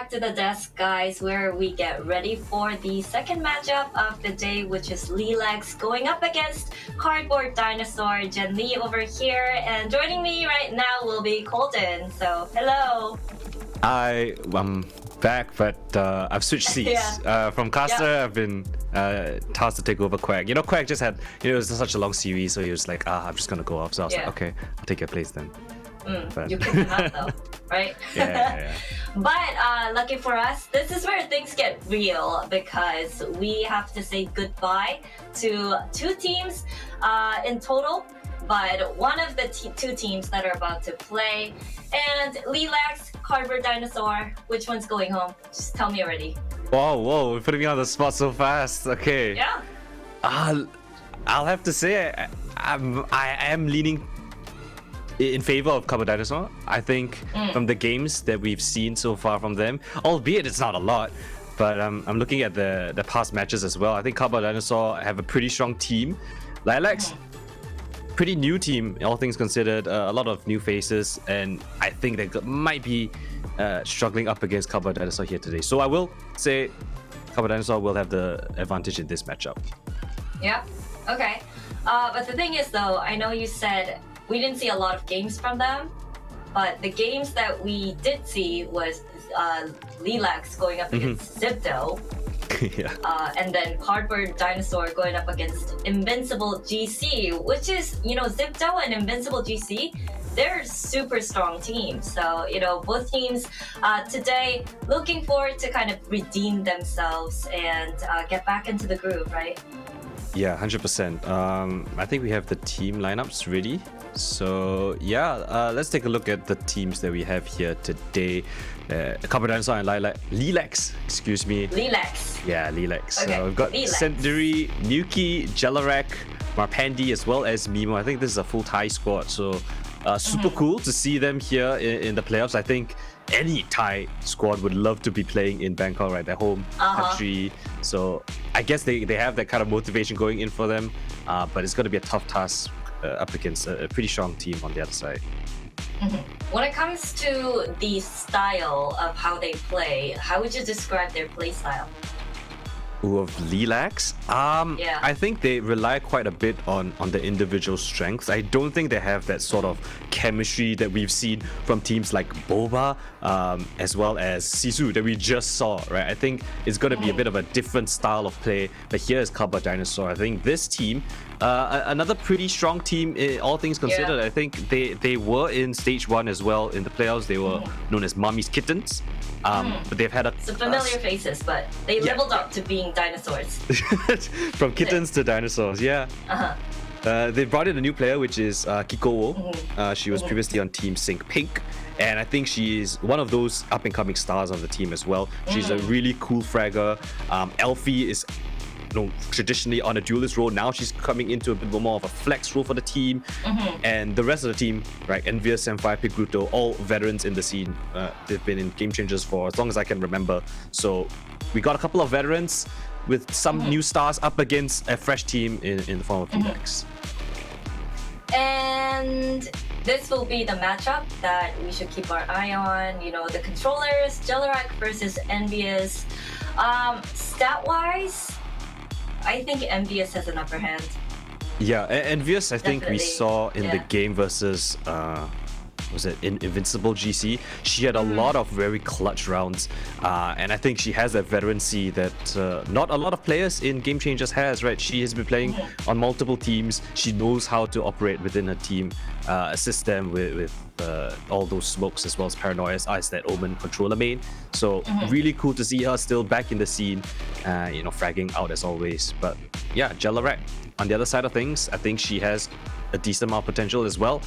back to the desk, guys, where we get ready for the second matchup of the day, which is LILAX going up against Cardboard Dinosaur. Jen Lee over here, and joining me right now will be Colton. So, hello. I'm back, but I've switched seats. From caster, I've been tasked to take over Quack. You know, Quack just had, it was such a long series, so he was like, I'm just gonna go off. So I was like, okay, I'll take your place then. But... You kicked him out though, right? Yeah. But lucky for us, this is where things get real because we have to say goodbye to two teams in total, but one of the two teams that are about to play. And LILAX, Cardboard Dinosaur, which one's going home? Just tell me already. Whoa, you're putting me on the spot so fast. Okay. Yeah. I'll have to say I am leaning in favor of Cardboard Dinosaur. I think from the games that we've seen so far from them, albeit it's not a lot, but I'm looking at the past matches as well. I think Cardboard Dinosaur have a pretty strong team. LILAX, pretty new team, all things considered, a lot of new faces, and I think they might be struggling up against Cardboard Dinosaur here today. So I will say Cardboard Dinosaur will have the advantage in this matchup. Yeah, okay. But the thing is though, I know you said we didn't see a lot of games from them, but the games that we did see was LILAX going up against Zipdo. And then Cardboard Dinosaur going up against Invincible GC, which is, Zipdo and Invincible GC, they're super strong teams. So, both teams today looking forward to kind of redeem themselves and get back into the groove, right? Yeah, 100%. I think we have the team lineups ready. So yeah, let's take a look at the teams that we have here today. Cardboard Dinosaur and LILAX, excuse me. LILAX. Yeah, LILAX. Okay. We've got LILAX. Century, Nuki, Jelarak, Marpandi, as well as Mimo. I think this is a full Thai squad, so super cool to see them here in the playoffs. I think any Thai squad would love to be playing in Bangkok, right? Their home country. So I guess they have that kind of motivation going in for them, but it's going to be a tough task up against a pretty strong team on the other side. When it comes to the style of how they play, how would you describe their play style? Of LILAX, I think they rely quite a bit on the individual strengths. I don't think they have that sort of chemistry that we've seen from teams like Boba, as well as Sisu that we just saw, right? I think it's going to be a bit of a different style of play, but here is Cardboard Dinosaur. I think this team, another pretty strong team, all things considered. I think they were in stage 1 as well in the playoffs. They were known as Mommy's Kittens. But they've had some familiar faces, but they leveled up to being dinosaurs. From kittens to dinosaurs, they brought in a new player, which is Kikowo. She was previously on Team Sync Pink, and I think she is one of those up-and-coming stars on the team as well. She's a really cool fragger. Elfie is traditionally on a duelist role. Now she's coming into a bit more of a flex role for the team. And the rest of the team, right, Envious, Senpai, Pigruto, all veterans in the scene. They've been in Game Changers for as long as I can remember. So we got a couple of veterans with some new stars up against a fresh team in the form of LILAX. And this will be the matchup that we should keep our eye on. The controllers, Jelarak versus Envious. Stat-wise, I think Envious has an upper hand. Yeah, Envious, I think we Definitely. saw in the game versus was it in Invincible GC, she had a lot of very clutch rounds, and I think she has that veterancy that not a lot of players in Game Changers has, right? She has been playing on multiple teams. She knows how to operate within her team, assist them with all those smokes, as well as Paranoias as that Omen controller main. So really cool to see her still back in the scene, fragging out as always. But yeah, Jelarak, on the other side of things, I think she has a decent amount of potential as well.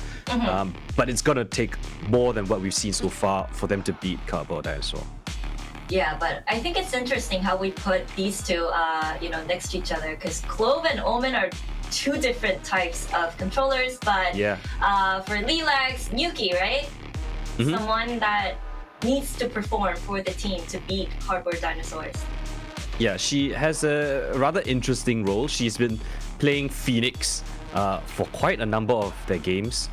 But it's gonna take more than what we've seen so far for them to beat Cardboard Dinosaur. Yeah, but I think it's interesting how we put these two, next to each other, because Clove and Omen are two different types of controllers. But for LILAX, Nuki, right? Someone that needs to perform for the team to beat Cardboard Dinosaurs. Yeah, she has a rather interesting role. She's been playing Phoenix for quite a number of their games.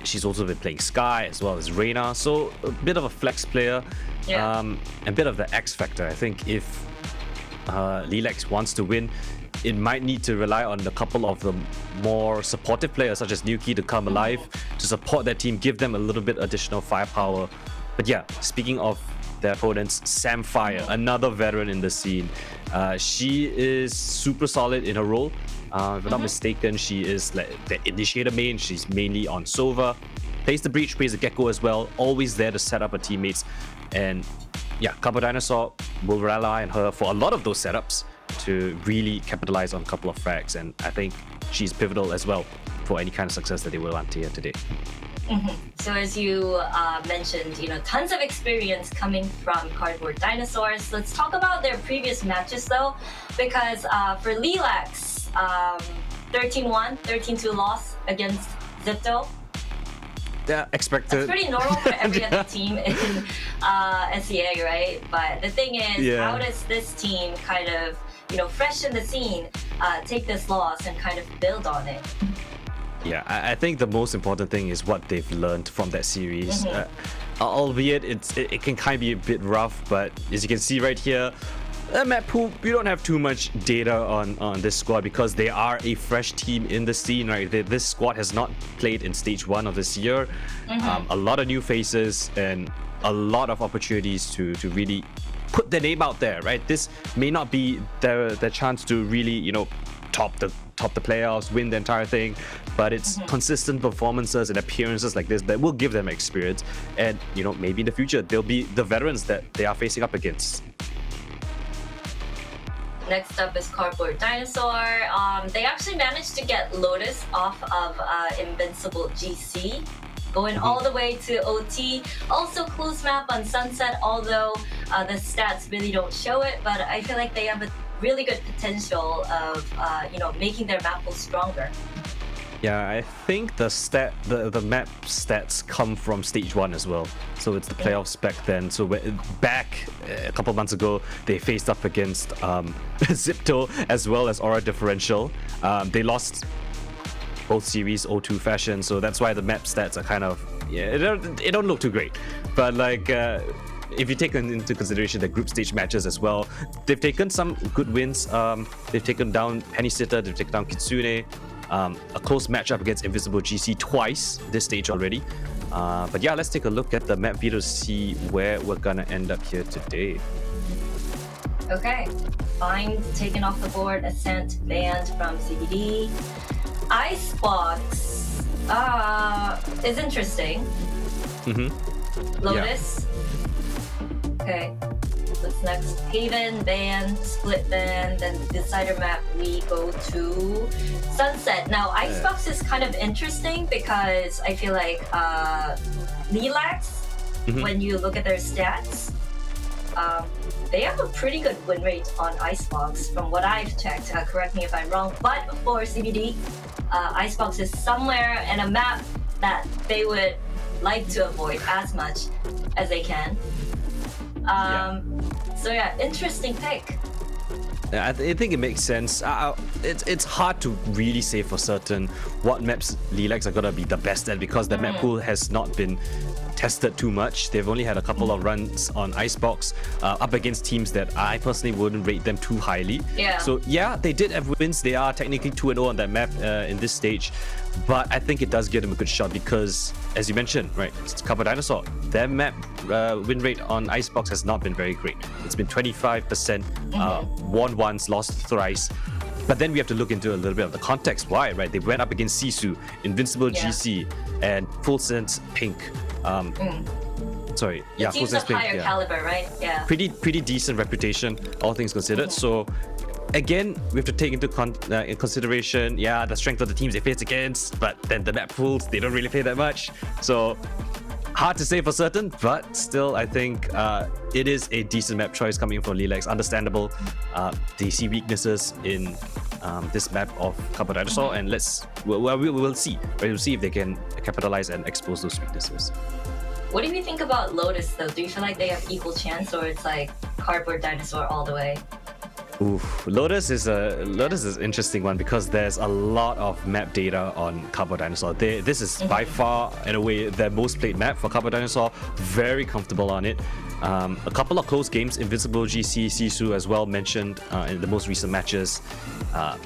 She's also been playing Sky as well as Reyna, so a bit of a flex player, a bit of the X factor. I think if LILAX wants to win, it might need to rely on a couple of the more supportive players such as Nuki to come alive to support their team, give them a little bit additional firepower. But yeah, speaking of their opponents, Samfire, another veteran in the scene. She is super solid in her role. If I'm not mistaken, she is like the initiator main. She's mainly on Sova. Plays the Breach, plays the Gecko as well. Always there to set up her teammates. And yeah, Copper Dinosaur will rely on her for a lot of those setups to really capitalize on a couple of frags. And I think she's pivotal as well for any kind of success that they will want here today. So as you mentioned, tons of experience coming from Cardboard Dinosaurs. Let's talk about their previous matches though, because for LILAX, 13-1, 13-2 loss against Zipto. Yeah, expected. It's pretty normal for every other team in SEA, right? But the thing is, how does this team kind of, fresh in the scene, take this loss and kind of build on it? Yeah, I think the most important thing is what they've learned from that series. Albeit it can kind of be a bit rough, but as you can see right here, map pool, we don't have too much data on this squad because they are a fresh team in the scene, right? This squad has not played in stage 1 of this year. A lot of new faces and a lot of opportunities to really put their name out there, right? This may not be their chance to really, top the playoffs, win the entire thing, but it's consistent performances and appearances like this that will give them experience, and maybe in the future they'll be the veterans that they are facing up against. Next up is Cardboard Dinosaur. They actually managed to get Lotus off of Invincible GC, going all the way to OT. Also close map on Sunset, although the stats really don't show it, but I feel like they have a really good potential of making their map pool stronger. Yeah, I think the map stats come from stage 1 as well. So it's the playoffs back then. So back a couple months ago, they faced up against Zipto as well as Aura Differential. They lost both series 0-2 fashion, so that's why the map stats are kind of it don't look too great. But like if you take into consideration the group stage matches as well, they've taken some good wins. They've taken down Penny Sitter, they've taken down Kitsune. A close matchup against Invisible GC twice this stage already. But yeah, let's take a look at the map view to see where we're gonna end up here today. Okay, Find taken off the board, Ascent banned from CBD. Icebox is interesting. Lotus. Okay. What's next? Haven, ban, split ban, then the decider map, we go to Sunset. Now, Icebox is kind of interesting because I feel like LILAX, when you look at their stats, they have a pretty good win rate on Icebox from what I've checked. Correct me if I'm wrong, but for CBD, Icebox is somewhere in a map that they would like to avoid as much as they can. So yeah, interesting pick. I think it makes sense. It's hard to really say for certain what maps LILAX are gonna be the best at because the map pool has not been tested too much. They've only had a couple of runs on Icebox up against teams that I personally wouldn't rate them too highly. So yeah, they did have wins. They are technically 2-0 on that map in this stage, but I think it does give them a good shot because, as you mentioned, right, it's Copper Dinosaur. Their map win rate on Icebox has not been very great. It's been 25%, won once, lost thrice. But then we have to look into a little bit of the context. Why, right? They went up against Sisu, Invincible GC, and Full Sense Pink. Sorry, yeah, teams of higher caliber, right? Yeah. Pretty decent reputation, all things considered. So again, we have to take into in consideration, the strength of the teams they face against, but then the map pools, they don't really play that much. So hard to say for certain, but still, I think it is a decent map choice coming from LILAX. Understandable. They see weaknesses in this map of Copper Dinosaur, and we'll see. Right? We'll see if they can capitalize and expose those weaknesses. What do you think about Lotus though? Do you feel like they have equal chance, or it's like Cardboard Dinosaur all the way? Oof, Lotus is an interesting one because there's a lot of map data on Carbo Dinosaur. This is by far, in a way, their most played map for Carbo Dinosaur. Very comfortable on it. A couple of close games, Invincible GC, Sisu as well mentioned in the most recent matches.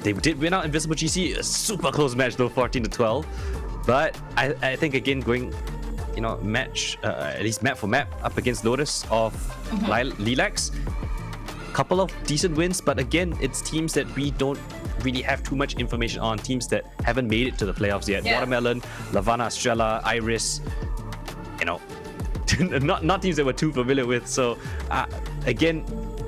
They did win out Invincible GC, a super close match though, 14-12. But I think again going, match at least map for map up against Lotus of LILAX. Couple of decent wins, but again, it's teams that we don't really have too much information on. Teams that haven't made it to the playoffs yet. Yeah. Watermelon, Lavana, Estrella, Iris. Not teams that we're too familiar with. So again,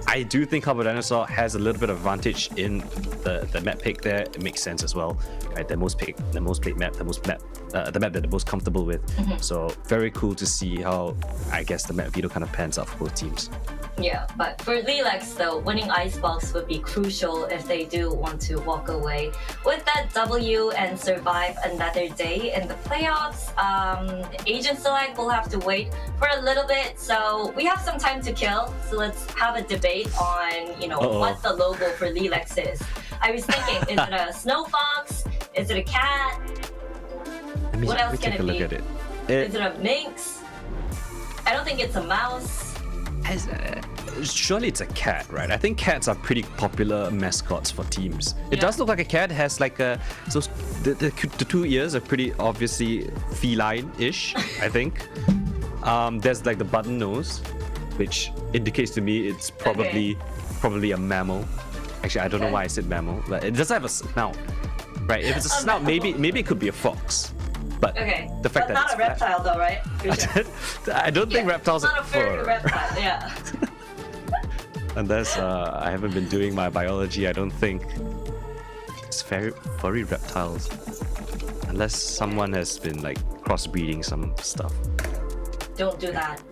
I do think Carbo Dinosaur has a little bit of advantage in the map pick there. It makes sense as well, right? The most played map, the map that they're most comfortable with. So very cool to see how I guess the map veto kind of pans out for both teams. Yeah, but for LILAX though, winning Icebox would be crucial if they do want to walk away with that W and survive another day in the playoffs. Agent Select will have to wait for a little bit, so we have some time to kill. So let's have a debate on, what the logo for LILAX is. I was thinking, is it a snow fox? Is it a cat? What else can it be? Is it a minx? I don't think it's a mouse. Surely it's a cat, right? I think cats are pretty popular mascots for teams. It does look like a cat. Has like the two ears are pretty obviously feline-ish, I think. There's like the button nose, which indicates to me it's probably a mammal. Actually, I don't know why I said mammal, but it doesn't have a snout, right? If it's a snout, maybe it could be a fox. But the fact that not a reptile though, right? I don't think reptiles not are a furry reptile, yeah. Unless I haven't been doing my biology, I don't think it's furry reptiles. Unless someone has been like crossbreeding some stuff. Don't do that.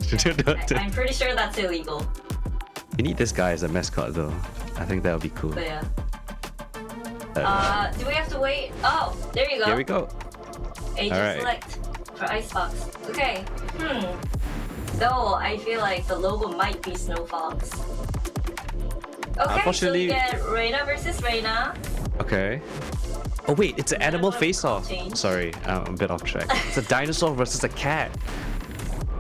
I'm pretty sure that's illegal. We need this guy as a mascot though. I think that would be cool. But yeah. Do we have to wait? Oh, there you go. Here we go. Agent Select for Icebox. Okay. Though I feel like the logo might be Snow Fox. Okay, Unfortunately, so we get Reina versus Reina. Okay. Oh wait, it's an animal face-off. Sorry, I'm a bit off track. It's a dinosaur versus a cat.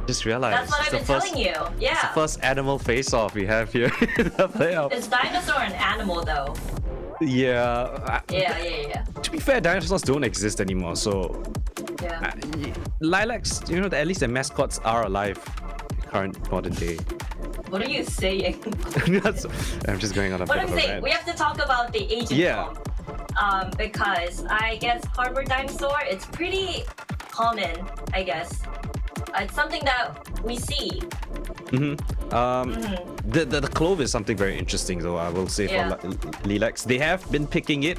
Just realized. That's what I've been telling you. Yeah. It's the first animal face-off we have here in the playoff. Is dinosaur an animal though? Yeah. Yeah. To be fair, dinosaurs don't exist anymore, so Yeah. LILAX, at least their mascots are alive in current modern day. What are you saying? I'm just going on a What bit I'm of a saying, rant. we have to talk about the agent form. Because I guess cardboard dinosaur, it's pretty common, I guess. It's something that we see. The clove is something very interesting though, I will say, for LILAX. They have been picking it.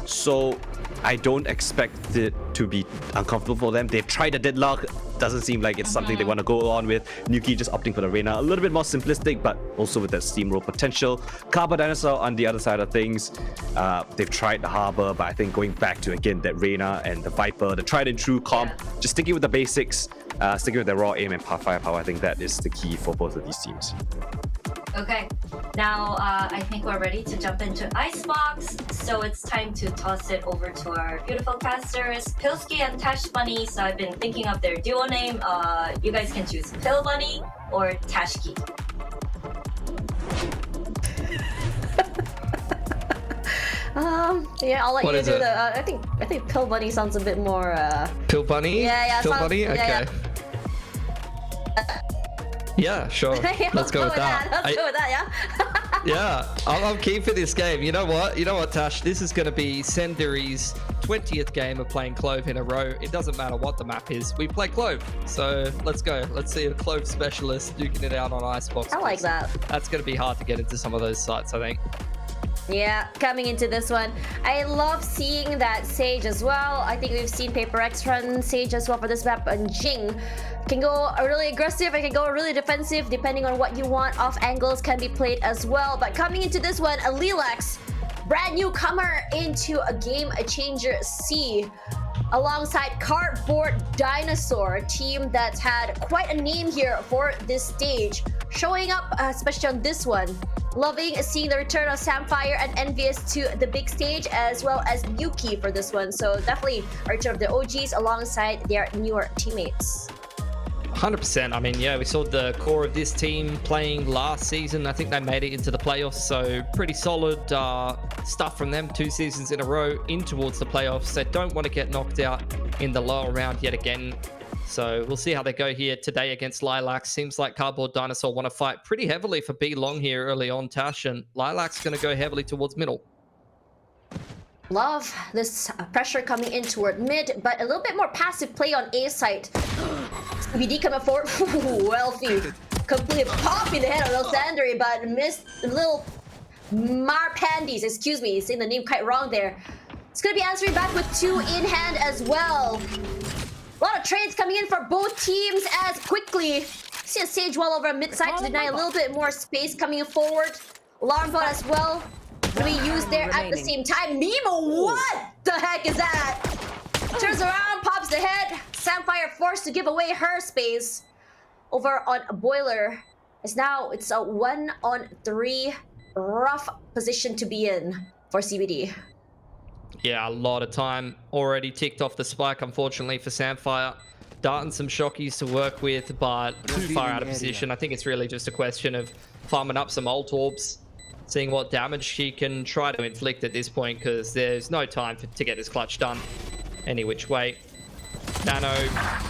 So I don't expect it to be uncomfortable for them. They've tried a deadlock. Doesn't seem like it's something they want to go on with. Nuki just opting for the Reina. A little bit more simplistic, but also with that steamroll potential. Carbo Dinosaur on the other side of things. They've tried the Harbor, but I think going back to, again, that Reina and the Viper, the tried and true comp, just sticking with the basics, sticking with the raw aim and firepower, I think that is the key for both of these teams. Okay, now I think we're ready to jump into Icebox, so it's time to toss it over to our beautiful casters, Pilsky and Tash Bunny. So I've been thinking of their duo name. You guys can choose Pill Bunny or Tashki. Yeah, I'll let What you is do it? the. I think Pill Bunny sounds a bit more. Pill Bunny? Yeah, Pill sounds- Bunny? yeah, Okay. Yeah, sure. Yeah, Let's go with that. Let's go with that, yeah. Yeah, I'm keen for this game. You know what, Tash? This is going to be Senderi's 20th game of playing Clove in a row. It doesn't matter what the map is. We play Clove. So let's go. Let's see a Clove specialist duking it out on Icebox. I like that. That's going to be hard to get into some of those sites, I think. Yeah, coming into this one, I love seeing that Sage as well. I think we've seen Paper X run Sage as well for this map, and Jing can go really aggressive, it can go really defensive, depending on what you want. Off angles can be played as well. But coming into this one, a LILAX, brand new comer into a game changer C, alongside Cardboard Dinosaur, a team that's had quite a name here for this stage. showing up, especially on this one. Loving seeing the return of Samfire and Envious to the big stage, as well as Yuki for this one. So definitely a return of the OGs alongside their newer teammates. 100%. I mean, yeah, we saw the core of this team playing last season. I think they made it into the playoffs, so pretty solid stuff from them 2 seasons in a row in towards the playoffs. They don't want to get knocked out in the lower round yet again. So we'll see how they go here today against LILAX. Seems like Cardboard Dinosaur want to fight pretty heavily for B long here early on, Tash, and LILAX going to go heavily towards middle. Love this pressure coming in toward mid, but a little bit more passive play on A site. BD coming forward. Wealthy. Completely popping the head of Losandri, but missed little Marpandies, excuse me, saying the name quite wrong there. It's going to be answering back with 2 in hand as well. A lot of trades coming in for both teams as quickly. See a Sage Wall over mid side to deny a little bit more space coming forward. Alarm bot as well. Gonna be used there at the same time. Nemo, what the heck is that? Turns around, pops the head. Samfire forced to give away her space. Over on Boiler. It's a 1-on-3 rough position to be in for CBD. Yeah, a lot of time already ticked off the spike, unfortunately, for Samfire. Dart and some shockies to work with, but too far out of position. I think it's really just a question of farming up some ult orbs, seeing what damage she can try to inflict at this point, because there's no time to get this clutch done any which way. Nano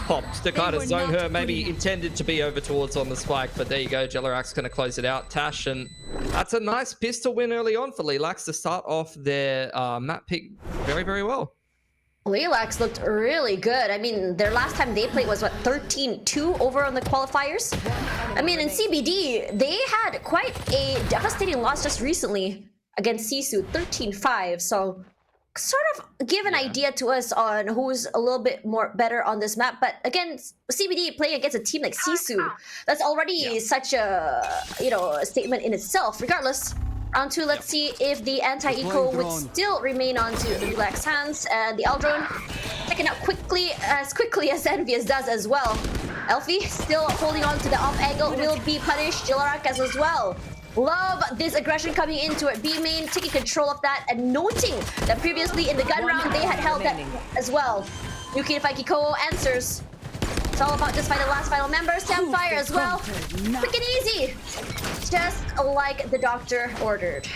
popped to kind of zone her, maybe intended to be over towards on the spike, but there you go. Jellerax going to close it out. Tash, and that's a nice pistol win early on for LILAX to start off their map pick very, very well. LILAX looked really good. I mean, their last time they played was, what, 13-2 over on the qualifiers? I mean, in CBD, they had quite a devastating loss just recently against Sisu, 13-5. So, sort of give an idea to us on who's a little bit more better on this map. But again, CBD playing against a team like Sisu, that's already such a, a statement in itself. Regardless, round 2, let's see if the anti-eco would still remain onto the LILAX hands, and the Aldrone taken out quickly as Envious does as well. Elfie still holding on to the off angle, will be punished. Jillarakas as well. Love this aggression coming into it. B main taking control of that and noting that previously in the gun round they had held that as well. Yuki and Kiko answers. It's all about just finding the last final member. Samfire as well. Quick and easy. Just like the doctor ordered.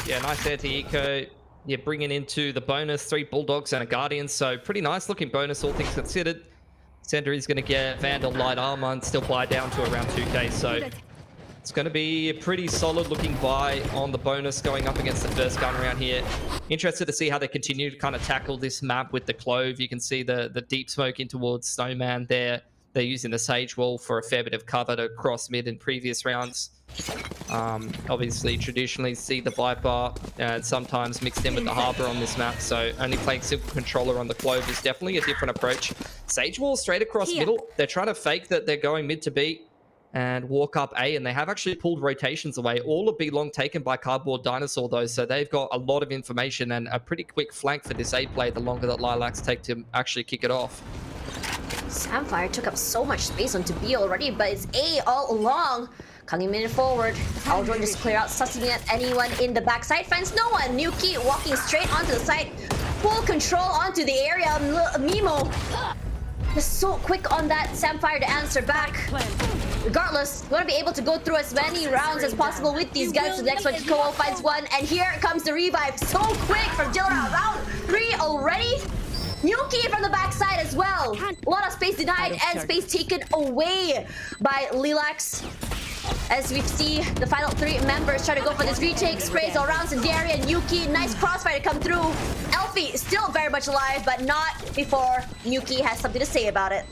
Yeah, nice anti-eco. You're bringing into the bonus 3 Bulldogs and a Guardian, so pretty nice looking bonus, all things considered. Center is going to get Vandal light armor and still buy down to around 2k, so it's going to be a pretty solid looking buy on the bonus going up against the first gun around here. Interested to see how they continue to kind of tackle this map with the Clove. You can see the deep smoke in towards Snowman there. They're using the Sage Wall for a fair bit of cover to cross mid in previous rounds. Obviously, traditionally see the Viper and sometimes mixed in with the Harbor on this map. So only playing Simple Controller on the Clove is definitely a different approach. Sage Wall straight across middle. They're trying to fake that they're going mid to B and walk up A, and they have actually pulled rotations away. All of B long taken by Cardboard Dinosaur though, so they've got a lot of information and a pretty quick flank for this A play the longer that LILAX take to actually kick it off. Samfire took up so much space onto B already, but it's A all along. Coming in forward. Aldron just clear out, sussing at anyone in the backside. Finds no one. Nuki walking straight onto the side. Full control onto the area. Mimo just so quick on that Samfire to answer back. Regardless, we're gonna be able to go through as many rounds as possible with these guys. The next one, Kiko finds one, and here comes the revive. So quick from Jillera. Round 3 already. Nuki from the backside as well. A lot of space denied and space taken away by LILAX. As we see the final 3 members try to go for this retake. Sprays all around Sindari and Yuki. Nice crossfire to come through. Elfie still very much alive, but not before Yuki has something to say about it.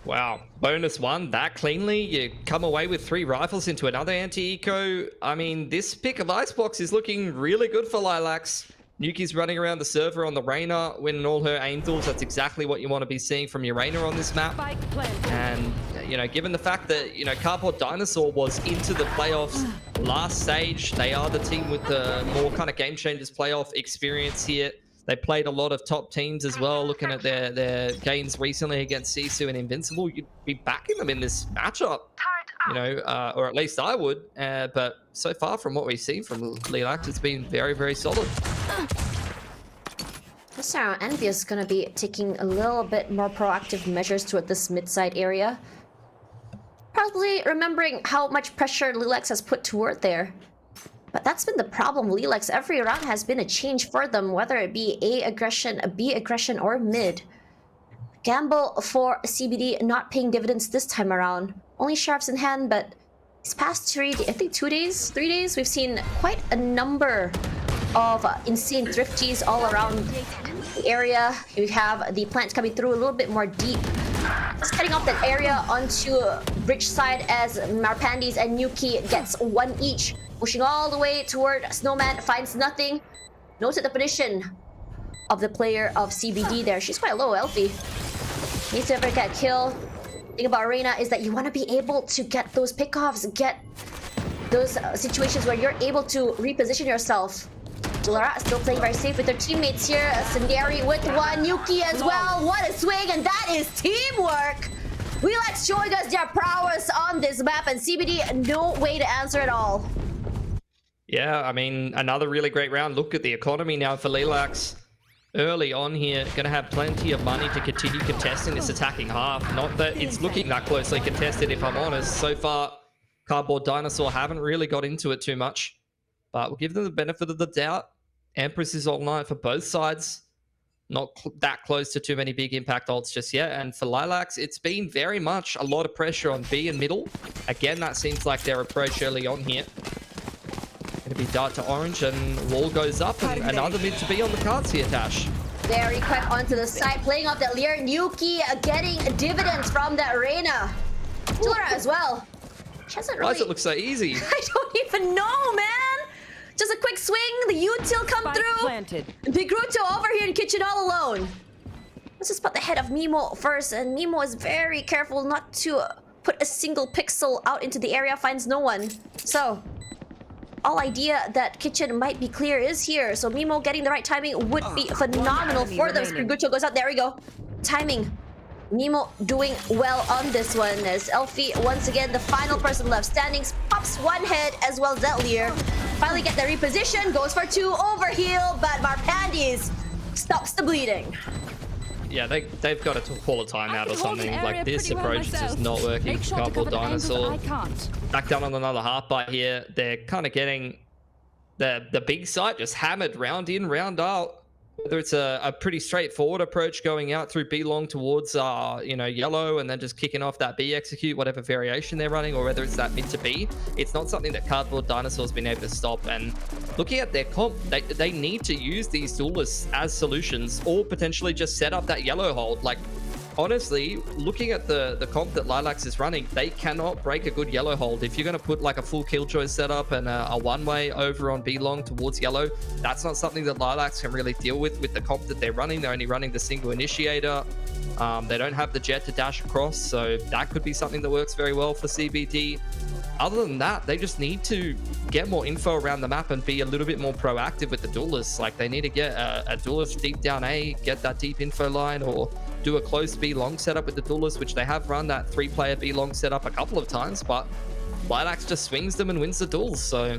Wow, bonus 1 that cleanly. You come away with 3 rifles into another anti-eco. I mean, this pick of Icebox is looking really good for LILAX. Nuki's running around the server on the Reyna, winning all her angels. That's exactly what you want to be seeing from your Reyna on this map. And, given the fact that, Cardboard Dinosaur was into the playoffs last stage, they are the team with the more kind of game changers playoff experience here. They played a lot of top teams as well. Looking at their games recently against Sisu and Invincible, you'd be backing them in this matchup. you know, or at least I would. But so far from what we've seen from LILAX, it's been very, very solid. This round, Envious is gonna be taking a little bit more proactive measures toward this mid-side area. Probably remembering how much pressure LILAX has put toward there. But that's been the problem. LILAX, every round has been a change for them, whether it be A aggression, B aggression, or mid. Gamble for CBD not paying dividends this time around. Only sheriffs in hand, but these past 3 days, we've seen quite a number of insane thrifties all around the area. You have the plant coming through a little bit more deep. Just cutting off that area onto bridge side as Marpandes and Yuki gets 1 each. Pushing all the way toward Snowman, finds nothing. Noted the position of the player of CBD there. She's quite low, Elfie. Needs to ever get a kill. The thing about Reina is that you want to be able to get those pickoffs, get those situations where you're able to reposition yourself. Lara still playing very safe with their teammates here. Sundari with 1, Yuki as well. What a swing, and that is teamwork! LILAX showing us their prowess on this map, and CBD no way to answer at all. Yeah, I mean, another really great round. Look at the economy now for LILAX. Early on here, going to have plenty of money to continue contesting this attacking half. Not that it's looking that closely contested, if I'm honest. So far, Cardboard Dinosaur haven't really got into it too much. But we'll give them the benefit of the doubt. Empress is all night for both sides. Not that close to too many big impact ults just yet. And for LILAX, it's been very much a lot of pressure on B and middle. Again, that seems like their approach early on here. Going to be dart to orange, and wall goes up, and another mid to be on the cards here, Tash. Very quick onto the side, playing off that Lear. Yuki getting dividends from that Reina. Tura as well. She hasn't really... Why does it look so easy? I don't even know, man. Just a quick swing, the util come through. Pigruto over here in kitchen all alone. Let's just put the head of Mimo first, and Mimo is very careful not to put a single pixel out into the area, finds no one. So, all idea that kitchen might be clear is here, so Mimo getting the right timing would be phenomenal for them. Pigruto goes out, there we go. Timing. Mimo doing well on this one as Elfie, once again, the final person left standing, pops 1 head as well as that Lear. Finally get the reposition, goes for 2, overheal, but Marpandes stops the bleeding. Yeah, they've got to call a timeout or something. Like, this approach is not working for Cardboard Dinosaur. Back down on another half bite here. They're kind of getting the big site just hammered round in, round out. Whether it's a pretty straightforward approach going out through B long towards you know, yellow, and then just kicking off that B execute, whatever variation they're running, or whether it's that mid to B, it's not something that Cardboard Dinosaur's been able to stop. And looking at their comp, they need to use these duelists as solutions, or potentially just set up that yellow hold. Like, honestly, looking at the comp that LILAX is running, they cannot break a good yellow hold. If you're going to put like a full Killjoy setup and a one-way over on B long towards yellow, that's not something that LILAX can really deal with the comp that they're running. They're only running the single initiator. They don't have the jet to dash across, so that could be something that works very well for CBD. Other than that, they just need to get more info around the map and be a little bit more proactive with the duelists. Like, they need to get a duelist deep down A, get that deep info line, or do a close B long setup with the duelists, which they have run that 3-player B long setup a couple of times, but LILAX just swings them and wins the duels. So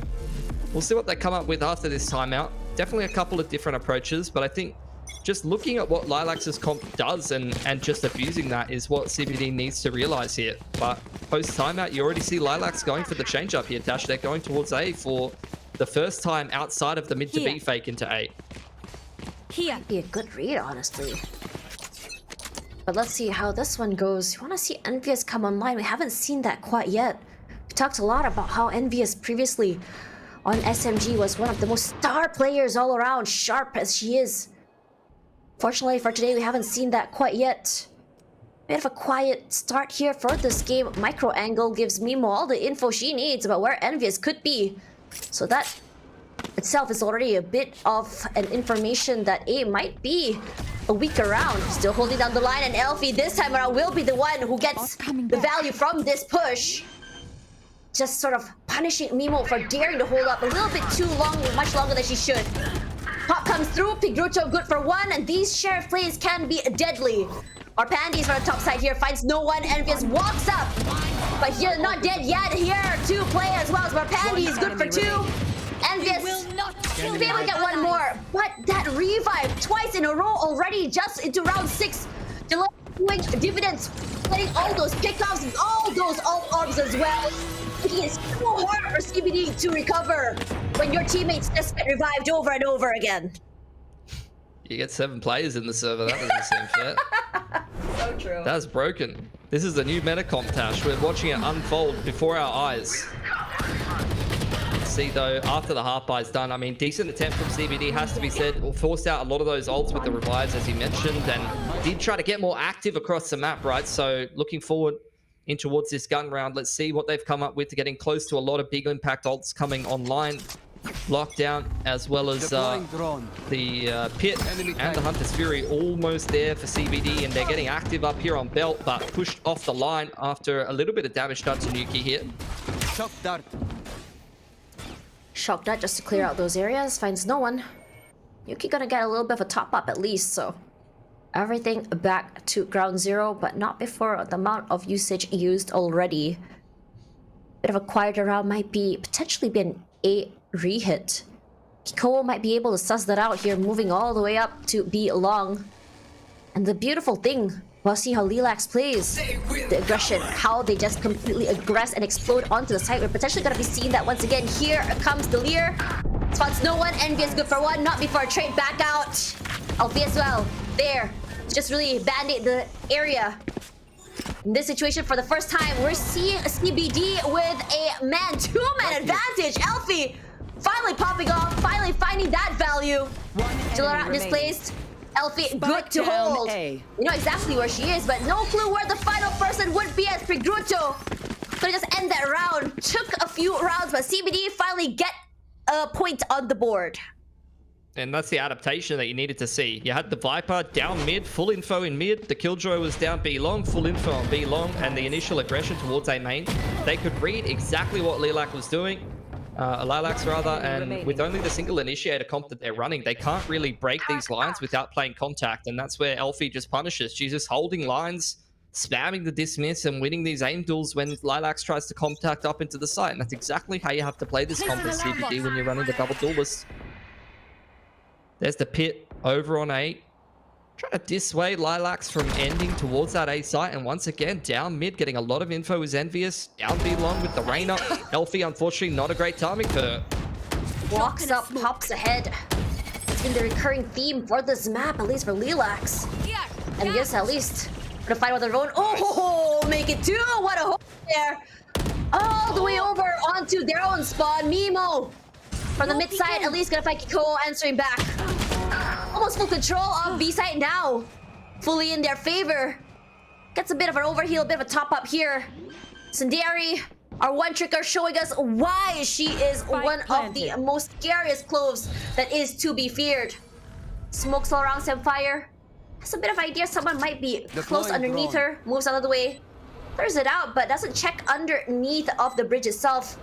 we'll see what they come up with after this timeout. Definitely a couple of different approaches, but I think just looking at what LILAX's comp does and just abusing that is what CBD needs to realize here. But post timeout, you already see LILAX going for the change up here, Tash. They're going towards A for the first time outside of the mid to B fake into A. Here. Be a good read, honestly. But let's see how this one goes. You want to see Envious come online? We haven't seen that quite yet. We talked a lot about how Envious previously on SMG was one of the most star players all around, sharp as she is. Fortunately for today, we haven't seen that quite yet. Bit of a quiet start here for this game. Micro angle gives Mimo all the info she needs about where Envious could be. So that itself is already a bit of an information that A might be a weaker round. Still holding down the line, and Elfie this time around will be the one who gets the value from this push. Just sort of punishing Mimo for daring to hold up a little bit too long, much longer than she should. Pop comes through, Pigruto good for 1, and these sheriff plays can be deadly. Our Pandies from the top side here finds no one. Envious walks up. But here, not dead yet. Here to play as well as our Pandies. Good for 2. Envious will be able to get one more. But that revive twice in a row already just into round 6. Doing dividends. Getting all those pickoffs and all those alt orbs as well. Making it so hard for CBD to recover when your teammates just get revived over and over again. You get 7 players in the server. That doesn't seem fair. So true. That's broken. This is the new meta comp, Tash. We're watching it unfold before our eyes. See, though, after the half buy is done, I mean, decent attempt from CBD has to be said. Forced out a lot of those ults with the revives, as you mentioned, and did try to get more active across the map, right? So looking forward in towards this gun round. Let's see what they've come up with to getting close to a lot of big impact ults coming online. Lockdown, as well as the Pit and the Hunter's Fury almost there for CBD, and they're getting active up here on Belt, but pushed off the line after a little bit of damage done to Nuki here. Shock Dart just to clear out those areas. Finds no one. Yuki gonna get a little bit of a top up at least, so everything back to ground zero, but not before the amount of usage used already. Bit of a quieter round might be potentially be an A re-hit. Kiko might be able to suss that out here, moving all the way up to B long. And the beautiful thing, we'll see how LILAX plays. The aggression, how they just completely aggress and explode onto the site. We're potentially gonna be seeing that once again. Here comes the Lear. Spots no one. Envy is good for 1, not before a trade back out. LP as well. There. Just really band-aid the area. In this situation, for the first time, we're seeing a CBD with a man-to-man advantage. Elfie finally popping off, finally finding that value. LILAX displaced. Elfie, good to hold. You know exactly where she is, but no clue where the final person would be as Pigruto. Could just end that round. Took a few rounds, but CBD finally get a point on the board. And that's the adaptation that you needed to see. You had the Viper down mid, full info in mid. The Killjoy was down B long, full info on B long, and the initial aggression towards A main. They could read exactly what LILAX was doing. LILAX rather, and with only the single initiator comp that they're running, they can't really break these lines without playing contact, and that's where Elfie just punishes. She's just holding lines, spamming the dismiss, and winning these aim duels when LILAX tries to contact up into the site, and that's exactly how you have to play this comp as CBD when you're running the double duelist. There's the Pit over on A. Trying to dissuade LILAX from ending towards that A site, and once again, down mid, getting a lot of info is Envious. Down B long with the Reyna. Elfie, unfortunately, not a great timing for her. Walks up, pops ahead. It's been the recurring theme for this map, at least for LILAX. And yes, at least for the fight with their own. Oh, make it 2! What a hole there! All the way over onto their own spawn. Mimo from the mid side, at least gonna fight Kiko, answering back. Almost full control of B side now. Fully in their favor. Gets a bit of an overheal, a bit of a top up here. Sundari, our one tricker, showing us why she is one of the most scariest cloves that is to be feared. Smokes all around Samfire. Has a bit of idea someone might be close underneath her. Moves out of the way. Clears it out, but doesn't check underneath of the bridge itself.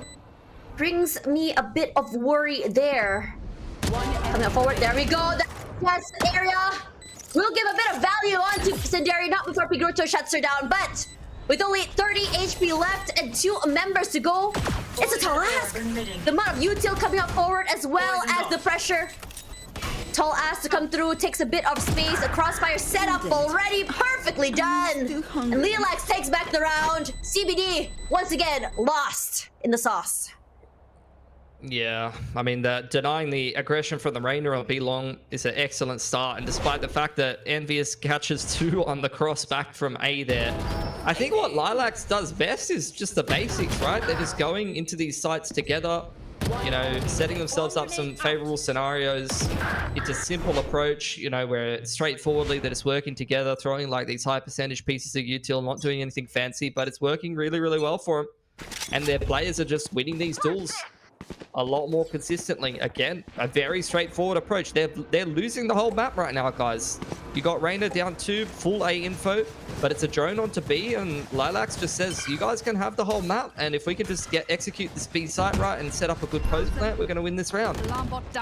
Brings me a bit of worry there. Coming up forward, there we go. That's the area. We'll give a bit of value onto Sundari, not before Pigruto shuts her down, but with only 30 HP left and 2 members to go, it's a tall ask. The amount of util coming up forward, as well as the pressure. Tall ask to come through, takes a bit of space. A crossfire setup already perfectly done. And LILAX takes back the round. CBD, once again, lost in the sauce. Yeah, I mean, denying the aggression from the Reyna on B long is an excellent start, and despite the fact that Envious catches 2 on the cross back from A there, I think what LILAX does best is just the basics, right? They're just going into these sites together, you know, setting themselves up some favorable scenarios. It's a simple approach, you know, where straightforwardly they're just working together, throwing like these high percentage pieces of util, not doing anything fancy, but it's working really, really well for them. And their players are just winning these duels a lot more consistently. Again, a very straightforward approach. They're losing the whole map right now, guys. You got Reyna down 2, full A info, but it's a drone onto B, and LILAX just says, you guys can have the whole map, and if we can just execute this B site right and set up a good post plant, we're going to win this round. Alarm bot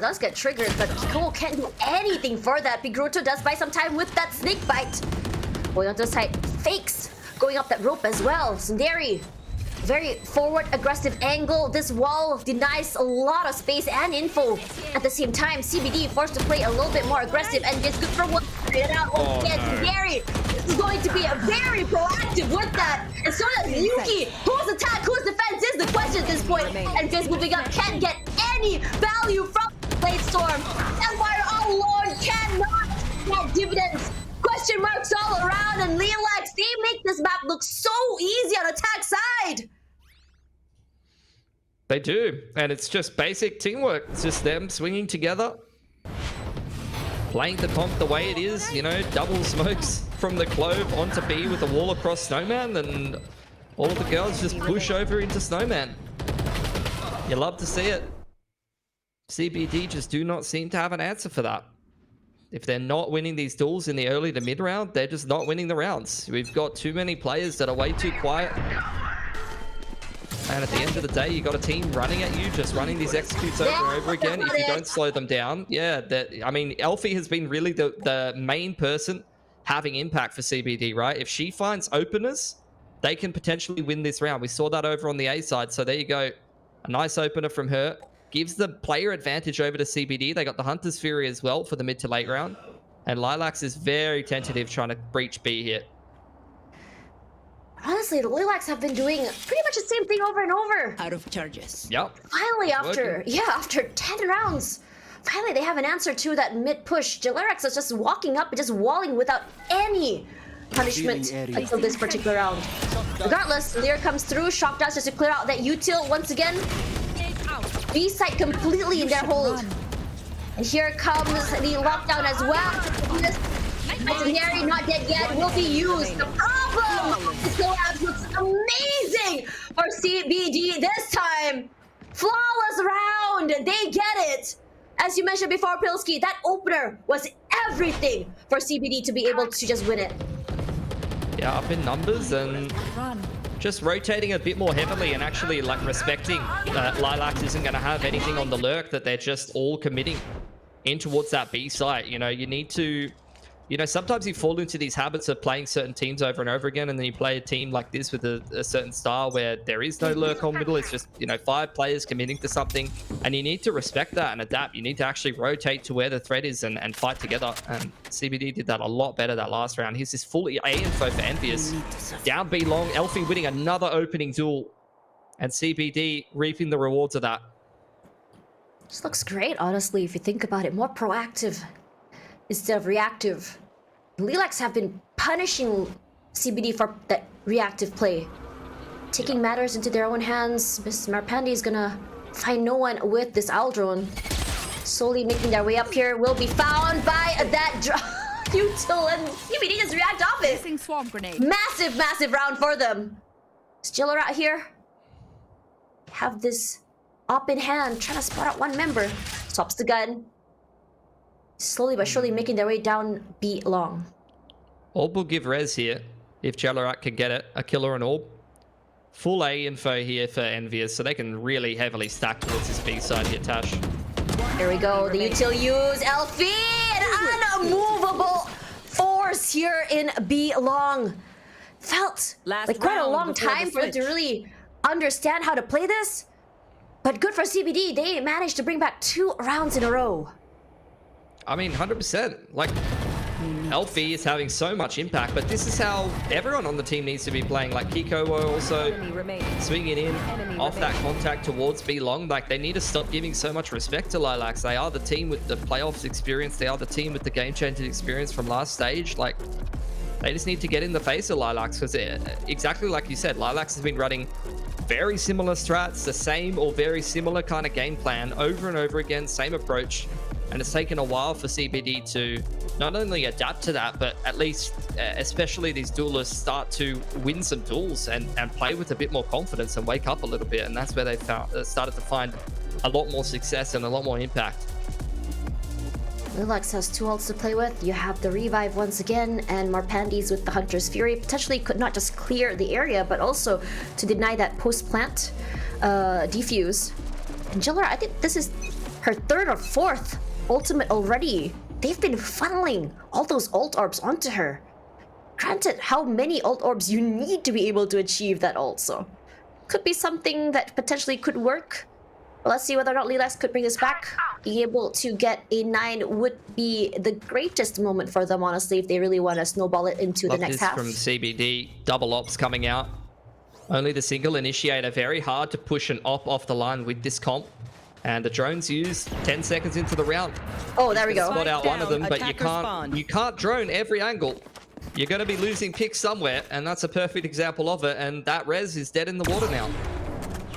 does get triggered, but Kiko can't do anything for that. Pigruto does buy some time with that snake bite. Going onto the side. Fakes. Going up that rope as well. Sundari. Very forward aggressive angle. This wall denies a lot of space and info. At the same time, CBD forced to play a little bit more aggressive and gets good for one. Sundari. This is going to be a very proactive with that. And so does Yuki. Who's attack, who's defense is the question at this point. And Fizz moving up can't get any value from Blade Storm. Empire, oh lord, cannot get dividends. Question marks all around, and LILAX, they make this map look so easy on attack side. They do, and it's just basic teamwork. It's just them swinging together, playing the comp the way it is, you know, double smokes from the Clove onto B with a wall across Snowman, and all of the girls just push over into Snowman. You love to see it. CBD just do not seem to have an answer for that. If they're not winning these duels in the early to mid round, they're just not winning the rounds. We've got too many players that are way too quiet. And at the end of the day, you got a team running at you, just running these executes over and over again. If you don't slow them down, yeah, I mean, Elfie has been really the main person having impact for CBD, right? If she finds openers, they can potentially win this round. We saw that over on the A side. So there you go. A nice opener from her. Gives the player advantage over to CBD. They got the Hunter's Fury as well for the mid to late round. And LILAX is very tentative trying to breach B here. Honestly, the LILAX have been doing pretty much the same thing over and over. Out of charges. Yep. Finally, after 10 rounds, finally they have an answer to that mid push. Jalerex is just walking up and just walling without any punishment until this particular round. Regardless, Lear comes through, shock dash just to clear out that util once again. B side completely in their hold. And here comes the lockdown as well. Legendary not dead yet will be used. The problem is Collabs looks amazing for CBD this time. Flawless round. They get it. As you mentioned before, Pilsky, that opener was everything for CBD to be able to just win it. Yeah, up in numbers and just rotating a bit more heavily and actually like respecting that LILAX isn't going to have anything on the lurk, that they're just all committing in towards that B site. You know, you need to, you know, sometimes you fall into these habits of playing certain teams over and over again, and then you play a team like this with a certain style where there is no lurk on middle. It's just, you know, 5 players committing to something, and you need to respect that and adapt. You need to actually rotate to where the threat is and fight together. And CBD did that a lot better that last round. Here's this full A info for Envious. Down B long, Elfie winning another opening duel, and CBD reaping the rewards of that. This looks great, honestly, if you think about it. More proactive instead of reactive. LILAX have been punishing CBD for that reactive play. Taking matters into their own hands. Miss Marpandi is gonna find no one with this owl drone. Slowly making their way up here. Will be found by that util, and CBD just react off it. Swarm grenade. Massive, massive round for them. Still out here. Have this up in hand, trying to spot out one member. Swaps the gun. Slowly but surely making their way down B long. Orb will give res here if Jalarat can get it. A killer and Orb. Full A info here for Envious, so they can really heavily stack towards this B side here, Tash. There we go. The util use Elfie, an unmovable force here in B long. Felt like quite a long time for them to really understand how to play this. But good for CBD. They managed to bring back 2 rounds in a row. I mean, 100%. Like, Elfie is having so much impact, but this is how everyone on the team needs to be playing. Like, Kiko were also swinging in off that contact towards B long. Like, they need to stop giving so much respect to LILAX. They are the team with the playoffs experience. They are the team with the game-changing experience from last stage. Like, they just need to get in the face of LILAX, because exactly like you said, LILAX has been running very similar strats, the same or very similar kind of game plan over and over again, same approach. And it's taken a while for CBD to not only adapt to that, but at least, especially these duelists, start to win some duels and play with a bit more confidence and wake up a little bit. And that's where they started to find a lot more success and a lot more impact. LILAX has 2 ults to play with. You have the revive once again, and Marpandi's with the Hunter's Fury. Potentially could not just clear the area, but also to deny that post-plant defuse. And Jiller, I think this is her 3rd or 4th ultimate already. They've been funneling all those ult orbs onto her. granted, how many ult orbs you need to be able to achieve that also. Could be something that potentially could work. But let's see whether or not LILAX could bring this back. Being able to get a 9 would be the greatest moment for them, honestly, if they really want to snowball it into Love the next this half. from CBD. Double ops coming out. Only the single initiator. Very hard to push an op off the line with this comp. And the drones used 10 seconds into the round. Oh, there we go. Spot out one of them, but Attacker you can't drone every angle. You're going to be losing picks somewhere, and that's a perfect example of it. And that res is dead in the water now.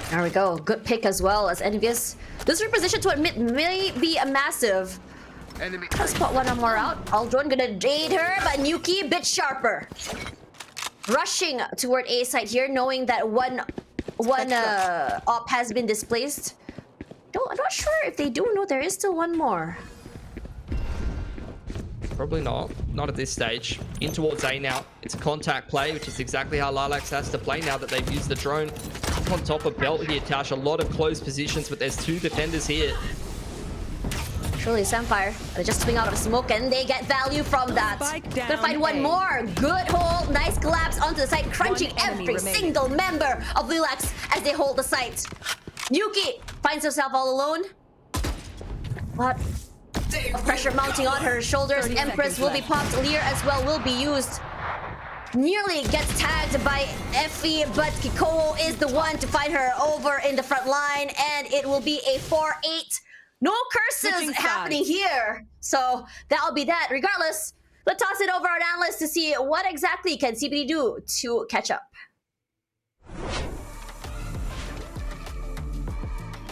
There we go. Good pick as well as Envious. This reposition to admit may be a massive. Let's spot one more out. Aldron gonna jade her, but Nuki a bit sharper. Rushing toward A side here, knowing that one op has been displaced. I'm not sure if they do know there is still one more. Probably not. Not at this stage. In towards A now. It's a contact play, which is exactly how LILAX has to play now that they've used the drone. Up on top of Belt here, Tash. A lot of close positions, but there's 2 defenders here. Surely Samfire. They just swing out of smoke and they get value from that. Gonna find one more. Good hold. Nice collapse onto the site, crunching every single member of LILAX as they hold the site. Yuki finds herself all alone. But pressure mounting on her shoulders. Empress will be popped. Lear as well will be used. Nearly gets tagged by Effie, but Kiko is the one to find her over in the front line, and it will be a 4-8. No curses happening here. So that'll be that. Regardless, let's toss it over our analyst to see what exactly can CBD do to catch up.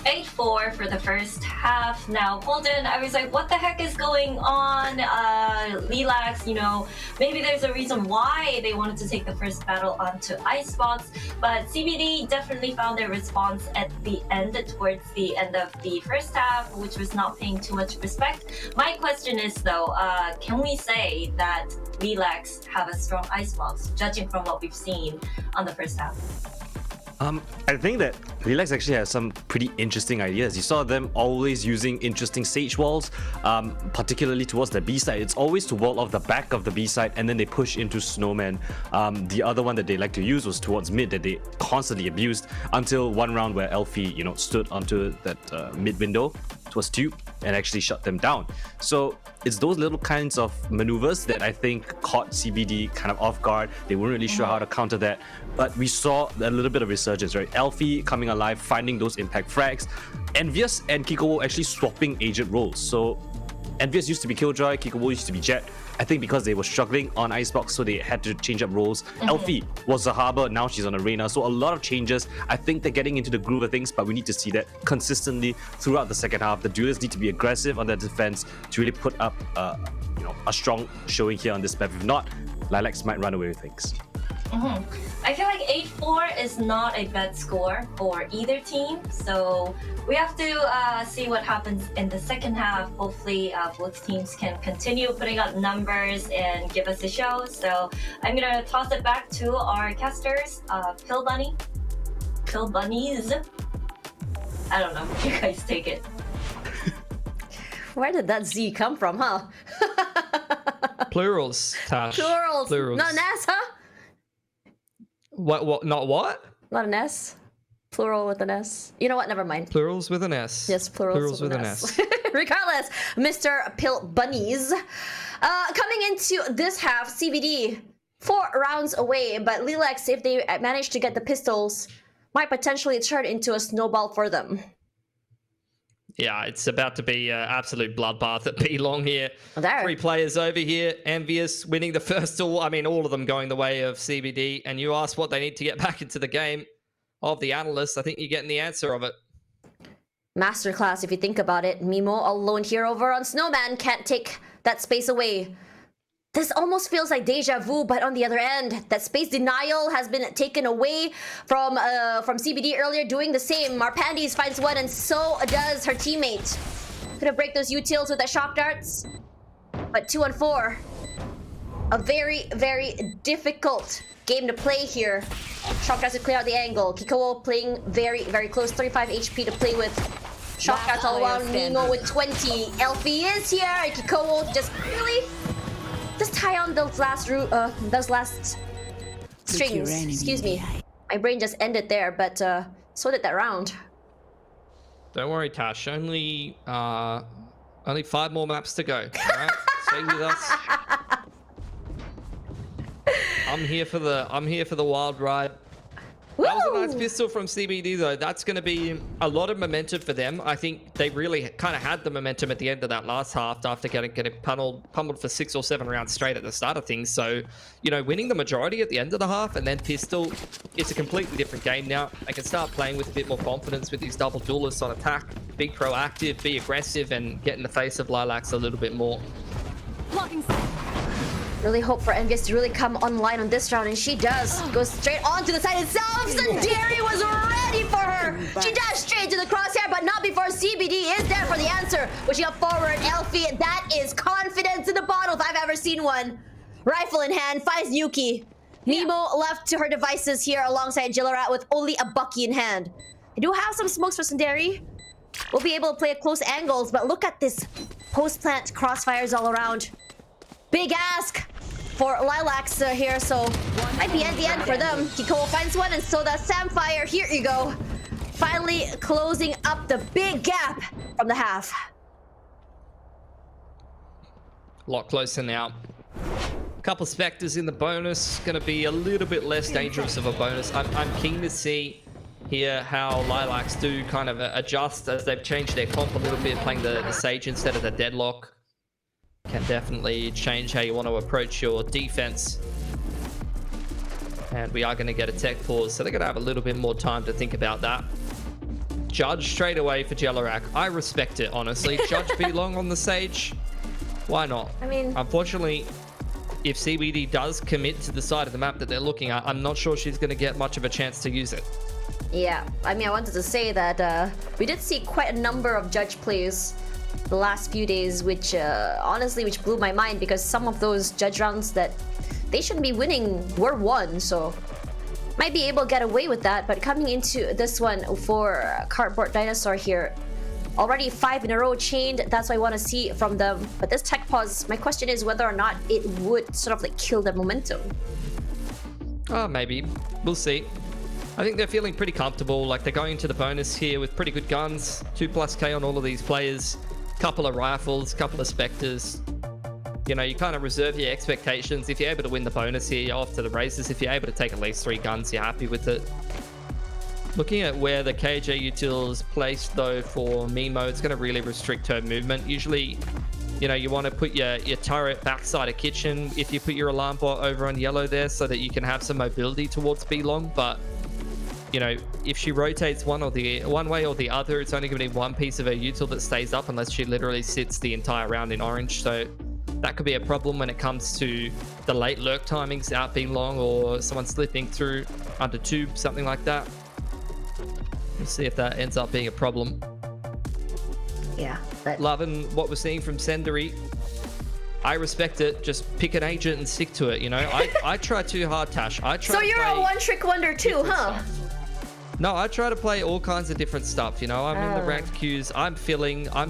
8-4 for the first half. Now, Holden, I was like, what the heck is going on? LILAX, you know, maybe there's a reason why they wanted to take the first battle onto Icebox, but CBD definitely found their response at the end, towards the end of the first half, which was not paying too much respect. My question is, though, can we say that LILAX have a strong Icebox, judging from what we've seen on the first half? I think that LILAX actually has some pretty interesting ideas. You saw them always using interesting sage walls, particularly towards the B side. It's always to wall off the back of the B side, and then they push into Snowman. The other one that they like to use was towards mid, that they constantly abused until one round where Elfie, you know, stood onto that mid window towards Tube and actually shut them down. So it's those little kinds of maneuvers that I think caught CBD kind of off guard. They weren't really sure how to counter that, but we saw a little bit of resurgence, right? Elfie coming alive, finding those impact frags. Envious and Kiko actually swapping agent roles. So Envious used to be Killjoy, Kiko used to be Jet. I think because they were struggling on Icebox, so they had to change up roles. Elfie was a Harbor, now she's on Arena. So a lot of changes. I think they're getting into the groove of things, but we need to see that consistently throughout the second half. The duelists need to be aggressive on their defense to really put up a strong showing here on this map. If not, LILAX might run away with things. I feel like 8-4 is not a bad score for either team, so we have to see what happens in the second half. Hopefully both teams can continue putting up numbers and give us a show. So I'm gonna toss it back to our casters, Pill Bunnies. I don't know, you guys take it. Where did that Z come from, huh? Plurals, Tash. Plurals. Plurals. Not an S, huh? What? Not what? Not an S. Plural with an S. You know what? Never mind. Plurals with an S. Yes, plurals with an S. Regardless, Mr. Pill Bunnies. Coming into this half, CBD 4 rounds away, but LILAX, if they manage to get the pistols, might potentially turn into a snowball for them. Yeah, it's about to be an absolute bloodbath at B-Long here. There. 3 players over here. Envious winning the first all of them going the way of CBD. And you asked what they need to get back into the game of the analysts. I think you're getting the answer of it. Masterclass, if you think about it. Mimo all alone here over on Snowman. Can't take that space away. This almost feels like deja vu, but on the other end, that space denial has been taken away from CBD earlier, doing the same. Marpandes finds one, and so does her teammate. Gonna break those utils with that shock darts. But 2-on-4. A very, very difficult game to play here. Shock darts to clear out the angle. Kiko playing very, very close. 35 HP to play with. Shock darts all around. Nemo with 20. Elfie is here. Kiko just really... just tie on those last strings. Excuse me. My brain just ended there, but so did that round. Don't worry, Tash. Only 5 more maps to go. All right, stay with us. I'm here for the wild ride. That was a nice pistol from CBD though. That's going to be a lot of momentum for them. I think they really kind of had the momentum at the end of that last half after getting pummeled for 6 or 7 rounds straight at the start of things. So, you know, winning the majority at the end of the half and then pistol, it's a completely different game now. They can start playing with a bit more confidence with these double duelists on attack. Be proactive, be aggressive, and get in the face of LILAX a little bit more. Really hope for Envious to really come online on this round, and she does. Goes straight onto the side itself. Sundari was ready for her. She dashed straight to the crosshair, but not before CBD is there for the answer. Pushing up forward, Elfie. That is confidence in the bottle if I've ever seen one. Rifle in hand, finds Yuki. Nemo left to her devices here alongside Jillarat with only a Bucky in hand. I do have some smokes for Sundari. We'll be able to play at close angles, but look at this post-plant crossfires all around. Big ask for LILAX here, so might be at the end for them. Kiko finds one, and so does Samfire. Here you go. Finally closing up the big gap from the half. A lot closer now. Couple Spectres in the bonus. Going to be a little bit less dangerous of a bonus. I'm keen to see here how LILAX do kind of adjust as they've changed their comp a little bit, playing the Sage instead of the Deadlock. Can definitely change how you want to approach your defense. And we are going to get a tech pause, so they're going to have a little bit more time to think about that. Judge straight away for Jellarak. I respect it, honestly. Judge B-Long on the Sage. Why not? I mean, unfortunately, if CBD does commit to the side of the map that they're looking at, I'm not sure she's going to get much of a chance to use it. Yeah, I mean, I wanted to say that we did see quite a number of Judge plays the last few days, which honestly, which blew my mind, because some of those Judge rounds that they shouldn't be winning were won, so might be able to get away with that. But coming into this one for Cardboard Dinosaur here, already 5 in a row chained. That's what I want to see from them. But this tech pause, my question is whether or not it would sort of like kill the momentum. Maybe. We'll see. I think they're feeling pretty comfortable. Like, they're going into the bonus here with pretty good guns. 2+K on all of these players. Couple of rifles, couple of Spectres. You know, you kind of reserve your expectations. If you're able to win the bonus here, you're off to the races. If you're able to take at least 3 guns, you're happy with it. Looking at where the KJ util is placed, though, for Mimo, it's going to really restrict her movement. Usually, you know, you want to put your turret backside of kitchen if you put your alarm bot over on yellow there, so that you can have some mobility towards B-Long. But, you know, if she rotates one way or the other, it's only going to be one piece of her util that stays up, unless she literally sits the entire round in orange. So that could be a problem when it comes to the late lurk timings out being long, or someone slipping through under tube, something like that. We'll see if that ends up being a problem. Yeah, but loving what we're seeing from Senderi. I respect it. Just pick an agent and stick to it, you know? I try too hard, Tash. So you're a one-trick wonder too, huh? Stuff. No, I try to play all kinds of different stuff, you know? I'm in the ranked queues. I'm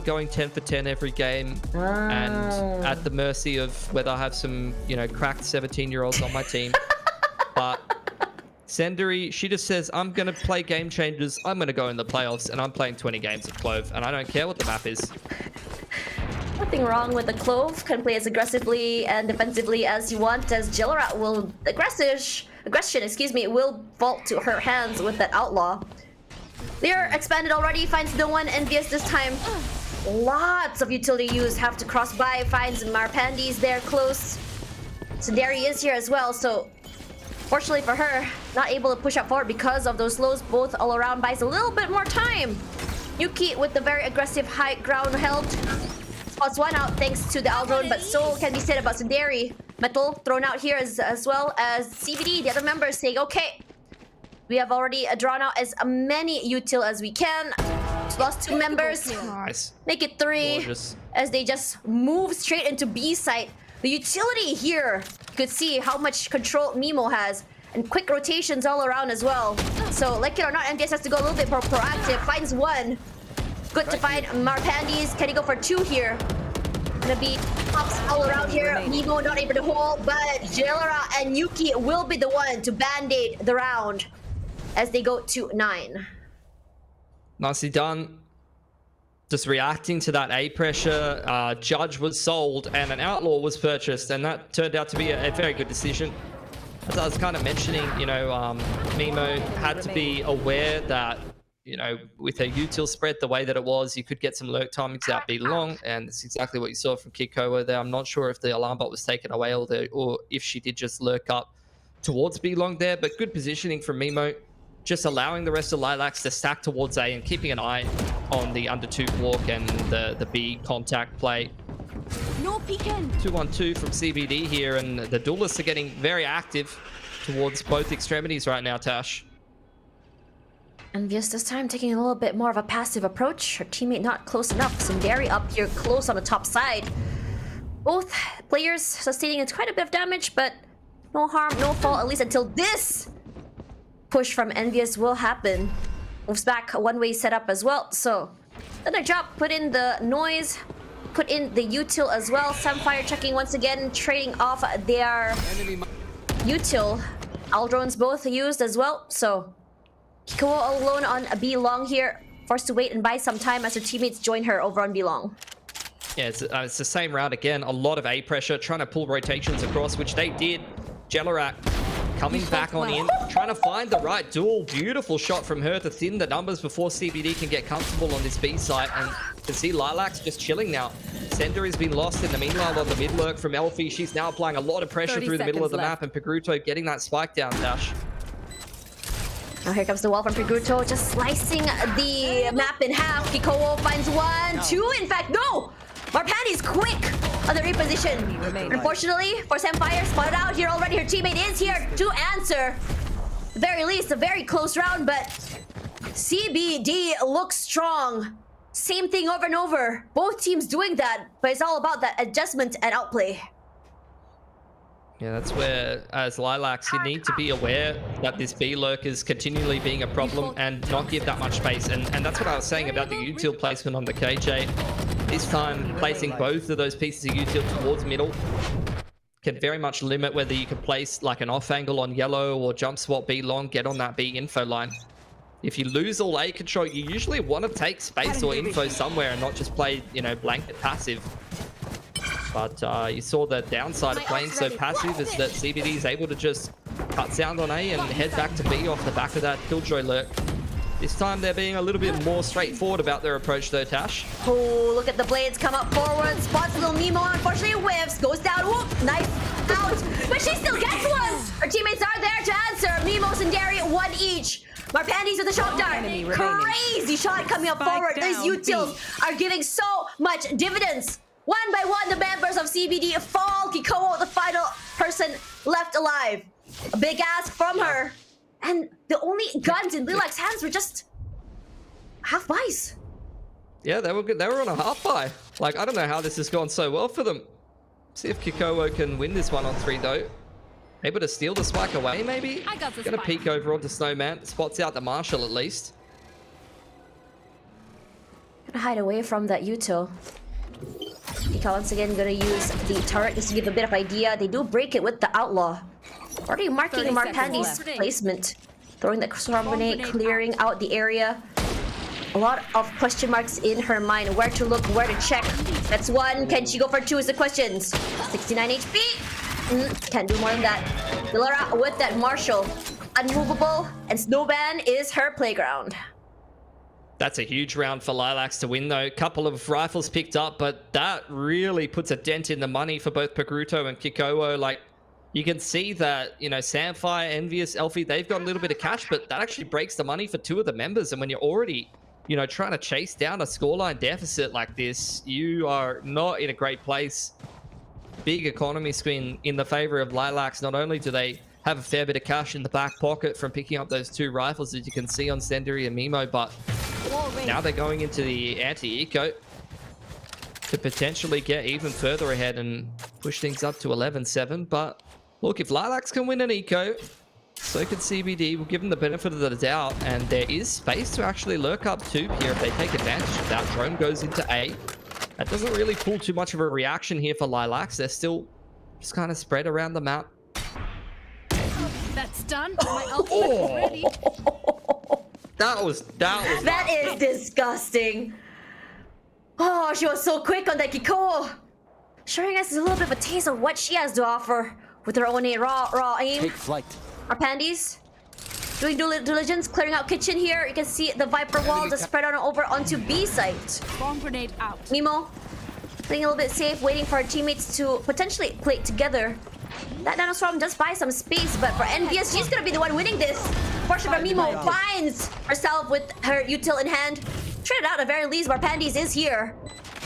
going 10 for 10 every game. And at the mercy of whether I have some, you know, cracked 17-year-olds on my team. But Senderi, she just says, I'm going to play game changers. I'm going to go in the playoffs, and I'm playing 20 games of Clove, and I don't care what the map is. Nothing wrong with the Clove. Can play as aggressively and defensively as you want, as Jillarat will will vault to her hands with that Outlaw. Lear expanded already, finds no one. Envious this time. Lots of utility use, have to cross by, finds Marpandi's there close. Sundari is here as well, so fortunately for her, not able to push up forward because of those lows. Both all around buys a little bit more time. Yuki with the very aggressive high ground held. Spots one out thanks to the Aldrone, but so can be said about Sundari. Metal thrown out here as well as CBD, the other members saying, okay, we have already drawn out as many util as we can. Lost 2 members. Nice. Make it 3. Gorgeous. As they just move straight into B site. The utility here, you could see how much control Mimo has, and quick rotations all around as well. So, like it or not, MDS has to go a little bit more proactive. Finds one. Good to find Marpandi's. Can he go for 2 here? Gonna be pops all around here. Nemo not able to hold, but Jelera and Yuki will be the one to band-aid the round as they go to 9. Nicely done. Just reacting to that A pressure. Judge was sold and an Outlaw was purchased, and that turned out to be a very good decision. As I was kind of mentioning, you know, Mimo had to be aware that, you know, with her util spread the way that it was, you could get some lurk timings out B long, and it's exactly what you saw from Kikoa there. I'm not sure if the alarm bot was taken away or if she did just lurk up towards B long there, but good positioning from Mimo, just allowing the rest of LILAX to stack towards A and keeping an eye on the under 2 walk and the B contact play. No peeking. 2-1-2 from CBD here, and the duelists are getting very active towards both extremities right now, Tash. Envious this time taking a little bit more of a passive approach. Her teammate not close enough. Sindari up here close on the top side. Both players sustaining quite a bit of damage, but no harm, no fault, at least until this push from Envious will happen. Moves back a one-way setup as well. So, then a drop, put in the noise, put in the util as well. Sunfire checking once again, trading off their util. Aldrones both used as well, so Kikoa all alone on a B long here, forced to wait and buy some time as her teammates join her over on B long. Yeah, it's the same round again. A lot of A pressure, trying to pull rotations across, which they did. Jelarak coming back on in, trying to find the right duel. Beautiful shot from her to thin the numbers before CBD can get comfortable on this B site. And to see LILAX just chilling now. Sender has been lost in the meanwhile on the mid lurk from Elfie. She's now applying a lot of pressure through the middle of the map, and Pegruto getting that spike down, Dash. Now here comes the wall from Pegruto, just slicing the map in half. Kikoa finds 1, 2, in fact, no! Marpani's quick on the reposition. Unfortunately, for Samfire, spotted out here already. Her teammate is here to answer. At the very least, a very close round, but CBD looks strong. Same thing over and over. Both teams doing that, but it's all about that adjustment and outplay. Yeah, that's where, as LILAX, you need to be aware that this B lurk is continually being a problem and not give that much space. And that's what I was saying about the util placement on the KJ. This time, placing both of those pieces of util towards middle can very much limit whether you can place like an off angle on yellow or jump swap B long, get on that B info line. If you lose all A control, you usually want to take space or info somewhere and not just play, you know, blanket passive. But you saw the downside of playing so passive is that CBD is able to just cut sound on A and head back to B off the back of that Killjoy lurk. This time they're being a little bit more straightforward about their approach though, Tash. Oh, look at the blades come up forward. Spots a little Nemo, unfortunately whiffs, goes down, whoop, knife out. But she still gets one! Her teammates are there to answer. Mimos and Derry, 1 each. Marpandi's with the shock dart. Crazy shot coming up forward. These utils are giving so much dividends. One by one, the members of CBD fall. Kikoa, the final person left alive. A big ask from her. And the only guns in LILAX's hands were just half buys. Yeah, they were good. They were on a half buy. Like, I don't know how this has gone so well for them. See if Kikoa can win this 1-on-3 though. Able to steal the spike away, maybe? Gonna peek over onto Snowman. Spots out the Marshall at least. Gonna hide away from that util. Pika once again gonna use the turret just to give a bit of idea. They do break it with the Outlaw. Already marking Marpandi's placement. Throwing the storm grenade, clearing out the area. A lot of question marks in her mind. Where to look, where to check. That's 1. Can she go for 2 is the questions. 69 HP. Can't do more than that. Dilara with that Marshall. Unmovable. And Snowman is her playground. That's a huge round for LILAX to win though. Couple of rifles picked up, but that really puts a dent in the money for both Pegruto and Kikoa. Like, you can see that, you know, Samfire, Envious, Elfie, they've got a little bit of cash, but that actually breaks the money for 2 of the members. And when you're already, you know, trying to chase down a scoreline deficit like this, you are not in a great place. Big economy screen in the favor of LILAX. Not only do they have a fair bit of cash in the back pocket from picking up those 2 rifles that you can see on Senderi and Mimo, but now they're going into the anti-eco to potentially get even further ahead and push things up to 11-7. But look, if LILAX can win an eco, so can CBD. We'll give them the benefit of the doubt, and there is space to actually lurk up 2 here if they take advantage of that. Drone goes into A. That doesn't really pull too much of a reaction here for LILAX. They're still just kind of spread around the map. That's done. My ultimate is ready. That is disgusting. Oh, she was so quick on that Kiko. Showing us a little bit of a taste of what she has to offer with her own raw aim. Take flight. Our pandies doing due diligence, clearing out kitchen here. You can see the Viper wall just spread on over onto B site. Bomb grenade out. Mimo playing a little bit safe, waiting for her teammates to potentially play together. That Nanoswarm does buy some space, but for Envious, she's gonna be the one winning this. Fortunately, Mimo finds herself with her util in hand. Traded out at very least, where Pandies is here.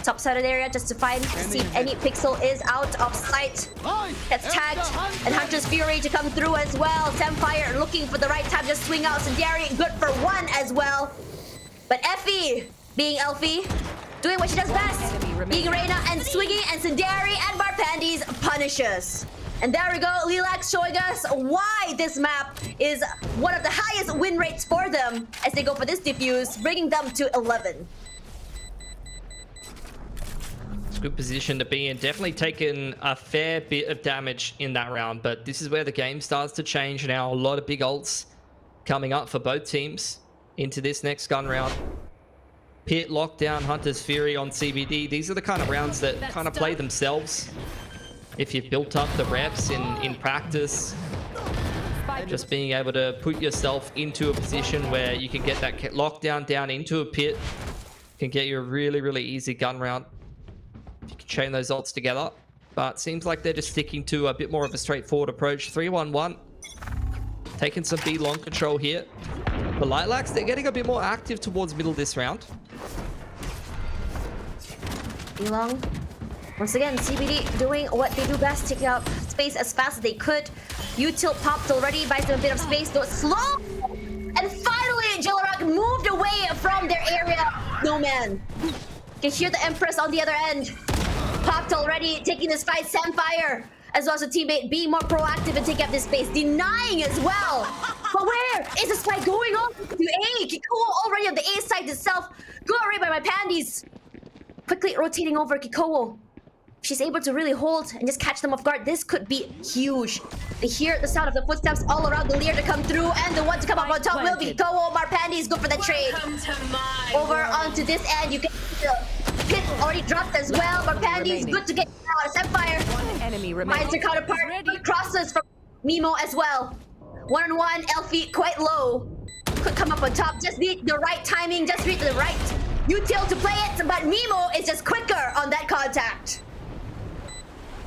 Top side of the area just to see if any pixel is out of sight. Gets tagged, and Hunter's Fury to come through as well. Samfire looking for the right time to swing out. Sindari good for one as well. But Effie, being Elfie, doing what she does best. Being Reina and swinging, and Sindari and Barpandies punishes. And there we go, LILAX showing us why this map is one of the highest win rates for them as they go for this defuse, bringing them to 11. It's a good position to be in. Definitely taken a fair bit of damage in that round, but this is where the game starts to change now. A lot of big ults coming up for both teams into this next gun round. Pit, Lockdown, Hunter's Fury on CBD. These are the kind of rounds that kind of play themselves. If you've built up the reps in practice, just being able to put yourself into a position where you can get that lockdown down into a pit can get you a really, really easy gun round. You can chain those ults together, but seems like they're just sticking to a bit more of a straightforward approach. 3-1-1, taking some B long control here. The LILAX, they're getting a bit more active towards middle this round. B long. Once again, CBD doing what they do best, taking out space as fast as they could. Util popped already, buys them a bit of space, though it's slow. And finally, Jillerak moved away from their area. No man. You can hear the Empress on the other end. Popped already, taking this fight. Samfire, as well as a teammate, being more proactive and taking up this space, denying as well. But where is this fight going on? To A, Kiko already on the A side itself. Good array by my Pandies. Quickly rotating over Kiko. She's able to really hold and just catch them off guard. This could be huge. They hear the sound of the footsteps all around the Lear to come through, and the one to come up on top will be Kiko. Marpandies go for the trade. Over onto this end, you can see the pit already dropped as well. Marpandies good to get out. Samfire finds her counterpart. Crosses from Mimo as well. 1-on-1, Elfie quite low. Could come up on top. Just need the right timing. Just read the right util to play it. But Mimo is just quicker on that contact.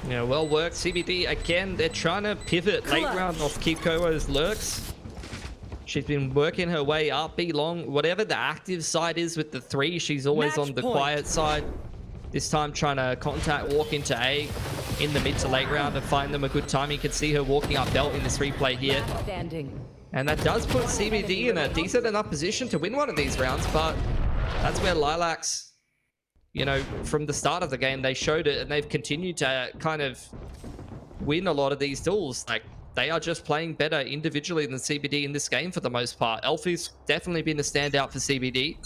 Yeah, well worked. CBD, again, they're trying to pivot late round off Kiko's lurks. She's been working her way up, B long. Whatever the active side is with the 3, she's always on the quiet side. This time trying to contact walk into A in the mid to late round and find them a good time. You can see her walking up belt in this replay here. And that does put CBD in a decent enough position to win one of these rounds, but that's where LILAX, you know, from the start of the game, they showed it, and they've continued to kind of win a lot of these duels. Like, they are just playing better individually than CBD in this game for the most part. Elfie's definitely been a standout for CBD,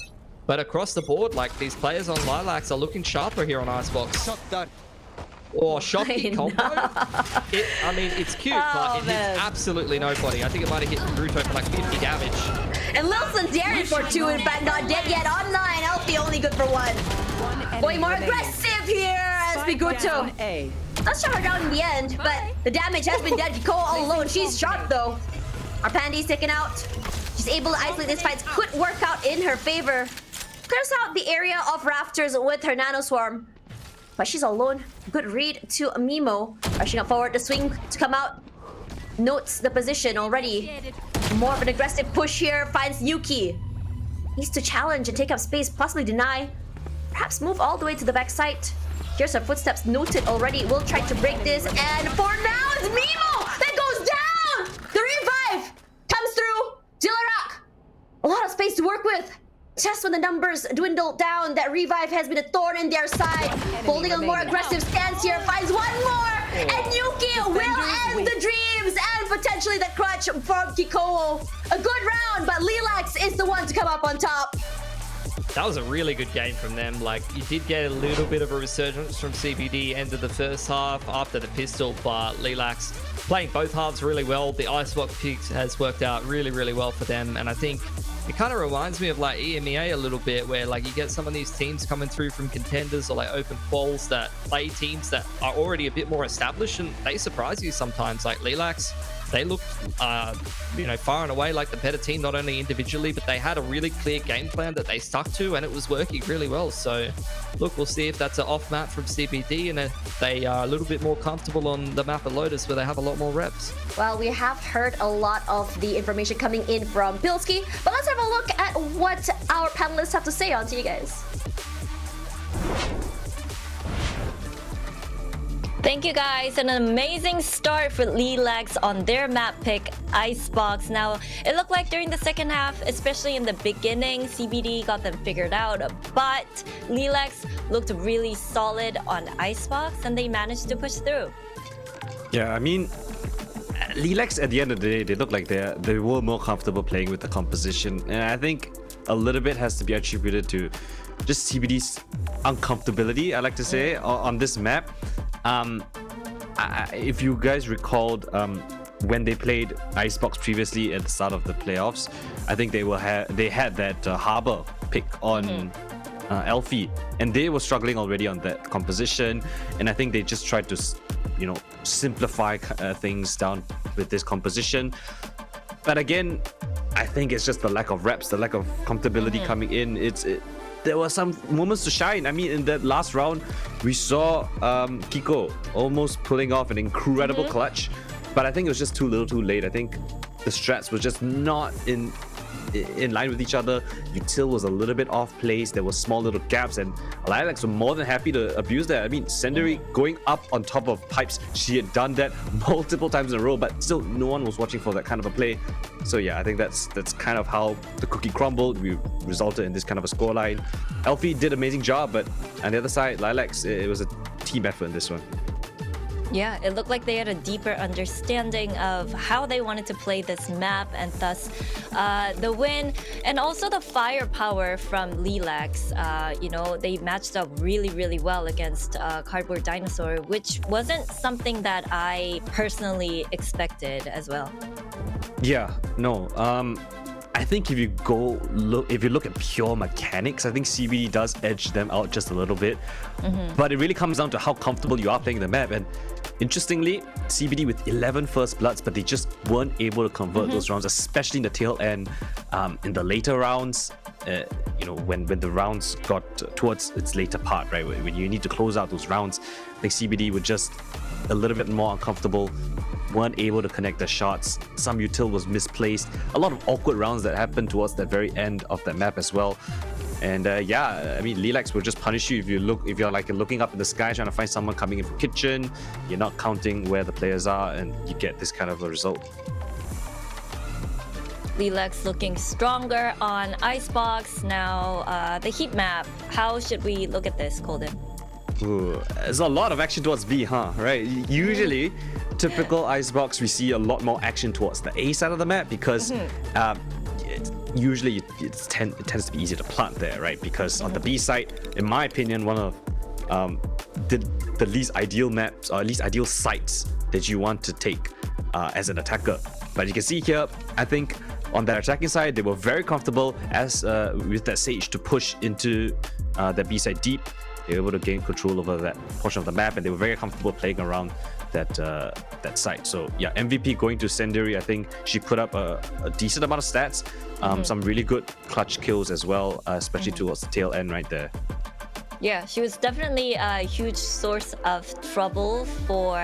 but across the board, like, these players on LILAX are looking sharper here on Icebox. Or Shocky combo. I mean, it's cute, but it hits absolutely nobody. I think it might have hit Bruto for like 50 damage. And Lilson dared for 2, in fact, not dead yet. Online, Elfie only good for 1. Going more aggressive here as Biguto. Let's shut her down in the end, but the damage has been done. Kiko all alone. She's sharp though. Our Pandy's taken out. She's able to isolate these fights. Could work out in her favor. Clears out the area of rafters with her Nanoswarm. But she's alone. Good read to Mimo. Rushing up forward, the swing to come out. Notes the position already. More of an aggressive push here. Finds Yuki. Needs to challenge and take up space, possibly deny. Perhaps move all the way to the backside. Here's her footsteps noted already. We'll try to break this. And for now, it's Mimo that goes down! The revive comes through. Jillerak. A lot of space to work with. Just when the numbers dwindle down, that revive has been a thorn in their side. Holding a more aggressive stance here, finds one more, and Yuki will end the dreams and potentially the clutch from Kiko. A good round, but LILAX is the one to come up on top. that was a really good game from them. Like, you did get a little bit of a resurgence from CBD end of the first half after the pistol, but LILAX playing both halves really well. The Icebox pick has worked out really, really well for them, and I think it kind of reminds me of like EMEA a little bit, where like you get some of these teams coming through from contenders or like open quals that play teams that are already a bit more established, and they surprise you sometimes. Like LILAX, they looked, far and away like the better team, not only individually, but they had a really clear game plan that they stuck to, and it was working really well. So, look, we'll see if that's an off map from CBD, and if they are a little bit more comfortable on the map of Lotus, where they have a lot more reps. Well, we have heard a lot of the information coming in from Pilski, but let's have a look at what our panelists have to say on to you guys. Thank you guys. An amazing start for LILAX on their map pick, Icebox. Now, it looked like during the second half, especially in the beginning, CBD got them figured out, but LILAX looked really solid on Icebox and they managed to push through. Yeah, I mean, LILAX at the end of the day, they look like they were more comfortable playing with the composition, and I think a little bit has to be attributed to just CBD's uncomfortability, I like to say, on this map. If you guys recalled, when they played Icebox previously at the start of the playoffs, I think they had that Harbor pick on Elfie, and they were struggling already on that composition, and I think they just tried to, simplify things down with this composition. But again, I think it's just the lack of reps, the lack of comfortability coming in. There were some moments to shine. I mean, in that last round, we saw Kiko almost pulling off an incredible clutch, but I think it was just too little too late. I think the strats were just not in line with each other. Util was a little bit off place. There were small little gaps, and LILAX were more than happy to abuse that. I mean, Senderi going up on top of pipes, she had done that multiple times in a row, but still no one was watching for that kind of a play. So yeah, I think that's kind of how the cookie crumbled. We resulted in this kind of a scoreline. Elfie did an amazing job, but on the other side, LILAX, it was a team effort in this one. Yeah, it looked like they had a deeper understanding of how they wanted to play this map, and thus the win, and also the firepower from LILAX. They matched up really, really well against Cardboard Dinosaur, which wasn't something that I personally expected as well. Yeah, no. I think if you look at pure mechanics, I think CBD does edge them out just a little bit. But it really comes down to how comfortable you are playing the map. And interestingly, CBD with 11 first bloods, but they just weren't able to convert those rounds, especially in the tail end. In the later rounds, when the rounds got towards its later part, right, when you need to close out those rounds, I think CBD were just a little bit more uncomfortable, weren't able to connect the shots. Some util was misplaced. A lot of awkward rounds that happened towards the very end of that map as well. And I mean, LILAX will just punish you if you're like looking up in the sky trying to find someone coming in from kitchen. You're not counting where the players are, and you get this kind of a result. LILAX looking stronger on Icebox. Now, the heat map. How should we look at this, Colden? Ooh, there's a lot of action towards B, huh? Right? Usually, typical Icebox, we see a lot more action towards the A side of the map because usually it tends to be easier to plant there, right? Because on the B side, in my opinion, one of the least ideal maps or least ideal sites that you want to take as an attacker. But you can see here, I think on that attacking side, they were very comfortable as with that Sage to push into the B side deep. They were able to gain control over that portion of the map, and they were very comfortable playing around that site. So yeah, MVP going to Senderi. I think she put up a decent amount of stats, some really good clutch kills as well, especially towards the tail end right there. Yeah, she was definitely a huge source of trouble for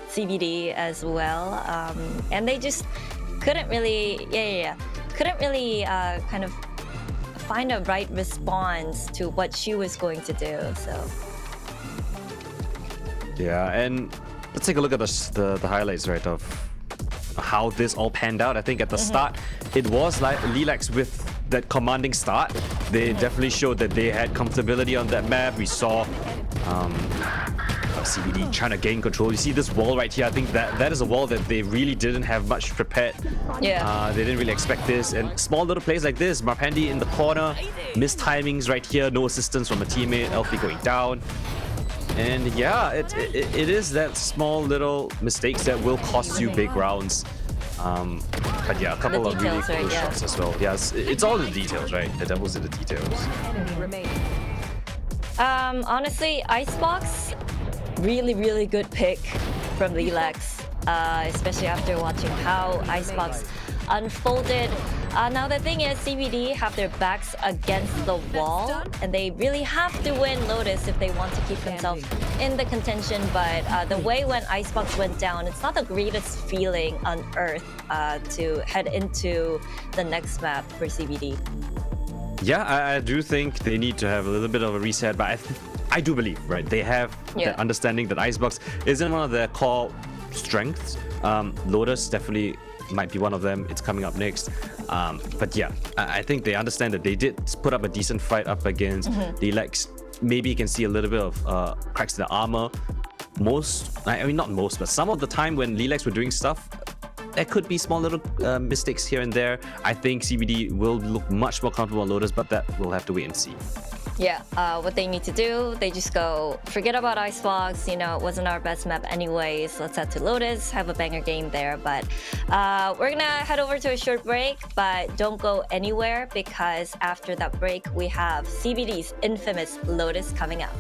CBD as well, and they just couldn't really, couldn't really kind of find a right response to what she was going to do. So yeah, and let's take a look at the highlights, right, of how this all panned out. I think at the start it was like LILAX with that commanding start. They definitely showed that they had comfortability on that map. We saw CBD trying to gain control. You see this wall right here. I think that is a wall that they really didn't have much prepared. Yeah. They didn't really expect this. And small little plays like this, Marpandi in the corner, missed timings right here, no assistance from a teammate, Elfie going down. And yeah, it is that small little mistakes that will cost you big rounds. But yeah, a couple of really details, cool right? Yeah. shots as well. Yeah, it's all the details, right? The devil's in the details. Honestly, Icebox, really good pick from LILAX, especially after watching how Icebox unfolded. Now the thing is, CBD have their backs against the wall, and they really have to win Lotus if they want to keep themselves in the contention. But the way when Icebox went down, it's not the greatest feeling on earth to head into the next map for CBD. Yeah, I do think they need to have a little bit of a reset, but I do believe, right? They have that understanding that Icebox isn't one of their core strengths. Lotus definitely might be one of them. It's coming up next. But yeah, I think they understand that they did put up a decent fight up against LILAX. Maybe you can see a little bit of cracks in the armor. I mean, not most, but some of the time when LILAX were doing stuff, there could be small little mistakes here and there. I think CBD will look much more comfortable on Lotus, but that we'll have to wait and see. Yeah, what they need to do, they just go, forget about Icebox, you know, it wasn't our best map anyways, let's head to Lotus, have a banger game there. But we're gonna head over to a short break, but don't go anywhere, because after that break, we have CBD's infamous Lotus coming up.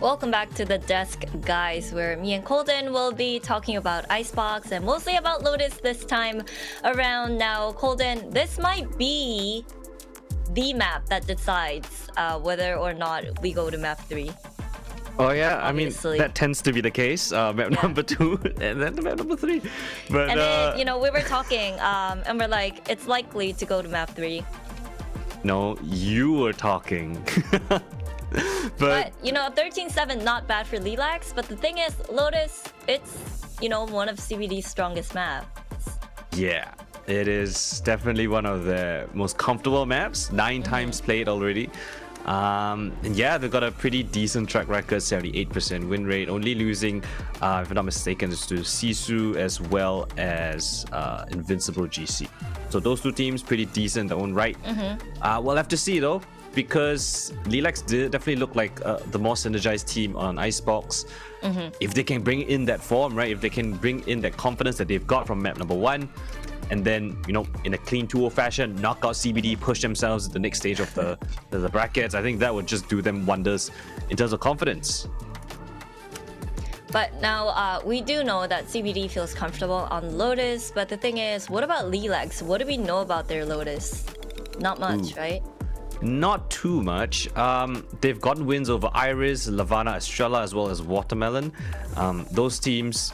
Welcome back to the desk, guys, where me and Colden will be talking about Icebox and mostly about Lotus this time around. Now, Colden, this might be the map that decides whether or not we go to map 3. Oh yeah, Obviously. I mean that tends to be the case. Map number 2 and then map number 3. But And then, we were talking and we're like, it's likely to go to map 3. no, you were talking. But 13-7, not bad for LILAX. But the thing is, Lotus, it's one of CBD's strongest maps. Yeah, it is definitely one of the most comfortable maps. 9 times played already. And yeah, they've got a pretty decent track record, 78% win rate, only losing, if I'm not mistaken, is to Sisu as well as Invincible GC. So those 2 teams pretty decent in their own right. We'll have to see though, because LILAX did definitely look like the more synergized team on Icebox. If they can bring in that form, right? If they can bring in that confidence that they've got from map number 1, and then in a clean 2-0 fashion, knock out CBD, push themselves to the next stage of the brackets, I think that would just do them wonders in terms of confidence. But now we do know that CBD feels comfortable on Lotus. But the thing is, what about LILAX? What do we know about their Lotus? Not much, right? Not too much. They've gotten wins over Iris, Lavana, Estrella, as well as Watermelon. Those teams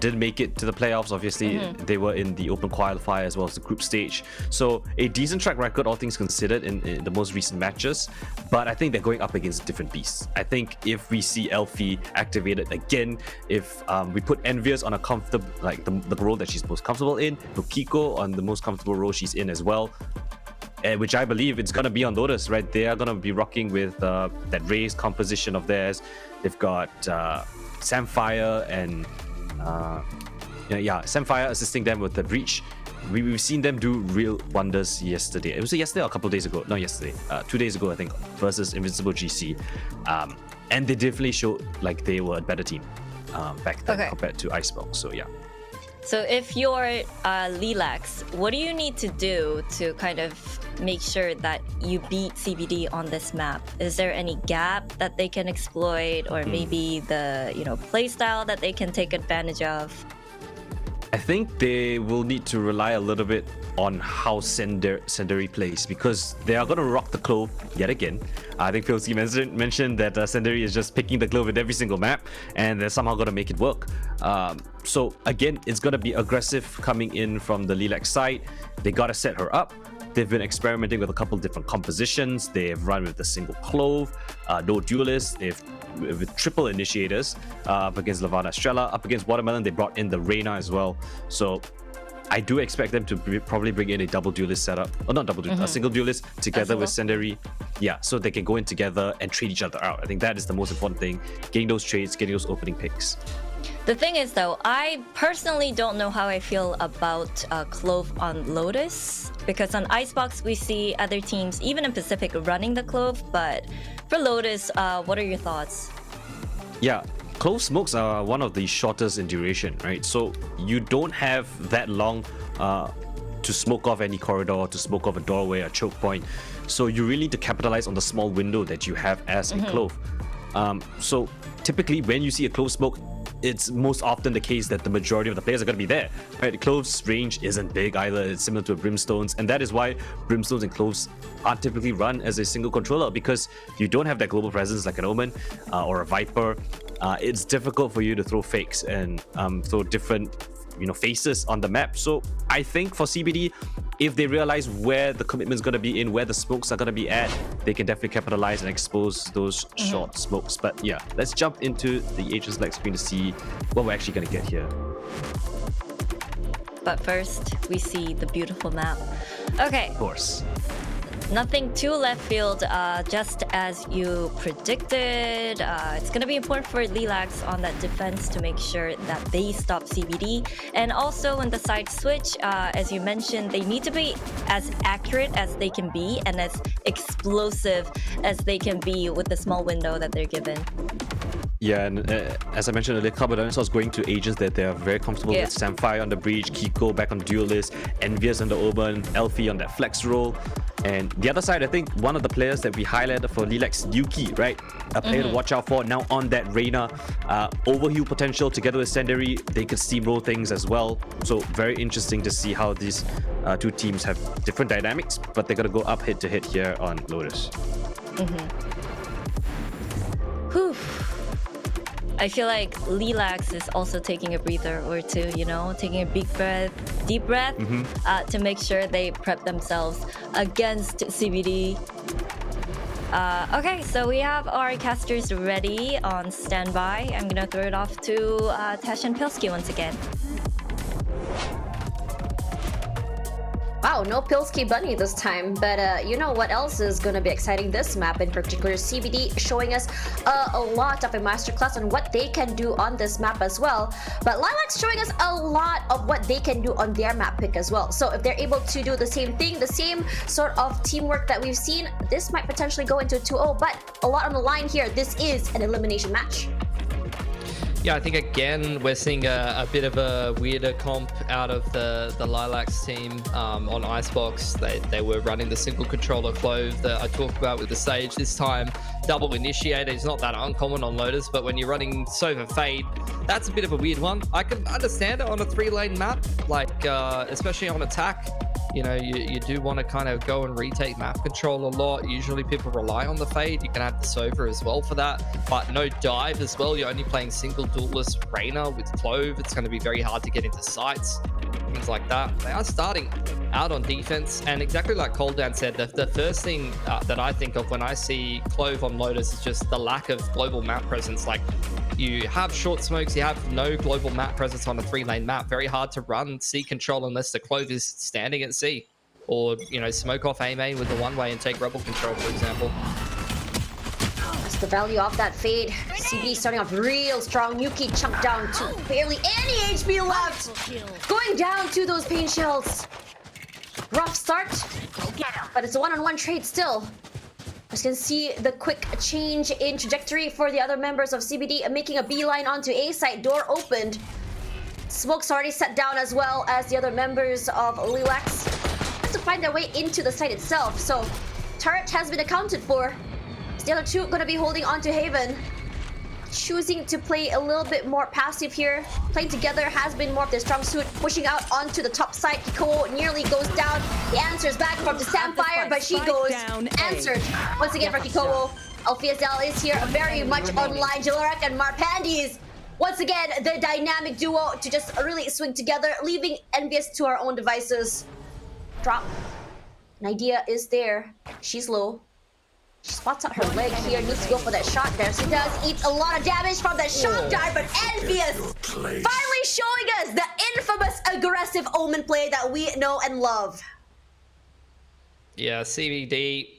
did make it to the playoffs. Obviously, they were in the open qualifier as well as the group stage. So a decent track record, all things considered, in the most recent matches. But I think they're going up against different beasts. I think if we see Elfie activated again, if we put Envious on a comfortable, like the role that she's most comfortable in, Kiko on the most comfortable role she's in as well, which I believe it's going to be on Lotus, right? They are going to be rocking with that raised composition of theirs. They've got Samfire and Samfire assisting them with the breach. We've seen them do real wonders yesterday. It was yesterday or a couple of days ago. Not yesterday. 2 days ago, I think, versus Invincible GC. And they definitely showed like they were a better team back then compared to Icebox. So yeah. So if you're LILAX, what do you need to do to kind of make sure that you beat CBD on this map? Is there any gap that they can exploit, or maybe the playstyle that they can take advantage of? I think they will need to rely a little bit on how Senderi plays, because they are going to rock the Clove yet again. I think Phil C mentioned that Senderi is just picking the Clove in every single map, and they're somehow going to make it work. So again, it's going to be aggressive coming in from the LILAX side. They got to set her up. They've been experimenting with a couple different compositions. They've run with the single Clove, no duelists. They've with triple initiators up against Lavana, Estrella. Up against Watermelon, they brought in the Reyna as well. So I do expect them to probably bring in a double duelist setup, or not double duelist, a single duelist together with Senderi. Yeah, so they can go in together and trade each other out. I think that is the most important thing: getting those trades, getting those opening picks. The thing is, though, I personally don't know how I feel about Clove on Lotus, because on Icebox we see other teams, even in Pacific, running the Clove. But for Lotus, what are your thoughts? Yeah, Clove smokes are one of the shortest in duration, right? So you don't have that long to smoke off any corridor, to smoke off a doorway, a choke point. So you really need to capitalize on the small window that you have as a Clove. So typically when you see a Clove smoke, it's most often the case that the majority of the players are going to be there, right? The Clove's range isn't big either. It's similar to a Brimstone's, and that is why Brimstones and Cloves aren't typically run as a single controller, because you don't have that global presence like an Omen or a Viper. It's difficult for you to throw fakes and throw different faces on the map. So I think for CBD, if they realize where the commitment's going to be in, where the smokes are going to be at, they can definitely capitalize and expose those short smokes. But yeah, let's jump into the Asian Select screen to see what we're actually going to get here. But first, we see the beautiful map. Okay. Of course. Nothing too left field, just as you predicted. It's going to be important for LILAX on that defense to make sure that they stop CBD. And also when the side switch, as you mentioned, they need to be as accurate as they can be and as explosive as they can be with the small window that they're given. Yeah, and as I mentioned earlier, Club of Dinosaurs going to agents that they are very comfortable Yeah. with. Samphire on the breach, Kiko back on duelist, Envious on the Omen, Elfie on that flex role. And the other side, I think one of the players that we highlighted for LILAX, Yuki, right? A player to watch out for now on that Reyna. Overheal potential together with Senderi, they could steamroll things as well. So very interesting to see how these two teams have different dynamics, but they're going to go up head to head here on Lotus. Whew. I feel like LILAX is also taking a breather or two, you know, taking a deep breath to make sure they prep themselves against CBD. Okay, so we have our casters ready on standby. I'm gonna throw it off to Tash and Pilsky once again. Wow, no Pilsky Bunny this time, but you know what else is going to be exciting this map in particular? CBD showing us a lot of a masterclass on what they can do on this map as well, but LILAX showing us a lot of what they can do on their map pick as well. So if they're able to do the same thing, the same sort of teamwork that we've seen, this might potentially go into 2-0, but a lot on the line here. This is an elimination match. Yeah, I think again we're seeing a bit of a weirder comp out of the LILAX team on Icebox. They were running the single controller Clove that I talked about with the Sage. This time, double initiator is not that uncommon on Lotus, but when you're running Sova Fade, that's a bit of a weird one. I can understand it on a 3-lane map, like especially on attack. You know, you do want to kind of go and retake map control a lot. Usually people rely on the Fade. You can have the Sova as well for that, but no dive as well. You're only playing single duelist Reyna with Clove. It's going to be very hard to get into sites, things like that. They are starting out on defense, and exactly like Coldan said, the first thing that I think of when I see Clove on Lotus is just the lack of global map presence. Like, you have short smokes, you have no global map presence on a 3-lane map. Very hard to run C control unless the Clove is standing at C, or, you know, smoke off A main with the one-way and take rebel control, for example. That's the value of that Fade. CBD starting off real strong. Yuki chunked down to barely any HP left. Going down to those pain shells. Rough start, but it's a one-on-one trade still. As you can see the quick change in trajectory for the other members of CBD, making a beeline onto A site. Door opened. Smoke's already set down as well as the other members of LILAX have to find their way into the site itself. So turret has been accounted for. The other two going to be holding on to Haven. Choosing to play a little bit more passive here. Playing together has been more of their strong suit. Pushing out onto the top side. Kiko nearly goes down. The answer's back from the Samphire, but she goes answered. Once again for Kiko. Alfiazel is here very much online. Jilorek and Marpandes. Once again, the dynamic duo to just really swing together, leaving Envious to our own devices. Drop. An idea is there. She's low. She spots out her leg here, needs to go for that shot there. She does eat a lot of damage from that shot dive, but Envious finally showing us the infamous aggressive Omen play that we know and love. Yeah, CBD,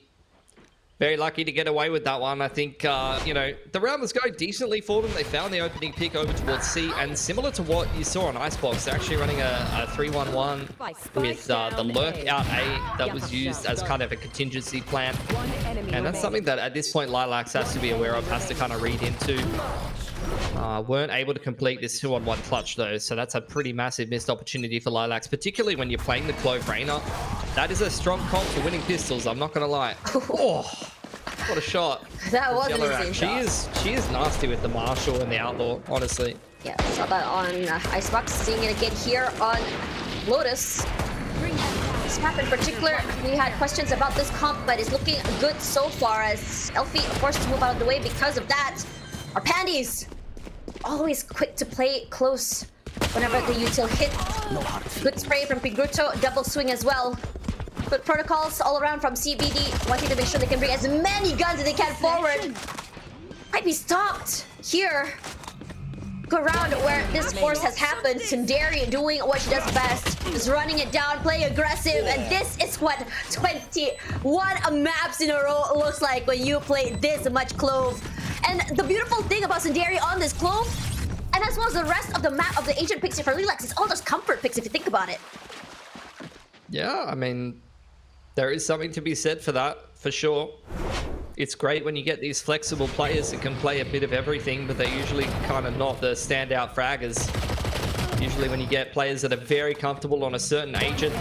very lucky to get away with that one. I think, you know, the round was going decently for them. They found the opening pick over towards C, and similar to what you saw on Icebox, they're actually running a 3-1-1 with the lurk out A that was used as kind of a contingency plan. And that's something that at this point LILAX has to be aware of, has to kind of read into. Weren't able to complete this 2-on-1 clutch though, so that's a pretty massive missed opportunity for LILAX, particularly when you're playing the Clove Reyna. That is a strong comp for winning pistols, I'm not gonna lie. Oh, what a shot. That was an insane shot. She is nasty with the Marshall and the Outlaw, honestly. Yeah, we saw that on Icebox, seeing it again here on Lotus. This map in particular, we had questions about this comp, but it's looking good so far as Elfie forced to move out of the way because of that. Our Pandies, always quick to play close whenever the util hit. Good spray from Pigruto, double swing as well. Good protocols all around from CBD, wanting to make sure they can bring as many guns as they can forward. Might be stopped here. Go around where this force has happened. Sundari doing what she does best, just running it down, playing aggressive, and this is what 21 maps in a row looks like when you play this much Clove. And the beautiful thing about Sundari on this Clove, and as well as the rest of the map of the agent picks for LILAX, is all those comfort picks if you think about it. Yeah, I mean, there is something to be said for that, for sure. It's great when you get these flexible players that can play a bit of everything, but they're usually kind of not the standout fraggers. Usually when you get players that are very comfortable on a certain agent.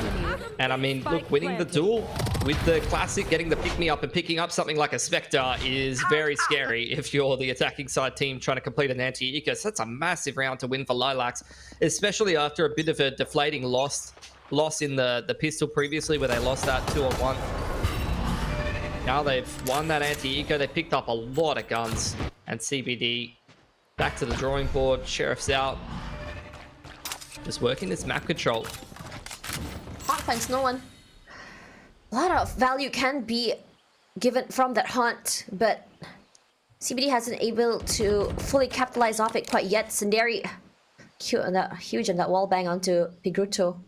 And I mean, look, winning the duel with the classic, getting the pick-me-up and picking up something like a Spectre is very scary if you're the attacking side team trying to complete an anti-eco. So that's a massive round to win for LILAX, especially after a bit of a deflating loss in the pistol previously, where they lost that 2-on-1. Now they've won that anti-eco. They picked up a lot of guns. And CBD back to the drawing board. Sheriff's out. Just working this map control. Haunt finds no one. A lot of value can be given from that haunt, but CBD hasn't able to fully capitalize off it quite yet. Senderi cute on that, huge on that wall bang onto Pigruto.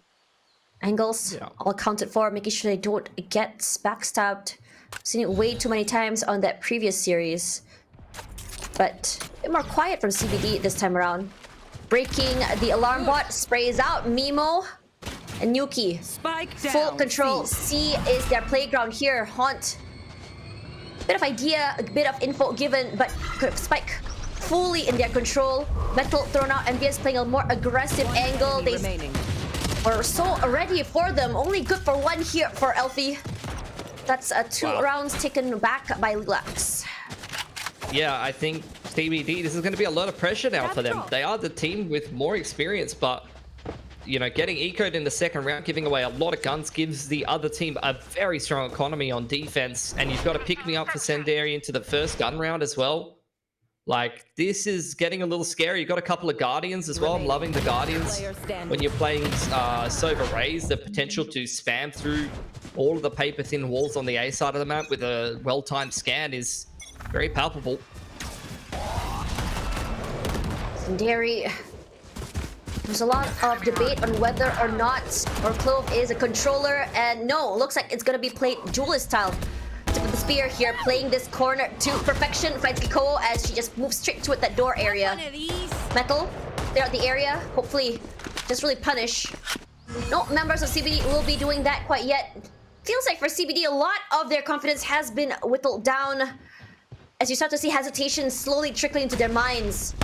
Angles all accounted for, making sure they don't get backstabbed. Seen it way too many times on that previous series, but a bit more quiet from CBD this time around. Breaking the alarm bot, sprays out Mimo and Nuki. Spike down. Full control. C is their playground here. Haunt. Bit of idea, a bit of info given, but Spike fully in their control. Metal thrown out. MBS playing a more aggressive angle. They were so ready for them. Only good for one here for Elfie. That's 2 rounds taken back by LILAX. Yeah, I think CBD, this is going to be a lot of pressure now for them. They are the team with more experience, but, you know, getting ecoed in the second round, giving away a lot of guns, gives the other team a very strong economy on defense. And you've got to pick me up for Senderi into the first gun round as well. Like, this is getting a little scary. You've got a couple of Guardians as well. I'm loving the Guardians. When you're playing Sova Rays, the potential to spam through all of the paper-thin walls on the A side of the map with a well-timed scan is very palpable. Senderi. There's a lot of debate on whether or not Clove is a controller, and no, looks like it's gonna be played duelist style. Tip of the spear here, playing this corner to perfection. Finds Kiko as she just moves straight to that door area. Metal, they're out the area. Hopefully, just really punish. No members of CBD will be doing that quite yet. Feels like for CBD, a lot of their confidence has been whittled down, as you start to see hesitation slowly trickling into their minds.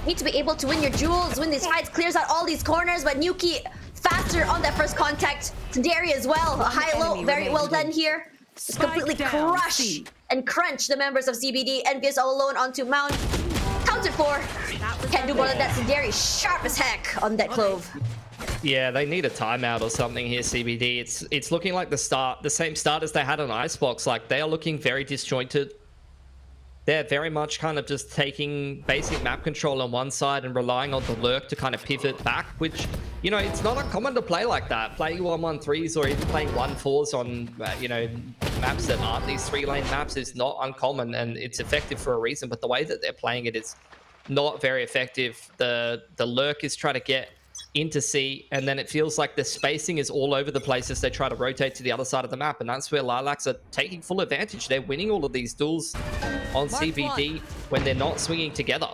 Need to be able to win your duels, win these fights, clears out all these corners, but Nuki faster on that first contact. Senderi as well, a high-low, very well done here. Just completely crush and crunch the members of CBD. Envious all alone onto Mount. Counted for. Can't do more than that. Senderi sharp as heck on that Clove. Yeah, they need a timeout or something here, CBD. It's looking like the same start as they had on Icebox. Like, they are looking very disjointed. They're very much kind of just taking basic map control on one side and relying on the lurk to kind of pivot back, which, you know, it's not uncommon to play like that. Playing 1-1-3s or even playing 1-4s on, you know, maps that aren't these 3-lane maps is not uncommon, and it's effective for a reason, but the way that they're playing it is not very effective. The lurk is trying to get into C, and then it feels like the spacing is all over the place as they try to rotate to the other side of the map, and that's where LILAX are taking full advantage. They're winning all of these duels on CBD when they're not swinging together.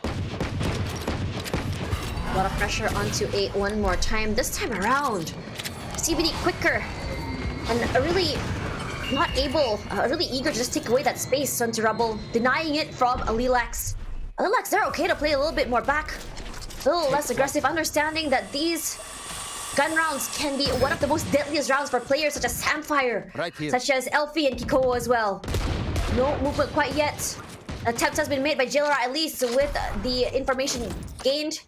A lot of pressure onto 8 one more time. This time around, CBD quicker and really not able, really eager to just take away that space onto Rubble, denying it from LILAX. LILAX, they're okay to play a little bit more back. A little less aggressive, understanding that these gun rounds can be one of the most deadliest rounds for players such as Samfire, such as Elfie and Kiko as well. No movement quite yet. Attempts has been made by Jailer at least with the information gained.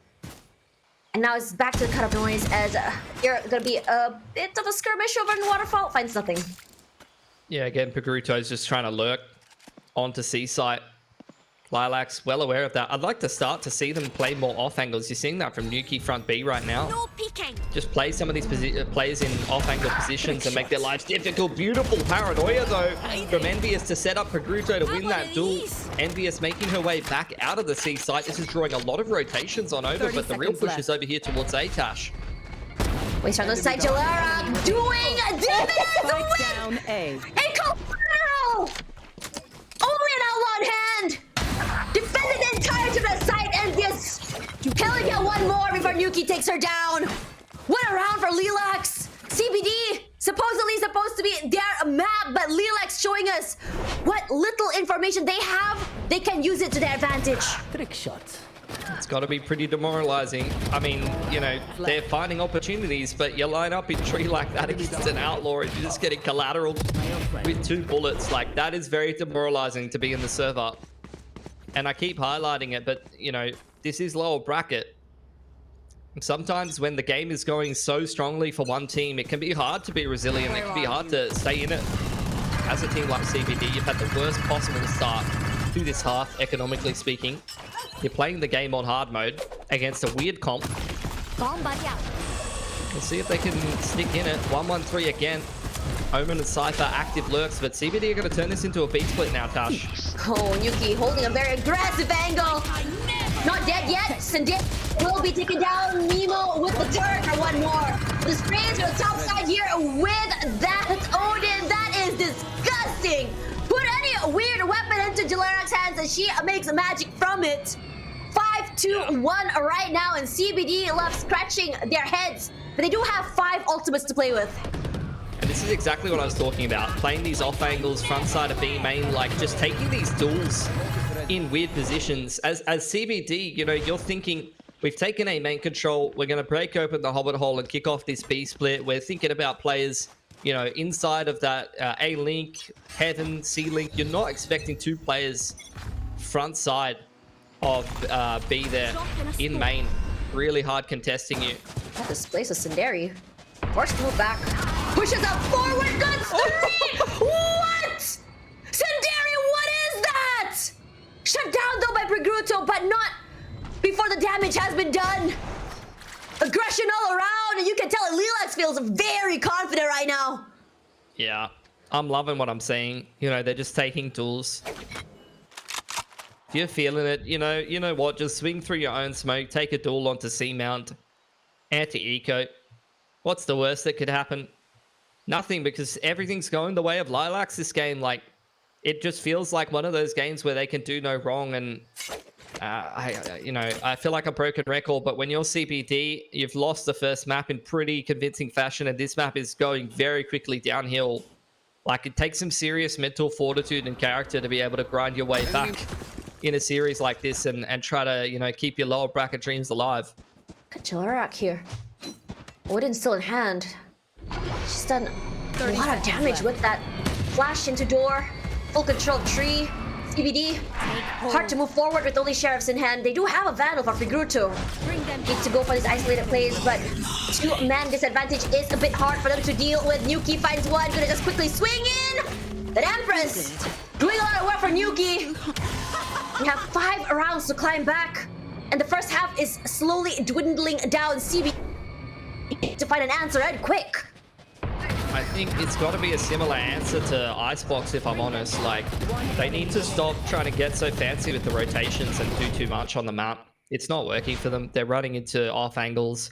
And now it's back to the cut of noise as you're gonna be a bit of a skirmish over in Waterfall. Finds nothing. Yeah, again, Pigruto is just trying to lurk onto C-site. LILAX, well aware of that. I'd like to start to see them play more off angles. You're seeing that from Nuki front B right now. No peeking. Just play some of these players in off-angle positions and make their lives difficult. Beautiful paranoia, though, from Envious to set up Pigruto to win that duel. Envious making her way back out of the C site. This is drawing a lot of rotations on over, but the real push is over here towards Atash. Waste on the side, Jalara doing damage! Spike down A. Incompatible! Only an outlaw hand! Defended the entire to the side, Envious! Can only get one more before Nuki takes her down! What a round for LILAX! CBD supposedly supposed to be their map, but LILAX showing us what little information they have. They can use it to their advantage. Trick shot. It's got to be pretty demoralizing. I mean, you know, they're finding opportunities, but you line up in tree like that against an outlaw and you're just getting collateral with 2 bullets. Like, that is very demoralizing to be in the server. And I keep highlighting it, but, you know, this is lower bracket. Sometimes when the game is going so strongly for one team, it can be hard to be resilient. It can be hard to stay in it. As a team like CBD, you've had the worst possible start to this half, economically speaking. You're playing the game on hard mode against a weird comp. Bomb buddy out. Let's see if they can stick in it. 1-1-3 again. Omen and Cypher active lurks, but CBD are going to turn this into a beat split now, Tash. Oh, Yuki holding a very aggressive angle. Not dead yet. Sandet will be taken down. Nemo with the turret for one more. The sprays to the top side here with that Odin. That is disgusting. Put any weird weapon into LILAX's hands and she makes magic from it. 5-2-1 right now, and CBD left scratching their heads. But they do have 5 ultimates to play with. And this is exactly what I was talking about. Playing these off angles, front side of B main, like just taking these duels in weird positions. As CBD, you know, you're thinking, we've taken A main control, we're going to break open the Hobbit hole and kick off this B split. We're thinking about players, you know, inside of that A link, Heaven, C link. You're not expecting 2 players front side of B there in main. Really hard contesting you. That displaces Sinderi. Forced to move back. Pushes up forward. Guns 3! What? Sinderi, what is that? Shut down though by Brigruto, but not before the damage has been done. Aggression all around, and you can tell LILAX feels very confident right now. Yeah, I'm loving what I'm seeing. You know, they're just taking tools. If you're feeling it, you know what? Just swing through your own smoke, take a duel onto C-mount, anti-eco. What's the worst that could happen? Nothing, because everything's going the way of LILAX this game. Like, it just feels like one of those games where they can do no wrong. And I feel like a broken record, but when you're CBD, you've lost the first map in pretty convincing fashion, and this map is going very quickly downhill. Like, it takes some serious mental fortitude and character to be able to grind your way back in a series like this and try to, you know, keep your lower bracket dreams alive. Look at Jalarak here. Odin's still in hand. She's done a lot of damage with that flash into door, full control tree. CBD, hard to move forward with only sheriffs in hand. They do have a Vandal for Figruto. Need to go for these isolated plays, but 2-man disadvantage is a bit hard for them to deal with. Nuki finds one, gonna just quickly swing in. The Empress doing a lot of work for Nuki. We have 5 rounds to climb back, and the first half is slowly dwindling down. CBD to find an answer and quick. I think it's got to be a similar answer to Icebox, if I'm honest. Like, they need to stop trying to get so fancy with the rotations and do too much on the map. It's not working for them. They're running into off angles.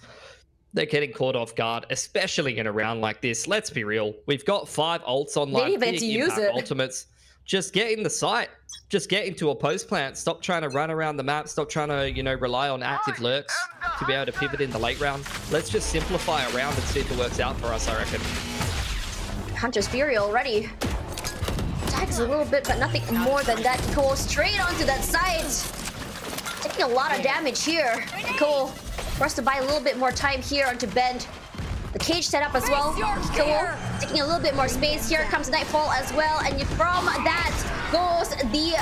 They're getting caught off guard, especially in a round like this. Let's be real. We've got 5 ults online. They need to use it. Ultimates. Just get in the site. Just get into a post plant. Stop trying to run around the map. Stop trying to, you know, rely on active lurks to be able to pivot in the late round. Let's just simplify a round and see if it works out for us, I reckon. Hunter's Fury already. Tags a little bit, but nothing more than that. Goes straight onto that side. Taking a lot of damage here. Cool. For us to buy a little bit more time here onto Bend. The cage set up as well. Cool. Taking a little bit more space here. Comes Nightfall as well. And from that goes the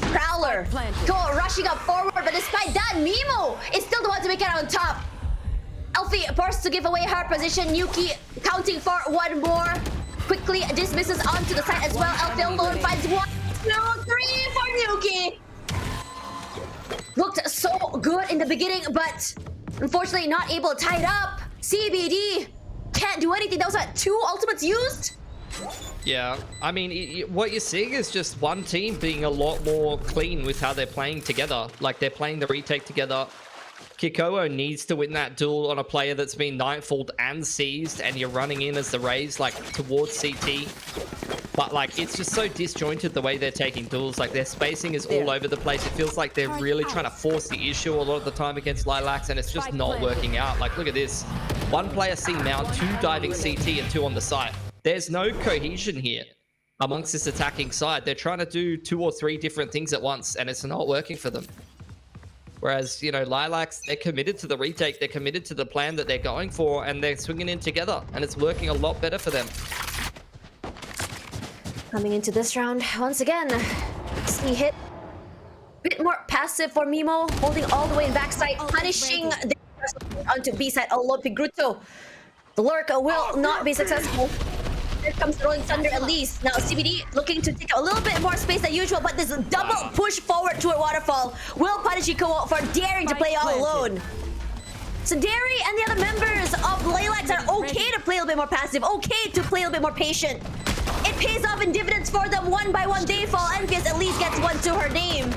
Prowler. Go rushing up forward, but despite that, Mimo is still the one to make it on top. Elfie forced to give away her position. Yuki counting for one more. Quickly dismisses onto the side as well. Elfie alone finds 1, 2, 3 for Yuki. Looked so good in the beginning, but unfortunately not able to tie it up. CBD can't do anything. That was what, 2 ultimates used? Yeah, I mean, what you're seeing is just one team being a lot more clean with how they're playing together. Like, they're playing the retake together. Kikoho needs to win that duel on a player that's been Nightfalled and seized, and you're running in as the Raze, like, towards CT. But, like, it's just so disjointed the way they're taking duels. Like, their spacing is all over the place. It feels like they're really trying to force the issue a lot of the time against LILAX, and it's just not working out. Like, look at this. One player C mount, 2 diving CT, and 2 on the side. There's no cohesion here amongst this attacking side. They're trying to do 2 or 3 different things at once, and it's not working for them. Whereas, you know, LILAX, they're committed to the retake, they're committed to the plan that they're going for, and they're swinging in together, and it's working a lot better for them. Coming into this round, once again, see hit. Bit more passive for Mimo, holding all the way in backside, punishing the onto B side. Oh, Lord Pigruto. The lurk will not be successful. Here comes the Rolling Thunder at least. Now CBD looking to take a little bit more space than usual, but this double push forward toward Waterfall will punish Iko for daring to play all alone. So Derry and the other members of LILAX are okay to play a little bit more passive, okay to play a little bit more patient. It pays off in dividends for them. One by one they fall. Envious at least gets one to her name.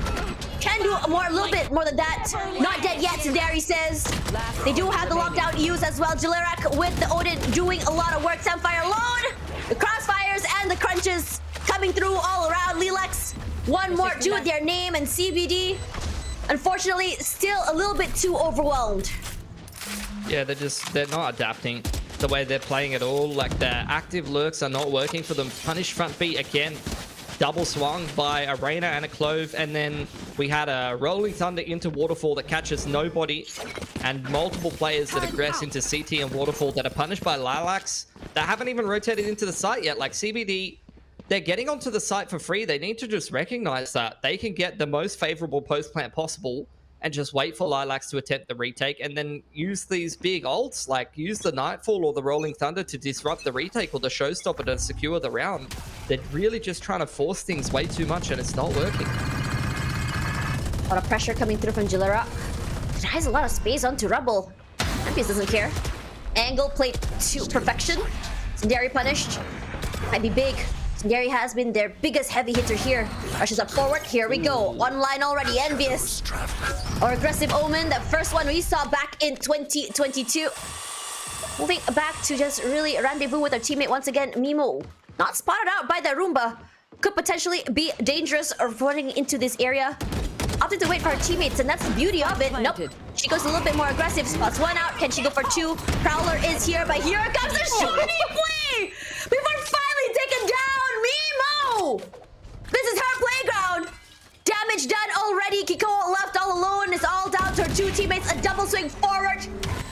Can do a little bit more than that. Not dead yet, Derry says. They do have the lockdown use as well. Jilirak with the Odin doing a lot of work. Samfire load. The crossfires and the crunches coming through all around. LILAX, one more to their name, and CBD, unfortunately, still a little bit too overwhelmed. Yeah, they're not adapting the way they're playing at all. Like, their active lurks are not working for them. Punish front B again. Double swung by a Reyna and a Clove, and then we had a Rolling Thunder into Waterfall that catches nobody, and multiple players that aggress into CT and Waterfall that are punished by LILAX that haven't even rotated into the site yet. Like, CBD, they're getting onto the site for free. They need to just recognize that they can get the most favorable post plant possible and just wait for LILAX to attempt the retake, and then use these big ults, like use the Nightfall or the Rolling Thunder to disrupt the retake or the Showstopper to secure the round. They're really just trying to force things way too much, and it's not working. A lot of pressure coming through from Jilirak. Has a lot of space onto Rubble. Envious doesn't care. Angle played to perfection. Sindari punished. Might be big. Sindari has been their biggest heavy hitter here. Rushes up forward. Here we go. Online already. Envious. Or Aggressive Omen. The first one we saw back in 2022. Moving back to just really rendezvous with our teammate once again. Mimo. Not spotted out by the Roomba. Could potentially be dangerous or running into this area. Opted to wait for her teammates, and that's the beauty of it. Nope. She goes a little bit more aggressive. Spots one out. Can she go for 2? Prowler is here, but here comes the shooting play! Before finally taken down, Mimo! This is her playground! Damage done already. Kiko left all alone. It's all down to her 2 teammates. A double swing forward.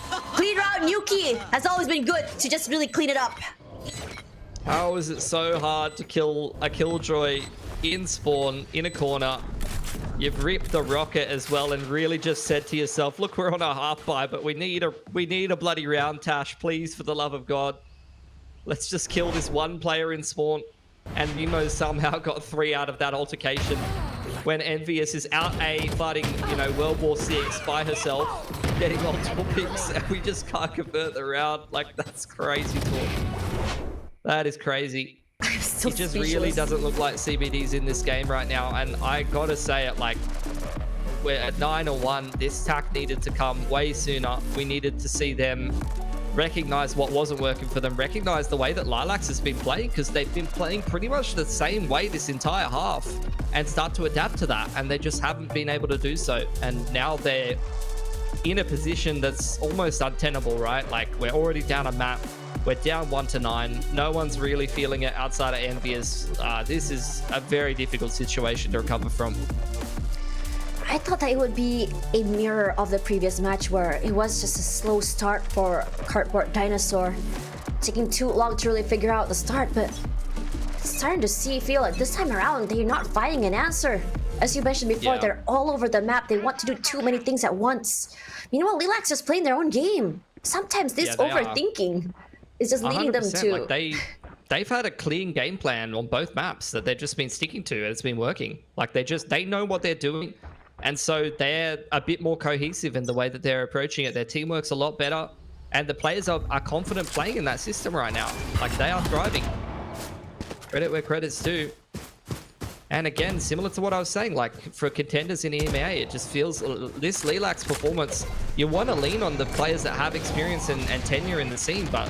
Clean round. Yuki has always been good to just really clean it up. How is it so hard to kill a Killjoy in spawn, in a corner? You've ripped the rocket as well and really just said to yourself, look, we're on a half buy, but we need a bloody round, Tash, please, for the love of God. Let's just kill this one player in spawn. And Nemo somehow got 3 out of that altercation. When Envious is out A fighting, you know, World War 6 by herself, getting multiple picks, and we just can't convert the round. Like, that's crazy talk. That is crazy. It just really doesn't look like CBD's in this game right now, and I gotta say it, like, we're at 9-1. This tack needed to come way sooner. We needed to see them recognize what wasn't working for them, recognize the way that LILAX has been playing, because they've been playing pretty much the same way this entire half, and start to adapt to that, and they just haven't been able to do so. And now they're in a position that's almost untenable, right? Like, we're already down a map. We're down 1-9. No one's really feeling it outside of Envious. This is a very difficult situation to recover from. I thought that it would be a mirror of the previous match where it was just a slow start for Cardboard Dinosaur. Taking too long to really figure out the start, but starting to feel like this time around, they're not finding an answer. As you mentioned before, they're all over the map. They want to do too many things at once. You know what? LILAX is playing their own game. Sometimes this overthinking is just leading them to... Like they've had a clean game plan on both maps that they've just been sticking to, and it's been working. Like, they know what they're doing, and so they're a bit more cohesive in the way that they're approaching it. Their teamwork's a lot better, and the players are confident playing in that system right now. Like, they are thriving. Credit where credit's due. And again, similar to what I was saying, like, for contenders in EMEA, it just feels this LILAX performance, you want to lean on the players that have experience and tenure in the scene, but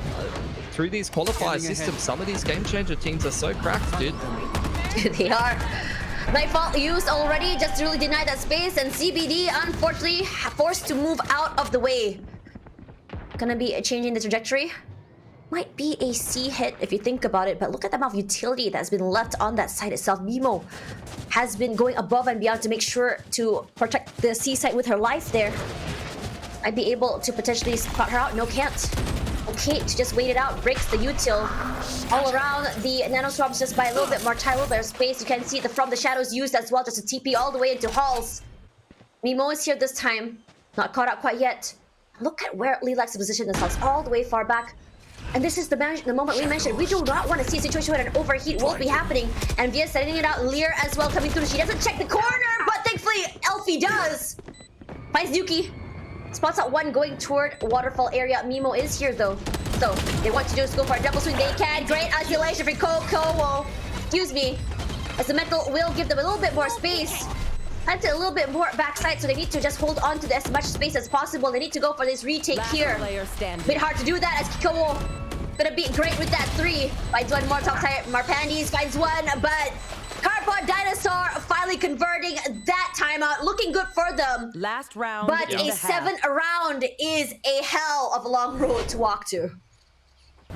through these qualifier systems, some of these game changer teams are so cracked, dude. They are. Nightfall used already, just to really deny that space, and CBD unfortunately forced to move out of the way. gonna be changing the trajectory. Might be a C hit if you think about it, but look at the amount of utility that's been left on that side itself. Mimo has been going above and beyond to make sure to protect the C side with her life there. I'd be able to potentially spot her out. No, can't. Okay, to just wait it out. Breaks the util all around the nanoswarms just by a little bit more time, a little bit of space. You can see the From the Shadows used as well, just to TP all the way into halls. Mimo is here this time. Not caught up quite yet. Look at where LILAX positioned themselves, all the way far back. And this is the moment we mentioned. We do not want to see a situation where an overheat will be happening. And Via setting it out. Lear as well coming through. She doesn't check the corner, but thankfully Elfie does. Finds Yuki. Spots out one going toward waterfall area. Mimo is here though. So they want to do is go for a double swing. They can. Great isolation for Coco. Excuse me. As the metal will give them a little bit more space. And a little bit more backside, so they need to just hold on to as much space as possible. They need to go for this retake here. Bit hard to do that as Kikowo gonna be great with that 3. Finds one more top side. Marpandes finds one, but Carpod Dinosaur finally converting that timeout. Looking good for them. Last round. But a 7 round is a hell of a long road to walk to.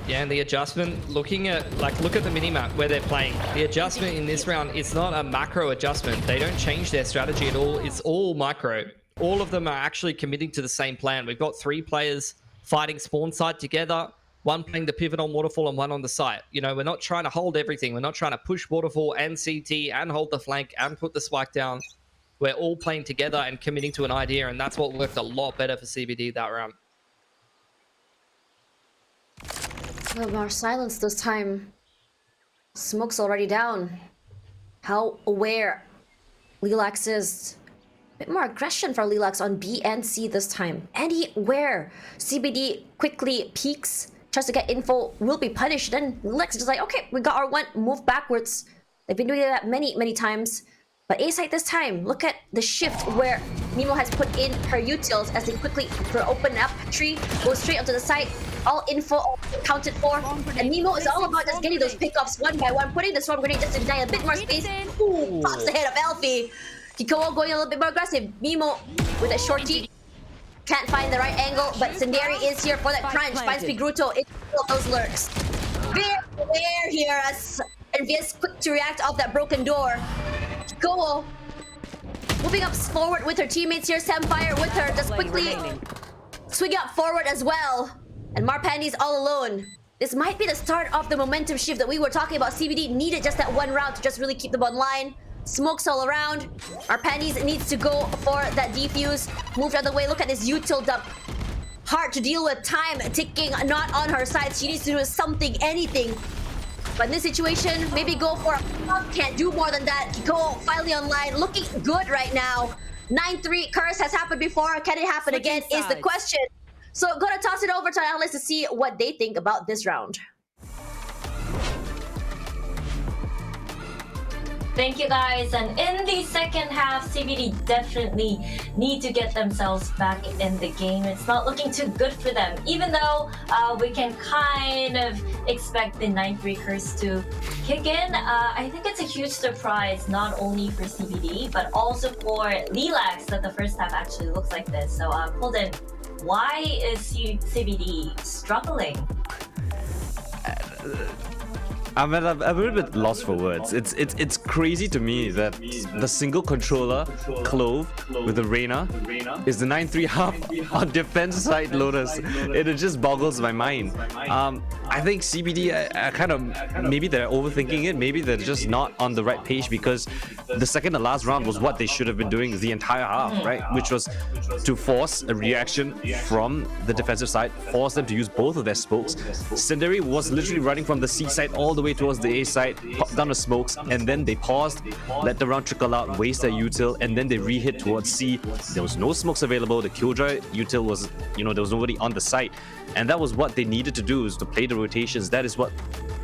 Yeah, and the adjustment, look at the minimap where they're playing. The adjustment in this round, it's not a macro adjustment. They don't change their strategy at all. It's all micro. All of them are actually committing to the same plan. We've got 3 players fighting spawn side together, one playing the pivot on waterfall and one on the site. You know, we're not trying to hold everything. We're not trying to push waterfall and CT and hold the flank and put the spike down. We're all playing together and committing to an idea, and that's what worked a lot better for CBD that round. A little more silence this time. Smoke's already down. How aware LILAX is. A bit more aggression for LILAX on B and C this time. Anywhere CBD quickly peeks, tries to get info, will be punished. Then LILAX is just like, okay, we got our one, move backwards. They've been doing that many times. But A side this time, look at the shift where Mimo has put in her utils as they quickly open up tree, go straight onto the site. All info all accounted for. And Mimo is all about just getting those pickups one by one, putting the swarm grenade just to deny a bit more space. Ooh, pops the head of Elfie. Kikowo going a little bit more aggressive. Mimo with a shorty. Can't find the right angle, but Senderi is here for that crunch. Finds Pigruto in those lurks. Very aware here as Envious quick to react off that broken door. Kikowo moving up forward with her teammates here. Samfire with her, just quickly swing up forward as well. And Marpandes all alone. This might be the start of the momentum shift that we were talking about. CBD needed just that one round to just really keep them online. Smokes all around. Marpandes needs to go for that defuse. Moved out of the way. Look at this util dump. Hard to deal with. Time ticking, not on her side. She needs to do something, anything. But in this situation, maybe go for a pump. Can't do more than that. Kiko finally online. Looking good right now. 9-3 curse has happened before. Can it happen again is the question. So gonna toss it over to our analysts to see what they think about this round. Thank you guys, and in the second half, CBD definitely need to get themselves back in the game. It's not looking too good for them, even though we can kind of expect the 9-3 curse to kick in. I think it's a huge surprise, not only for CBD, but also for LILAX, that the first half actually looks like this. So, Holden, why is CBD struggling? I'm a little bit lost for words. It's crazy to me that the single controller Clove with the Reyna is the 9-3 half on defense side Lotus. It just boggles my mind. I think CBD kind of, maybe they're overthinking it. Maybe they're just not on the right page, because the second to last round was what they should have been doing the entire half, right? Which was to force a reaction from the defensive side, force them to use both of their spokes. Senderi was literally running from the C side all the way towards the A side, popped down the smokes, and then they paused, let the round trickle out, waste their util, and then they re-hit towards C. There was no smokes available. The Killjoy util was, there was nobody on the site, and that was what they needed to do, is to play the rotations. That is what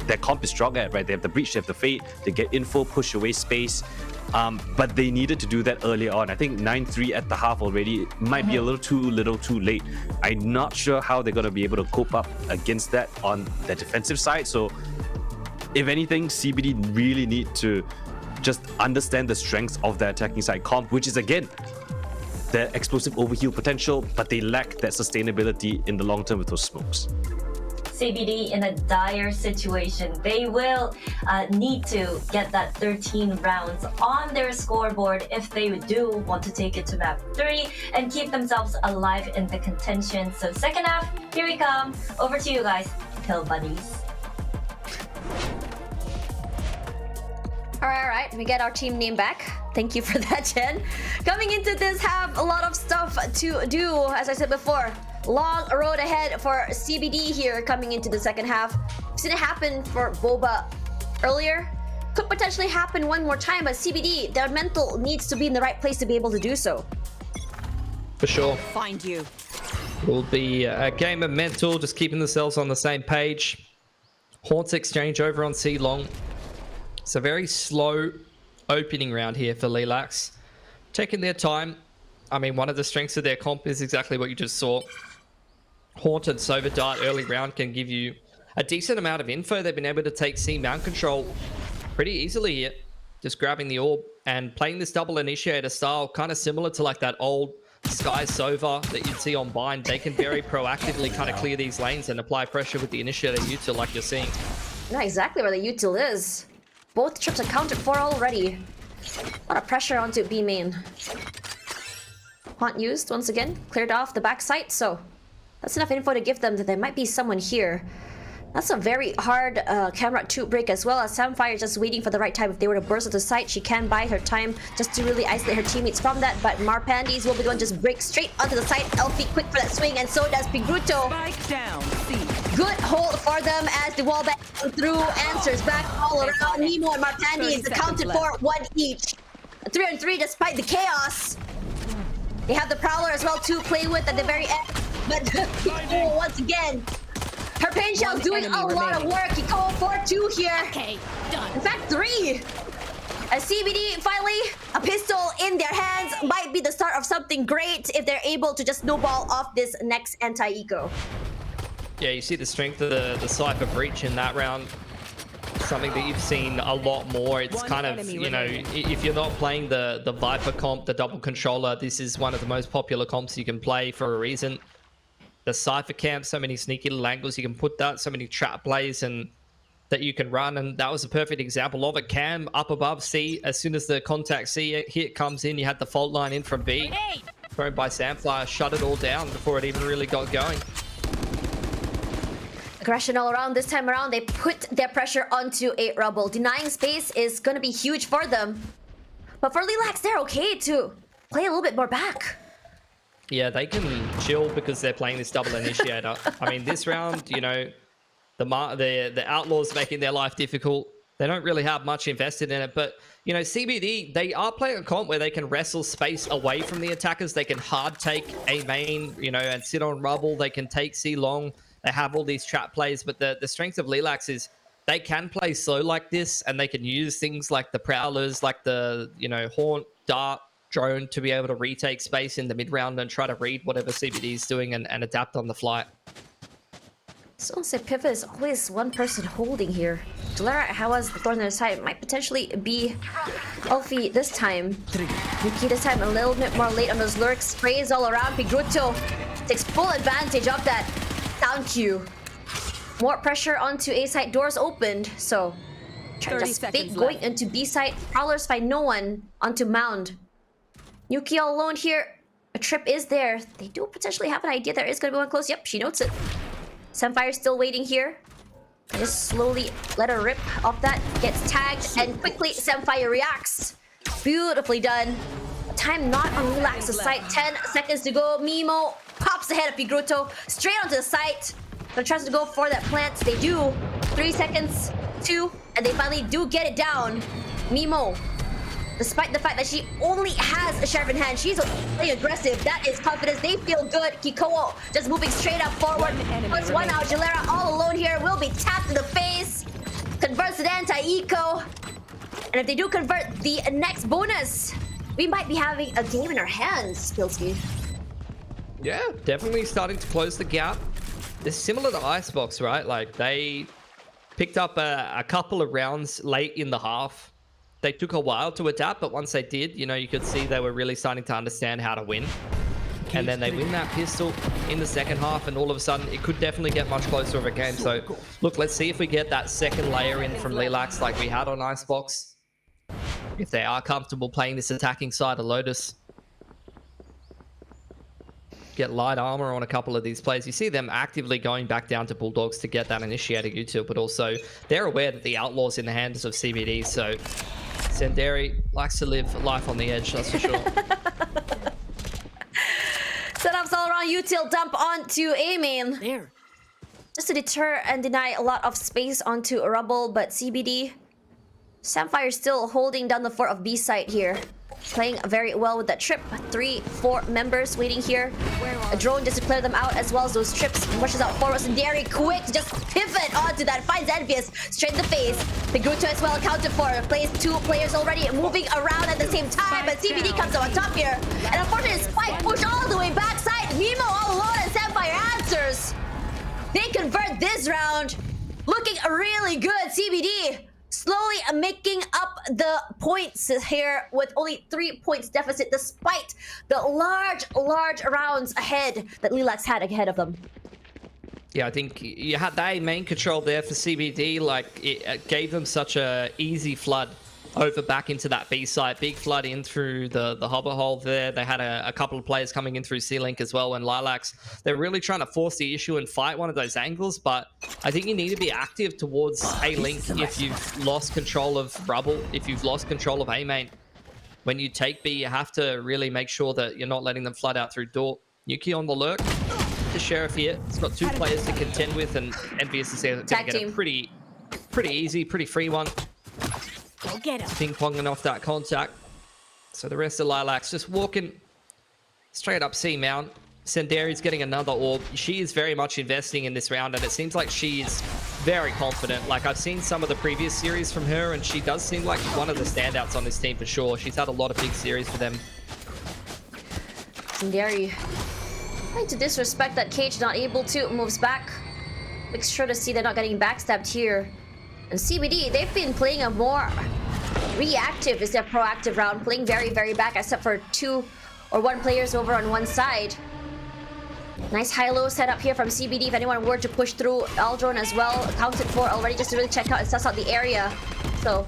their comp is strong at, right? They have the breach, they have the fate, they get info, push away space. But they needed to do that earlier on. I think 9-3 at the half already might be a little too late. I'm not sure how they're going to be able to cope up against that on the defensive side. So if anything, CBD really need to just understand the strengths of their attacking side comp, which is, again, their explosive overheal potential, but they lack that sustainability in the long term with those smokes. CBD in a dire situation. They will need to get that 13 rounds on their scoreboard if they do want to take it to map 3 and keep themselves alive in the contention. So second half, here we come. Over to you guys, Pill Buddies. All right. We get our team name back. Thank you for that, Jen. Coming into this half, a lot of stuff to do. As I said before, long road ahead for CBD here coming into the second half. We've seen it happen for Boba earlier. Could potentially happen one more time, but CBD, their mental needs to be in the right place to be able to do so. For sure. Find you. Will be a game of mental, just keeping themselves on the same page. Haunts exchange over on C long. It's a very slow opening round here for LILAX. Taking their time. I mean, one of the strengths of their comp is exactly what you just saw. Haunt and Sova Dart early round can give you a decent amount of info. They've been able to take C mount control pretty easily here. Just grabbing the orb and playing this double initiator style, kind of similar to like that old Sky Sova that you'd see on Bind. They can very proactively kind of clear these lanes and apply pressure with the initiator util like you're seeing. Not exactly where the util is. Both trips accounted for already. A lot of pressure onto B main. Haunt used once again, cleared off the backside, so that's enough info to give them that there might be someone here. That's a very hard camera 2 break as well, as Samfire just waiting for the right time. If they were to burst into sight, she can buy her time just to really isolate her teammates from that, but Marpandies will be the one just break straight onto the side. Elfie quick for that swing, and so does Pigruto. Spike down. C. Good hold for them as the wall back through, answers back all around. Nemo and Marpandies accounted for 1 each. 3-on-3 despite the chaos. They have the Prowler as well to play with at the very end, but once again, her pain shell's doing a lot of work. He called for 2 here. Okay, done. In fact, 3. A CBD finally, a pistol in their hands might be the start of something great if they're able to just snowball off this next anti-eco. Yeah, you see the strength of the Cypher Breach in that round. Something that you've seen a lot more. It's kind of, you know, if you're not playing the Viper comp, the double controller, this is one of the most popular comps you can play for a reason. The Cypher camp, so many sneaky little angles you can put that, so many trap plays and that you can run, and that was a perfect example of it. Cam up above C, as soon as the contact C hit comes in, you had the fault line in from B. Thrown by Samfire, shut it all down before it even really got going. Aggression all around. This time around, they put their pressure onto a Rubble. Denying space is going to be huge for them. But for LILAX, they're okay to play a little bit more back. Yeah, they can chill because they're playing this double initiator. I mean, this round, you know, the Outlaws making their life difficult. They don't really have much invested in it, but, you know, CBD, they are playing a comp where they can wrestle space away from the attackers. They can hard take A main, you know, and sit on Rubble. They can take C long. They have all these trap plays, but the strength of LILAX is they can play slow like this, and they can use things like the Prowlers, like the, you know, Haunt, Dart, Drone to be able to retake space in the mid round and try to read whatever CBD is doing and adapt on the fly. So say pivot is always one person holding here. Jalera has the thorn on their side. It might potentially be Elfie this time. Yuki this time a little bit more late on those lurks. Sprays all around. Pigruto takes full advantage of that sound cue. More pressure onto A side. Doors opened. So try to just fake going into B side. Prowlers find no one onto Mound. Yuki all alone here. A trip is there. They do potentially have an idea there is going to be one close. Yep, she notes it. Sunfire still waiting here. Just slowly let her rip off that. Gets tagged and quickly Sunfire reacts. Beautifully done. Time not on LILAX's side. 10 seconds to go. Mimo pops ahead of Pigruto. Straight onto the site. But tries to go for that plant. They do. 3 seconds. 2. And they finally do get it down. Mimo, despite the fact that she only has a sheriff in hand, she's really aggressive. That is confidence. They feel good. Kikoa just moving straight up forward. Puts one out. Jalera all alone here will be tapped in the face. Converts to anti-eco. And if they do convert the next bonus, we might be having a game in our hands, Spilsky. Yeah, definitely starting to close the gap. It's similar to Icebox, right? Like, they picked up a couple of rounds late in the half. they took a while to adapt, but once they did, you know, you could see they were really starting to understand how to win. And then they win that pistol in the second half, and all of a sudden it could definitely get much closer of a game. So look, let's see if we get that second layer in from LILAX like we had on Icebox. If they are comfortable playing this attacking side of Lotus. Get light armor on a couple of these plays. You see them actively going back down to Bulldogs to get that initiator util, but also they're aware that the Outlaw's in the hands of CBD, so Senderi likes to live life on the edge, that's for sure. Setups all around util, dump onto A main. There. Just to deter and deny a lot of space onto Rubble, but CBD. Samfire still holding down the fort of B site here. Playing very well with that trip. 3-4 members waiting here. A drone just to clear them out, as well as those trips. Rushes out forwards and very quick to just pivot onto that. Finds Envious straight in the face. The Guto as well accounted for. Plays 2 players already moving around at the same time, but CBD comes up on top here. And unfortunately, Spike pushed all the way backside. Nemo all alone, and Samfire answers. They convert this round. Looking really good, CBD. Slowly making up the points here with only 3 points deficit, despite the large rounds ahead that LILAX had ahead of them. Yeah, I think you had that main control there for CBD. Like, it gave them such a easy flood over back into that B site. Big flood in through the hopper hole there. They had a couple of players coming in through C-Link as well, and LILAX, they're really trying to force the issue and fight one of those angles, but I think you need to be active towards A-Link if you've lost control of Rubble, if you've lost control of A-Main. When you take B, you have to really make sure that you're not letting them flood out through door. Yuki on the lurk. The Sheriff here. It's got 2 players to contend with, and Envious is going to get a pretty easy, pretty free one. Go get him. Ping-ponging off that contact. So the rest of LILAX just walking straight up C mount. Senderi's getting another orb. She is very much investing in this round, and it seems like she is very confident. Like, I've seen some of the previous series from her, and she does seem like one of the standouts on this team for sure. She's had a lot of big series for them. Senderi trying to disrespect that cage, not able to, moves back. Makes sure to see they're not getting backstabbed here. And CBD, they've been playing a more reactive instead of proactive round, playing very back, except for 2 or 1 players over on one side. Nice high-low setup here from CBD if anyone were to push through. Aldron as well, accounted for already, just to really check out and suss out the area. So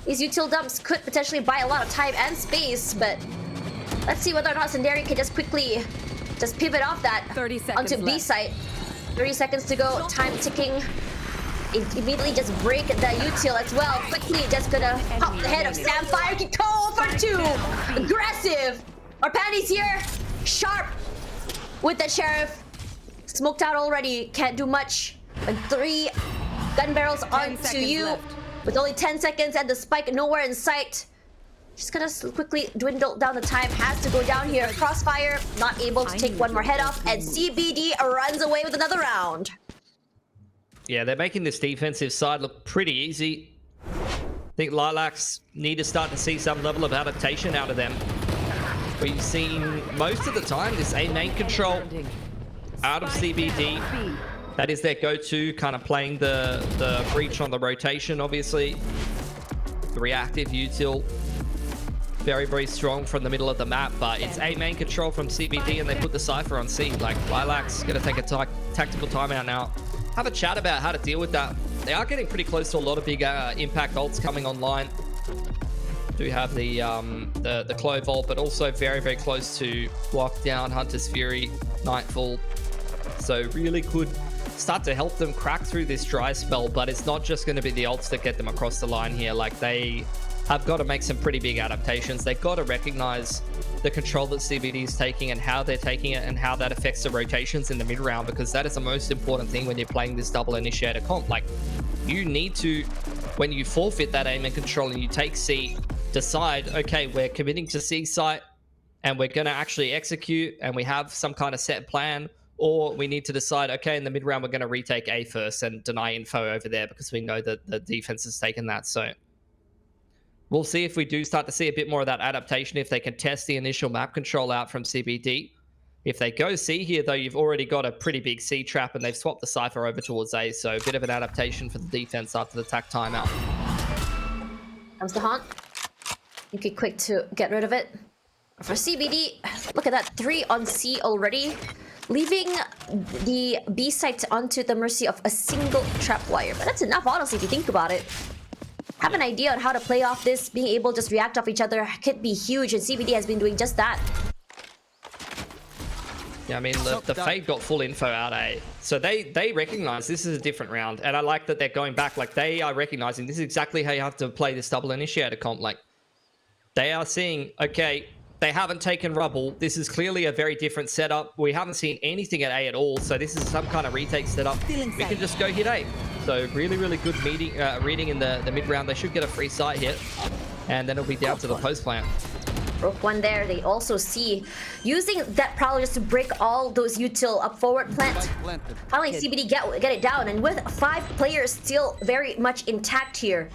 these util dumps could potentially buy a lot of time and space, but let's see whether or not Senderi can just quickly just pivot off that 30 seconds onto B left. site. 30 seconds to go, time ticking. Immediately just break the util as well. Quickly just gonna pop the head of Samfire. Can go for 2. Aggressive. Our panties here. Sharp with the Sheriff. Smoked out already. Can't do much. And 3 gun barrels onto you. left. With only 10 seconds and the spike nowhere in sight. Just gonna quickly dwindle down the time. Has to go down here. Crossfire. Not able to take one more head off. And CBD runs away with another round. Yeah, they're making this defensive side look pretty easy. I think LILAX need to start to see some level of adaptation out of them. We've seen most of the time this A main control out of CBD. That is their go-to, kind of playing the breach on the rotation, obviously. The reactive util, very strong from the middle of the map, but it's A main control from CBD, and they put the Cypher on C. Like, LILAX gonna take a tactical timeout now. Have a chat about how to deal with that. They are getting pretty close to a lot of big impact ults coming online. Do have the Clove ult, but also very close to Lockdown, Hunter's Fury, Nightfall. So really could start to help them crack through this dry spell, but it's not just going to be the ults that get them across the line here. Like, they have got to make some pretty big adaptations. They've got to recognize the control that CBD is taking and how they're taking it and how that affects the rotations in the mid round, because that is the most important thing when you're playing this double initiator comp. Like, you need to, when you forfeit that aim and control and you take C, decide, okay, we're committing to C site and we're going to actually execute and we have some kind of set plan, or we need to decide, okay, in the mid round we're going to retake A first and deny info over there because we know that the defense has taken that. So we'll see if we do start to see a bit more of that adaptation, if they can test the initial map control out from CBD. If they go C here, though, you've already got a pretty big C trap, and they've swapped the Cypher over towards A, so a bit of an adaptation for the defense after the tack timeout. Comes the haunt. Okay, quick to get rid of it. For CBD, look at that, 3 on C already, leaving the B site onto the mercy of a single trap wire. But that's enough, honestly, if you think about it. Have an idea on how to play off this, being able to just react off each other could be huge, and CBD has been doing just that. Yeah, I mean, the Fade got full info out A. So they recognize this is a different round. And I like that they're going back. Like, they are recognizing this is exactly how you have to play this double initiator comp. Like, they are seeing, okay, they haven't taken rubble. This is clearly a very different setup. We haven't seen anything at A at all. So this is some kind of retake setup. We can just go hit A. So really, really good reading in the mid round. They should get a free sight hit. And then it'll be down to the post plant. Broke one there. They also see using that Prowler just to break all those util up forward plant. Finally, CBD get it down, and with 5 players still very much intact here.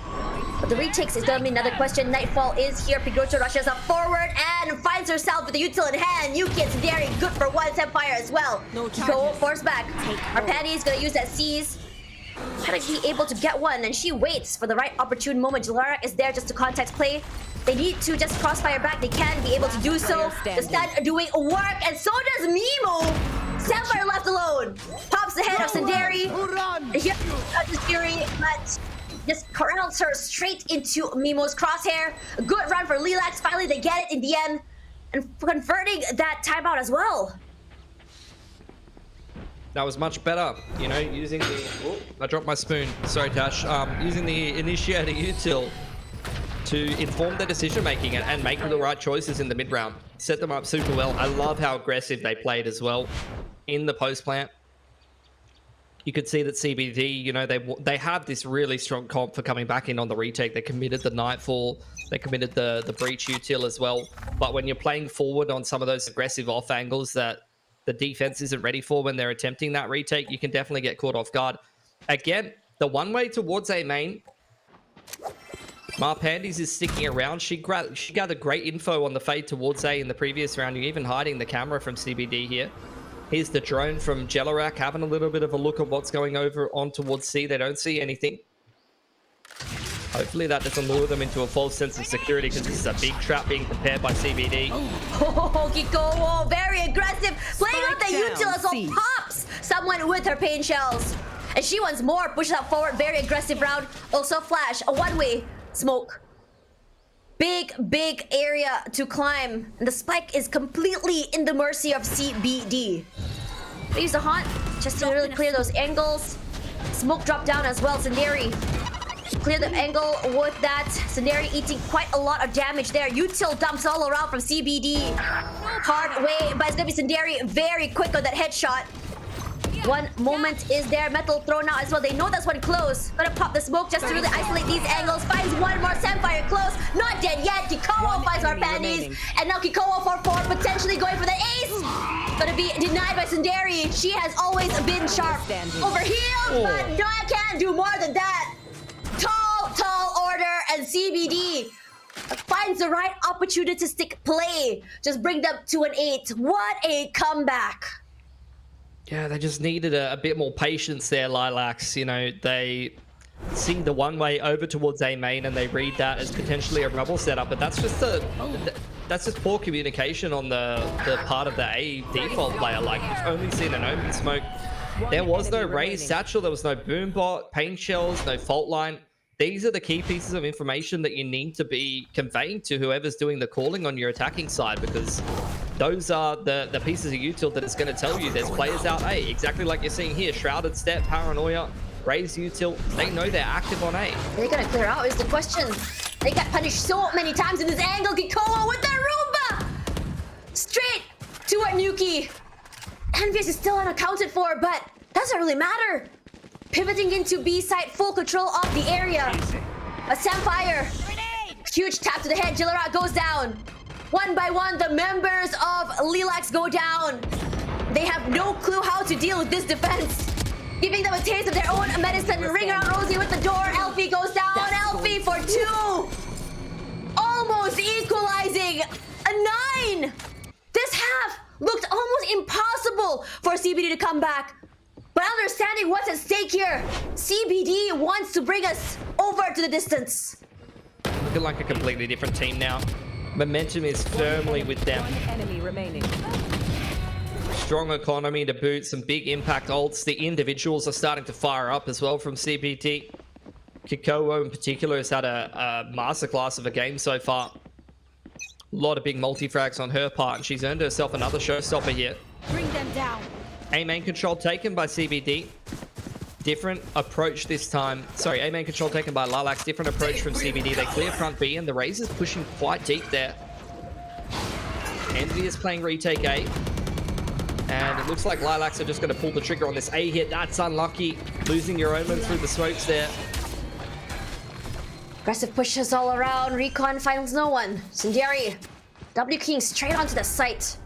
But the retakes is gonna be another question. Nightfall is here. Pigrocho rushes up forward and finds herself with the util in hand. Yuki and Senderi good for one Empire as well. Go force back. Our Patty is gonna use that seize. Trying to be able to get one, and she waits for the right opportune moment. LILAX is there just to context play. They need to just crossfire back. They can be able to do so. The stun are doing work, and so does Mimo. Sapphire left alone. Pops the head of Senderi. Here comes Fury, but just corrals her straight into Mimo's crosshair. A good run for LILAX. Finally, they get it in the end, and converting that timeout as well. That was much better, you know, using the... Oh, I dropped my spoon. Sorry, Tash. Using the initiator util to inform their decision making and make the right choices in the mid round. Set them up super well. I love how aggressive they played as well in the post plant. You could see that CBD, you know, they have this really strong comp for coming back in on the retake. They committed the Nightfall. They committed the breach util as well. But when you're playing forward on some of those aggressive off angles that the defense isn't ready for when they're attempting that retake, you can definitely get caught off guard. Again, the one way towards A main, Marpandies is sticking around. She gathered great info on the fade towards A in the previous round. You're even hiding the camera from CBD here. Here's the drone from Jellarak having a little bit of a look at what's going on towards C. They don't see anything. Hopefully that doesn't lure them into a false sense of security, because this is a big trap being prepared by CBD. Oh, Kiko, very aggressive. Playing with the util as well, pops someone with her pain shells. And she wants more, pushes out forward, very aggressive round. Also flash, a one-way smoke. Big area to climb. And the spike is completely in the mercy of CBD. They use the haunt just to really clear those angles. Smoke drop down as well, Senderi. Clear the angle with that. Senderi eating quite a lot of damage there. Util dumps all around from CBD. Hard way, but it's gonna be Senderi very quick on that headshot. One moment is there. Metal thrown out as well. They know that's one close. Gonna pop the smoke just to really isolate these angles. Finds one more Sapphire close. Not dead yet. Kikoa finds our panties. And now Kikoa for 4, potentially going for the ace. Gonna be denied by Senderi. She has always been sharp. Overhealed, but no, I can't do more than that. Tall order, and CBD finds the right opportunistic play. Just bring them to an 8. What a comeback. Yeah, they just needed a bit more patience there, LILAX. You know, they see the one way over towards A main and they read that as potentially a rubble setup, but that's just poor communication on the part of the A default player. Like, you've only seen an open smoke. There was no raised satchel, there was no boom bot, pain shells, no fault line. These are the key pieces of information that you need to be conveying to whoever's doing the calling on your attacking side, because those are the pieces of util that it's going to tell you there's players out A. Exactly like you're seeing here. Shrouded Step, Paranoia, raised util. They know they're active on A. Are they going to clear out is the question. They got punished so many times in this angle. Kikoa with the Roomba! Straight to Nuki. Envious is still unaccounted for, but doesn't really matter. Pivoting into B site, full control of the area. A Sapphire. Huge tap to the head. Jellarak goes down. One by one, the members of LILAX go down. They have no clue how to deal with this defense. Giving them a taste of their own medicine. Ring around Rosie with the door. Elfie goes down. Elfie for 2. Almost equalizing. A 9. This half looked almost impossible for CBD to come back. But understanding what's at stake here, CBD wants to bring us over to the distance. looking like a completely different team now. Momentum is firmly with them. Enemy remaining. Strong economy to boot, some big impact ults. The individuals are starting to fire up as well from CBD. Kikoa in particular has had a masterclass of a game so far. A lot of big multi-frags on her part, and she's earned herself another showstopper here. Bring them down. A main control taken by CBD. Different approach this time. Sorry, A main control taken by LILAX. Different approach from CBD. They clear front B, and the Razor's pushing quite deep there. Envy is playing retake A. And it looks like LILAX are just going to pull the trigger on this A hit. That's unlucky. Losing your omen through the smokes there. Aggressive pushes all around. Recon finds no one. Sinderi. W King straight onto the site.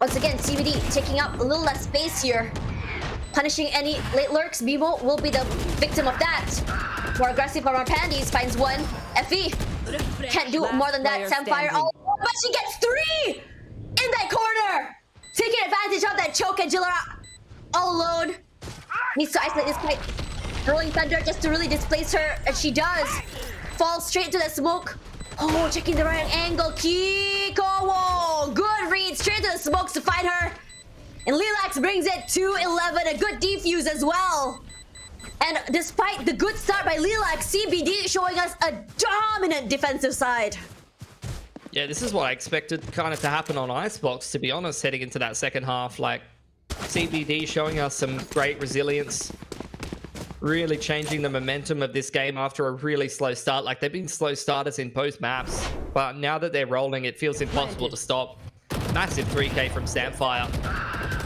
Once again, CBD taking up a little less space here. Punishing any late lurks. Bimo will be the victim of that. More aggressive from our Pandies. Finds one. FE. Can't do more than that. Samfire. Oh, but she gets 3 in that corner. Taking advantage of that choke, and Jillera all alone. Needs to isolate this fight. Rolling Thunder just to really displace her, and she does. Falls straight to the smoke. Oh, checking the right angle. Kiko, whoa, good read. Straight to the smokes to find her. And LILAX brings it to 11. A good defuse as well. And despite the good start by LILAX, CBD showing us a dominant defensive side. Yeah, this is what I expected kind of to happen on Icebox, to be honest, heading into that second half. Like, CBD showing us some great resilience. Really changing the momentum of this game after a really slow start. Like, they've been slow starters in both maps, but now that they're rolling, it feels impossible to stop. Massive 3K from Samfire.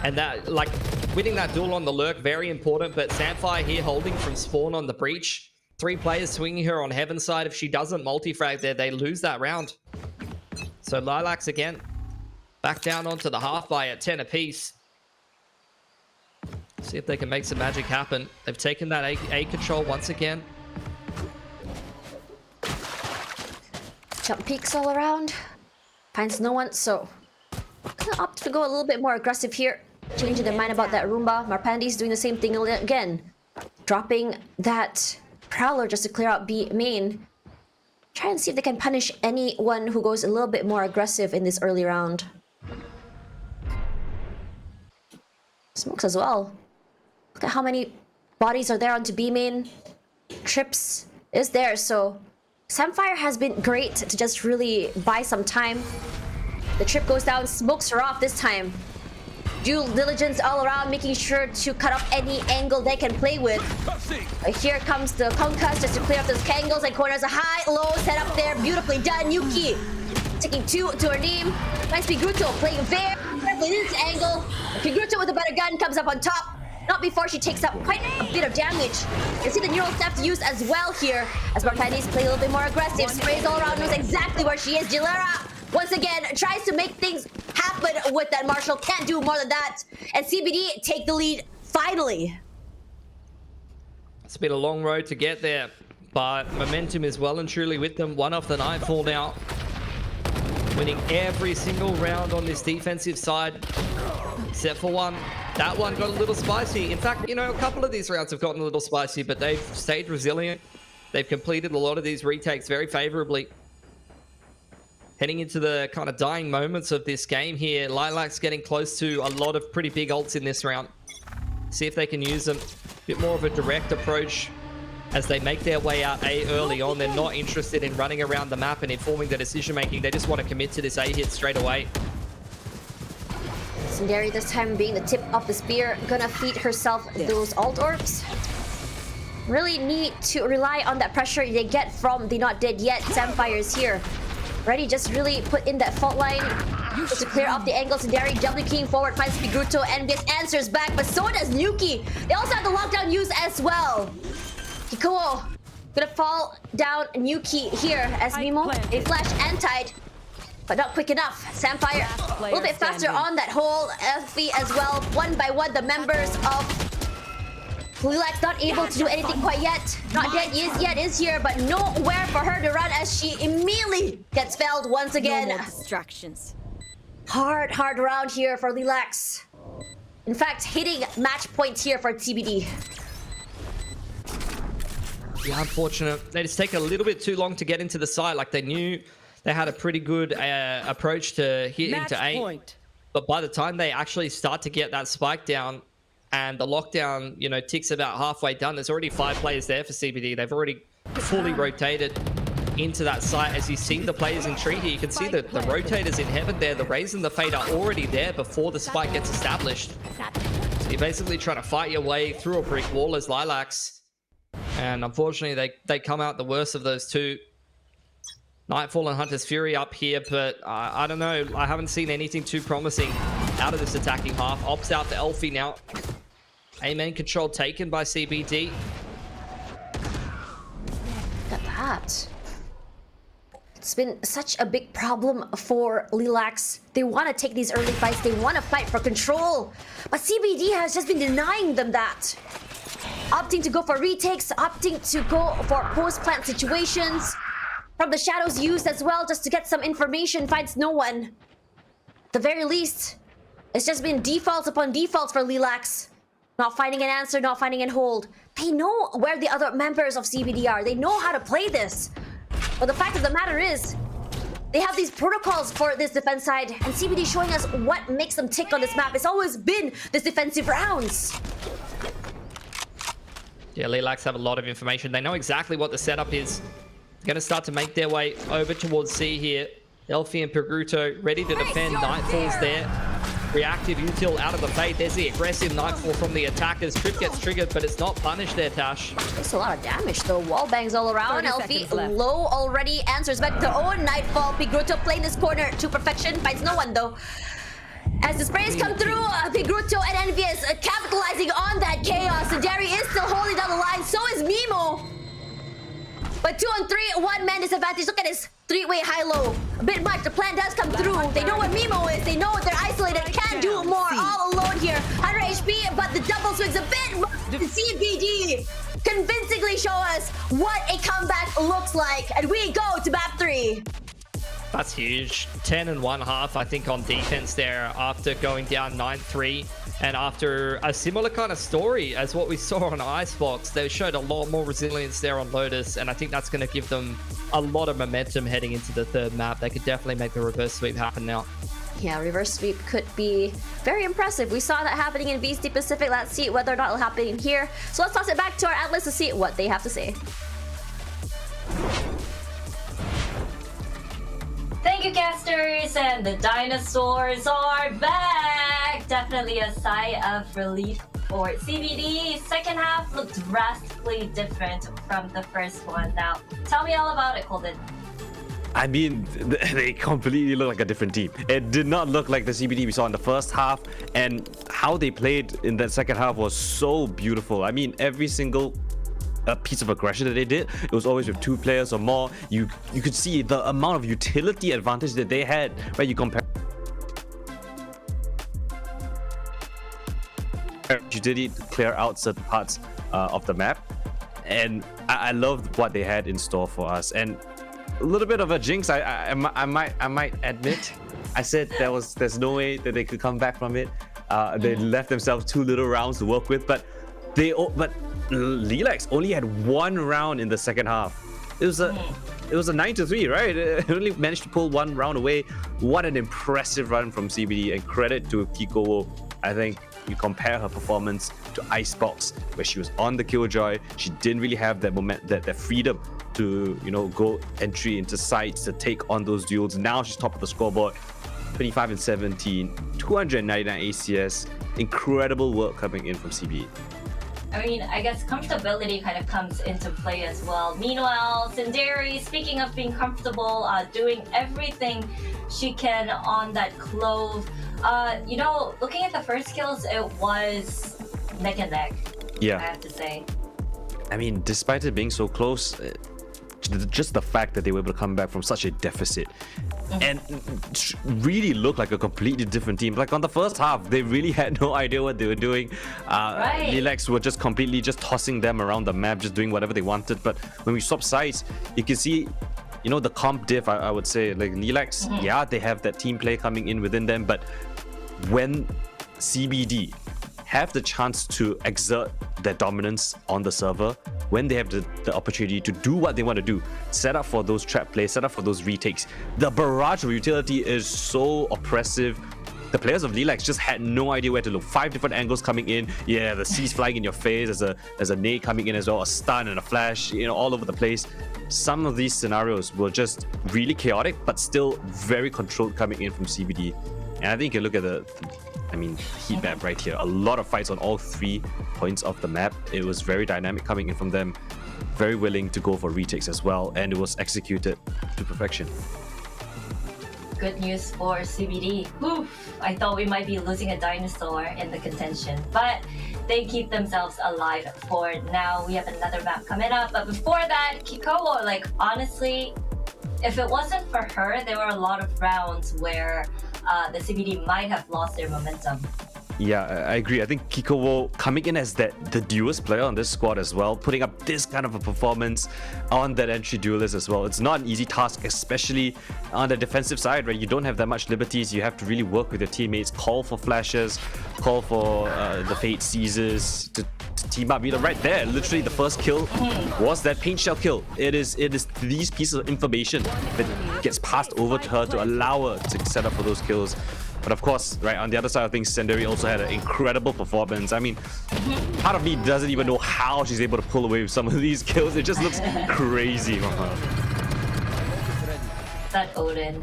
And that, like, winning that duel on the lurk, very important, but Samfire here holding from spawn on the breach. 3 players swinging her on heaven side. If she doesn't multi-frag there, they lose that round. So LILAX again, back down onto the half by at 10 apiece. See if they can make some magic happen. They've taken that A control once again. Jump peeks all around. Finds no one, so gonna opt to go a little bit more aggressive here. Changing their mind about that Roomba. Marpandi's doing the same thing again. Dropping that Prowler just to clear out B main. Try and see if they can punish anyone who goes a little bit more aggressive in this early round. Smokes as well. Look at how many bodies are there onto B main. Trips is there, so Samfire has been great to just really buy some time. The trip goes down, smokes her off this time. Due diligence all around, making sure to cut off any angle they can play with. Here comes the concuss just to clear up those angles and corners. A high, low set up there, beautifully done. Yuki taking 2 to her name. Nice Pigruto playing very carefully this angle. Pigruto with a better gun comes up on top. Not before she takes up quite a bit of damage. You see the neural theft used as well here. As Marpandi's play a little bit more aggressive. Sprays all around, knows exactly where she is. Jillera once again tries to make things happen with that Marshall. Can't do more than that. And CBD take the lead finally. It's been a long road to get there, but momentum is well and truly with them. One off the nightfall now. Winning every single round on this defensive side, except for one. That one got a little spicy. In fact, you know, a couple of these rounds have gotten a little spicy, but they've stayed resilient. They've completed a lot of these retakes very favorably. Heading into the kind of dying moments of this game here, LILAX getting close to a lot of pretty big ults in this round. See if they can use them. A bit more of a direct approach as they make their way out A early on. They're not interested in running around the map and informing the decision making. They just want to commit to this A hit straight away. Sinderi this time being the tip of the spear, gonna feed herself those alt orbs. Really need to rely on that pressure they get from the not dead yet. Samfire is here. Ready, just really put in that fault line just to clear up the angles. Sinderi W King forward, finds Pigruto, and this answers back, but so does Nuki. They also have the lockdown use as well. Kikuo gonna fall down Nuki here as Mimo. A flash anti, but not quick enough. Samfire a little bit faster on that whole FV as well. One by one, the members of LILAX not able to do anything quite yet. Not dead yet is here, but nowhere for her to run as she immediately gets felled once again. No more distractions. Hard round here for LILAX. In fact, hitting match points here for TBD. Yeah, unfortunate. They just take a little bit too long to get into the site. Like they knew they had a pretty good approach to hit Match into A. point. But by the time they actually start to get that spike down and the lockdown, you know, ticks about halfway done, there's already 5 players there for CBD. They've already fully rotated into that site. As you see the players in tree here, you can see the rotators in heaven there. The Raze and the Fade are already there before the spike gets established. So you're basically trying to fight your way through a brick wall as LILAX. And unfortunately, they come out the worst of those two. Nightfall and Hunter's Fury up here, but I don't know. I haven't seen anything too promising out of this attacking half. Opts out to Elfie now. A main control taken by CBD. Look at that. It's been such a big problem for LILAX. They want to take these early fights. They want to fight for control. But CBD has just been denying them that. Opting to go for retakes, opting to go for post-plant situations. From the shadows used as well, just to get some information, finds no one. At the very least, it's just been defaults upon defaults for LILAX. Not finding an answer, not finding a hold. They know where the other members of CBD are. They know how to play this. But the fact of the matter is, they have these protocols for this defense side, and CBD showing us what makes them tick on this map. It's always been this defensive rounds. Yeah, LILAX have a lot of information. They know exactly what the setup is. Going to start to make their way over towards C here. Elfie and Pegruto ready to defend. Nightfall's there. Reactive util out of the Fade. There's the aggressive Nightfall from the attackers. Trip gets triggered, but it's not punished there, Tash. It's a lot of damage though. Wall bangs all around. 30 Elfie seconds left. low already. Answers back to their own Nightfall. Pegruto playing this corner to perfection. Finds no one though. As the sprays come through, Pegruto and Envious capitalizing on that chaos. And Derry is still holding down the line. So is Mimo. But 2 on 3, 1 man disadvantage. Look at this 3-way high-low. A bit much. The plan does come through. They know what Mimo is. They know they're isolated. Can't do more. All alone here. 100 HP, but the double swing's a bit much. The CBD convincingly show us what a comeback looks like. And we go to map 3. That's huge. 10 and 1/2, I think, on defense there after going down 9-3. And after a similar kind of story as what we saw on Icebox, they showed a lot more resilience there on Lotus. And I think that's going to give them a lot of momentum heading into the third map. They could definitely make the reverse sweep happen now. Yeah, reverse sweep could be very impressive. We saw that happening in VST Pacific. Let's see whether or not it'll happen in here. So let's toss it back to our Atlas to see what they have to say. Thank you, casters, and the dinosaurs are back! Definitely a sigh of relief for CBD. Second half looked drastically different from the first one. Now, tell me all about it, Colton. I mean, they completely look like a different team. It did not look like the CBD we saw in the first half, and how they played in that second half was so beautiful. I mean, every single piece of aggression that they did, it was always with 2 players or more. You could see the amount of utility advantage that they had where you compare utility to clear out certain parts of the map, and I loved what they had in store for us. And a little bit of a jinx, I might admit. I said there's no way that they could come back from it. They left themselves 2 little rounds to work with, but LILAX only had 1 round in the second half. It was a 9-3, right? It only managed to pull 1 round away. What an impressive run from CBD, and credit to Kikowo. I think you compare her performance to Icebox, where she was on the Killjoy. She didn't really have that that freedom to, you know, go entry into sites to take on those duels. Now she's top of the scoreboard, 25 and 17, 299 ACS. Incredible work coming in from CBD. I mean, I guess comfortability kind of comes into play as well. Meanwhile, Sinderi, speaking of being comfortable, doing everything she can on that Clove. You know, looking at the first kills, it was neck and neck. Yeah. I have to say. I mean, despite it being so close, just the fact that they were able to come back from such a deficit and really look like a completely different team. Like on the first half, they really had no idea what they were doing. Right. LILAX were just completely tossing them around the map, just doing whatever they wanted. But when we swap sides, you can see, you know, the comp diff, I would say. Like LILAX, yeah, they have that team play coming in within them, but when CBD have the chance to exert their dominance on the server, when they have the opportunity to do what they want to do, set up for those trap plays, set up for those retakes, the barrage of utility is so oppressive. The players of LILAX just had no idea where to look. 5 different angles coming in. Yeah, the C's flying in your face. There's a nade coming in as well, a stun and a flash, all over the place. Some of these scenarios were just really chaotic, but still very controlled coming in from CBD. And I think you can look at the heat map right here. A lot of fights on all 3 points of the map. It was very dynamic coming in from them. Very willing to go for retakes as well, and it was executed to perfection. Good news for CBD. Oof, I thought we might be losing a dinosaur in the contention, but they keep themselves alive for now. We have another map coming up, but before that, Kikowo, honestly, if it wasn't for her, there were a lot of rounds where the CBD might have lost their momentum. Yeah, I agree. I think Kikowo coming in as the duelist player on this squad as well, putting up this kind of a performance on that entry duelist as well. It's not an easy task, especially on the defensive side, right? You don't have that much liberties. You have to really work with your teammates, call for flashes, call for the Fate Seizes to team up. Right there, literally the first kill was that paint shell kill. It is these pieces of information that gets passed over to her to allow her to set up for those kills. But of course, right, on the other side of things, Senderi also had an incredible performance. I mean, part of me doesn't even know how she's able to pull away with some of these kills. It just looks crazy from her. That Odin.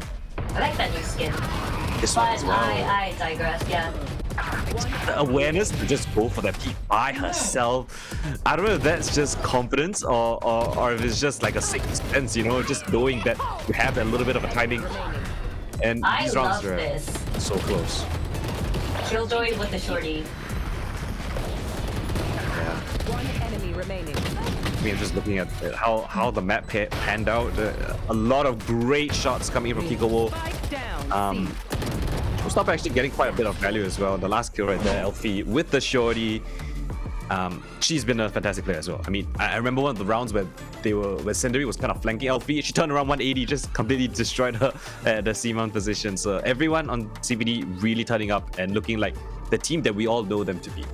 I like that new skin. This one But as well. I digress, yeah. The awareness to just go for that peak by herself. I don't know if that's just confidence or if it's just like a sixth sense, just knowing that you have that little bit of a timing. And I these love rounds are this. so close. Killjoy with the shorty. Yeah. One enemy remaining. I mean, just looking at how the map panned out, a lot of great shots coming in from Kikowo. Spike down. Showstopper actually getting quite a bit of value as well. The last kill right there, Elfie with the shorty. She's been a fantastic player as well. I mean, I remember one of the rounds where Senderi was kind of flanking Elfie. She turned around 180, just completely destroyed her at the C-mount position. So everyone on CBD really turning up and looking like the team that we all know them to be.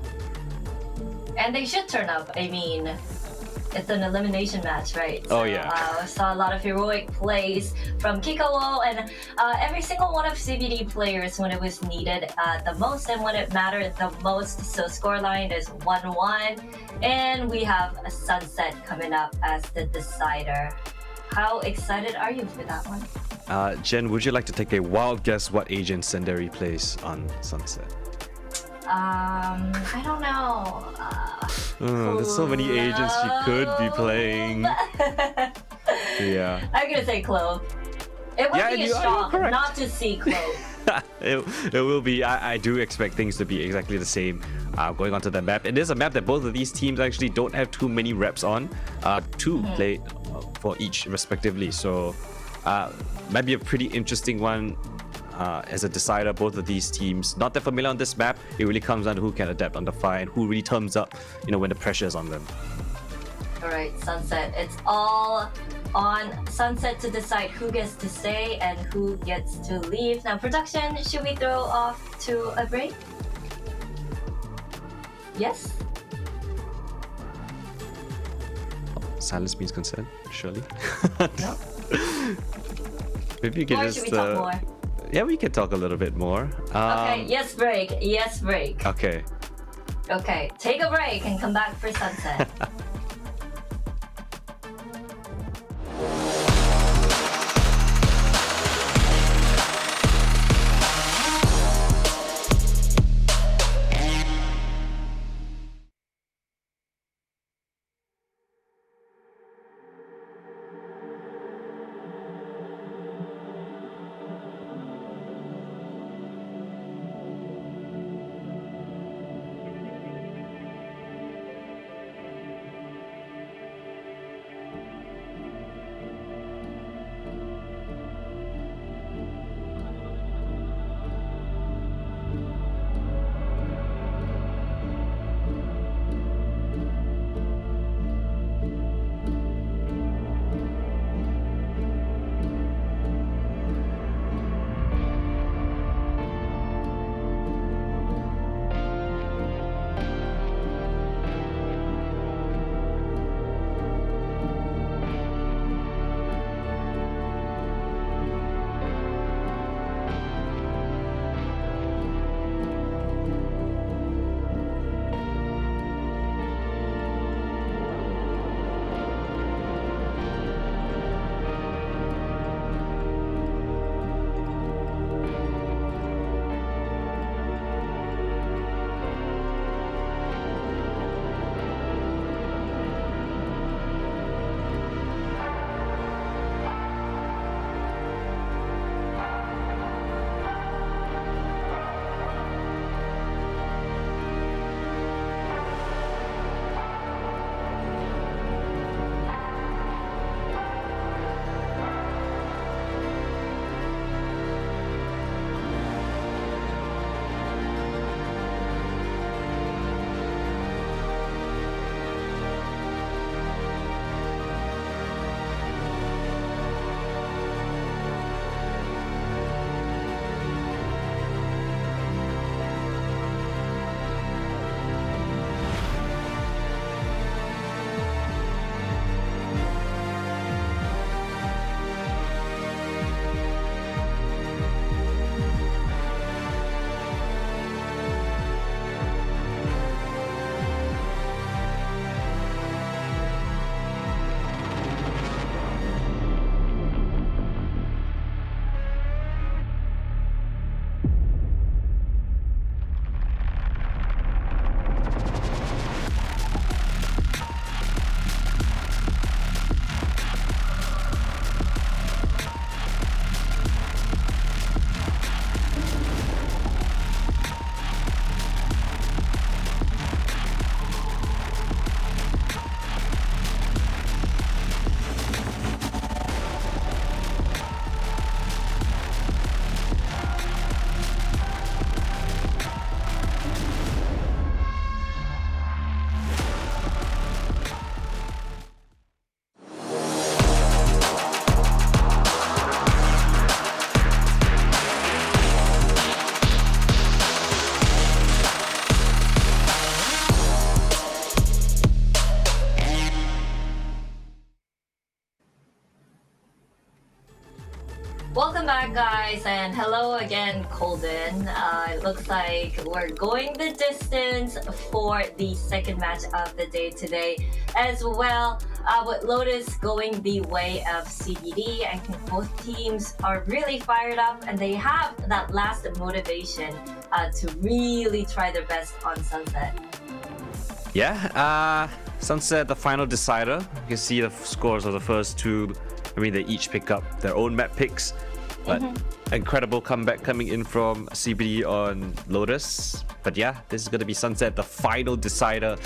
And they should turn up. I mean, it's an elimination match, right? Oh, yeah. I saw a lot of heroic plays from Kikowo and every single one of CBD players when it was needed the most and when it mattered the most. So scoreline is 1-1, and we have a Sunset coming up as the decider. How excited are you for that one? Jen, would you like to take a wild guess what agent Senderi plays on Sunset? I don't know. There's so many agents she could be playing. Yeah. I'm gonna say Clove. It would Yeah, be a you are shock correct. not to see Clove. it will be. I do expect things to be exactly the same going onto the map. It is a map that both of these teams actually don't have too many reps on. Two play for each respectively. So might be a pretty interesting one. As a decider, both of these teams not that familiar on this map. It really comes down to who can adapt on the fly and who really turns up, when the pressure is on them. All right, Sunset. It's all on Sunset to decide who gets to stay and who gets to leave. Now, production, should we throw off to a break? Yes? Silence means consent, surely. No? Maybe you can Or just. should we talk more? Yeah, we can talk a little bit more. Okay, yes, break. Yes, break. Okay. Okay, take a break and come back for Sunset. welcome back, guys, and hello again, Colden. It looks like we're going the distance for the second match of the day today as well, with Lotus going the way of CBD. I think both teams are really fired up and they have that last motivation to really try their best on Sunset. Yeah, Sunset, the final decider. You can see the scores of the first two. I mean, they each pick up their own map picks, but incredible comeback coming in from CBD on Lotus. But yeah, this is going to be Sunset, the final decider.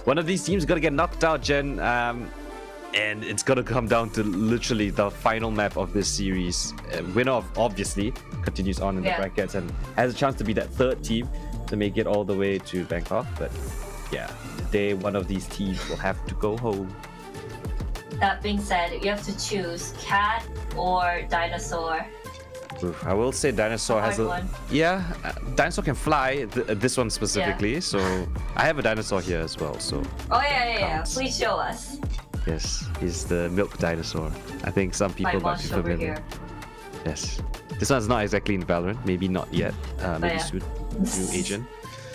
One of these teams is going to get knocked out, Jen, and it's going to come down to literally the final map of this series. Winner of, obviously, continues on in the brackets and has a chance to be that third team to make it all the way to Bangkok. But yeah, today one of these teams will have to go home. That being said, you have to choose Cat or Dinosaur. Oof, I will say Dinosaur has a... one. Yeah, Dinosaur can fly, this one specifically. So I have a Dinosaur here as well, so... Oh yeah. Counts. Please show us. Yes, he's the milk dinosaur. I think some people might be Mosh over familiar. here. Yes. This one's not exactly in Valorant, maybe not yet. Maybe yeah. soon. New agent.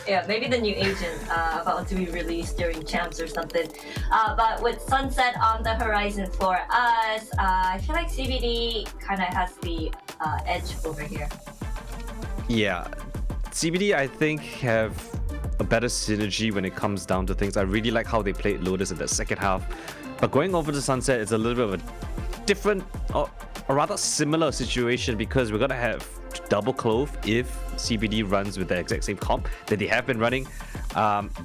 Yeah, maybe the new agent about to be released during champs or something. But with Sunset on the horizon for us, I feel like CBD kind of has the edge over here. Yeah, CBD I think have a better synergy when it comes down to things. I really like how they played Lotus in the second half. But going over to Sunset is a little bit of a different, or a rather similar situation, because we're going to have double Clove if CBD runs with the exact same comp that they have been running.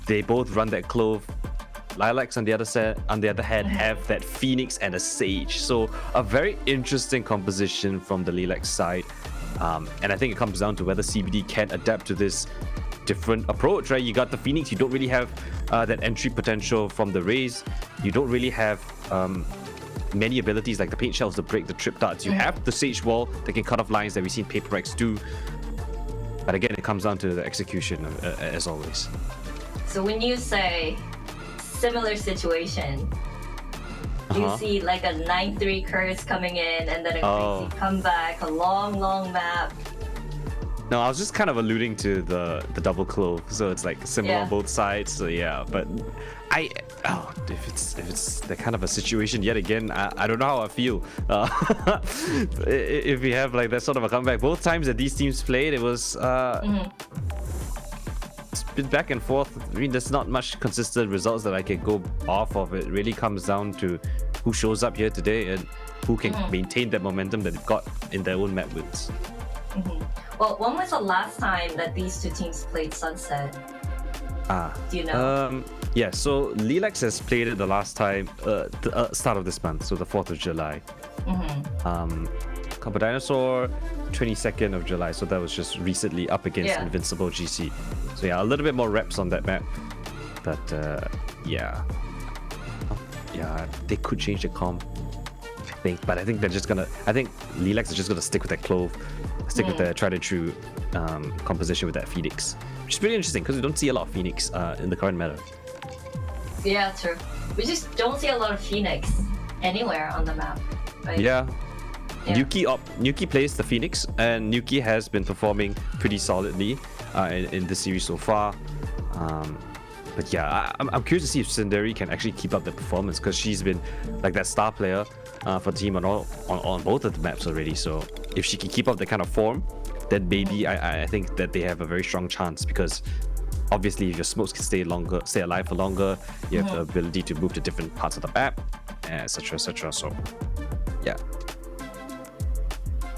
They both run that Clove. LILAX on the other hand have that Phoenix and a Sage. So a very interesting composition from the LILAX side. And I think it comes down to whether CBD can adapt to this different approach, right? You got the Phoenix, you don't really have that entry potential from the Raze. You don't really have many abilities like the paint shells to break the trip darts. You have the Sage wall that can cut off lines that we've seen Paper X do. But again, it comes down to the execution as always. So when you say similar situation, do you see like a 9-3 curse coming in and then a crazy comeback, a long map? No, I was just kind of alluding to the double Clove, so it's like similar on both sides. So yeah, but if it's that kind of a situation yet again, I don't know how I feel. If we have like that sort of a comeback, both times that these teams played, it was it's been back and forth. I mean, there's not much consistent results that I can go off of. It really comes down to who shows up here today and who can maintain that momentum that they've got in their own map wins. Well, when was the last time that these two teams played Sunset? Do you know? Yeah, so LILAX has played it the last time, start of this month, so the 4th of July. Couple Dinosaur, 22nd of July, so that was just recently up against Invincible GC. So yeah, a little bit more reps on that map, but yeah, they could change the comp, I think, but I think they're just gonna. I think LILAX is just gonna stick with that Clove, stick with the tried and true composition with that Phoenix, which is pretty interesting because we don't see a lot of Phoenix in the current meta. Yeah, true. We just don't see a lot of Phoenix anywhere on the map. Right? Yeah. Nuki plays the Phoenix, and Nuki has been performing pretty solidly in this series so far. But yeah, I'm curious to see if Sundari can actually keep up the performance, because she's been like that star player for the team on both of the maps already. So if she can keep up the kind of form, then maybe I think that they have a very strong chance, because obviously if your smokes can stay alive for longer, you have the ability to move to different parts of the map, etc. So yeah.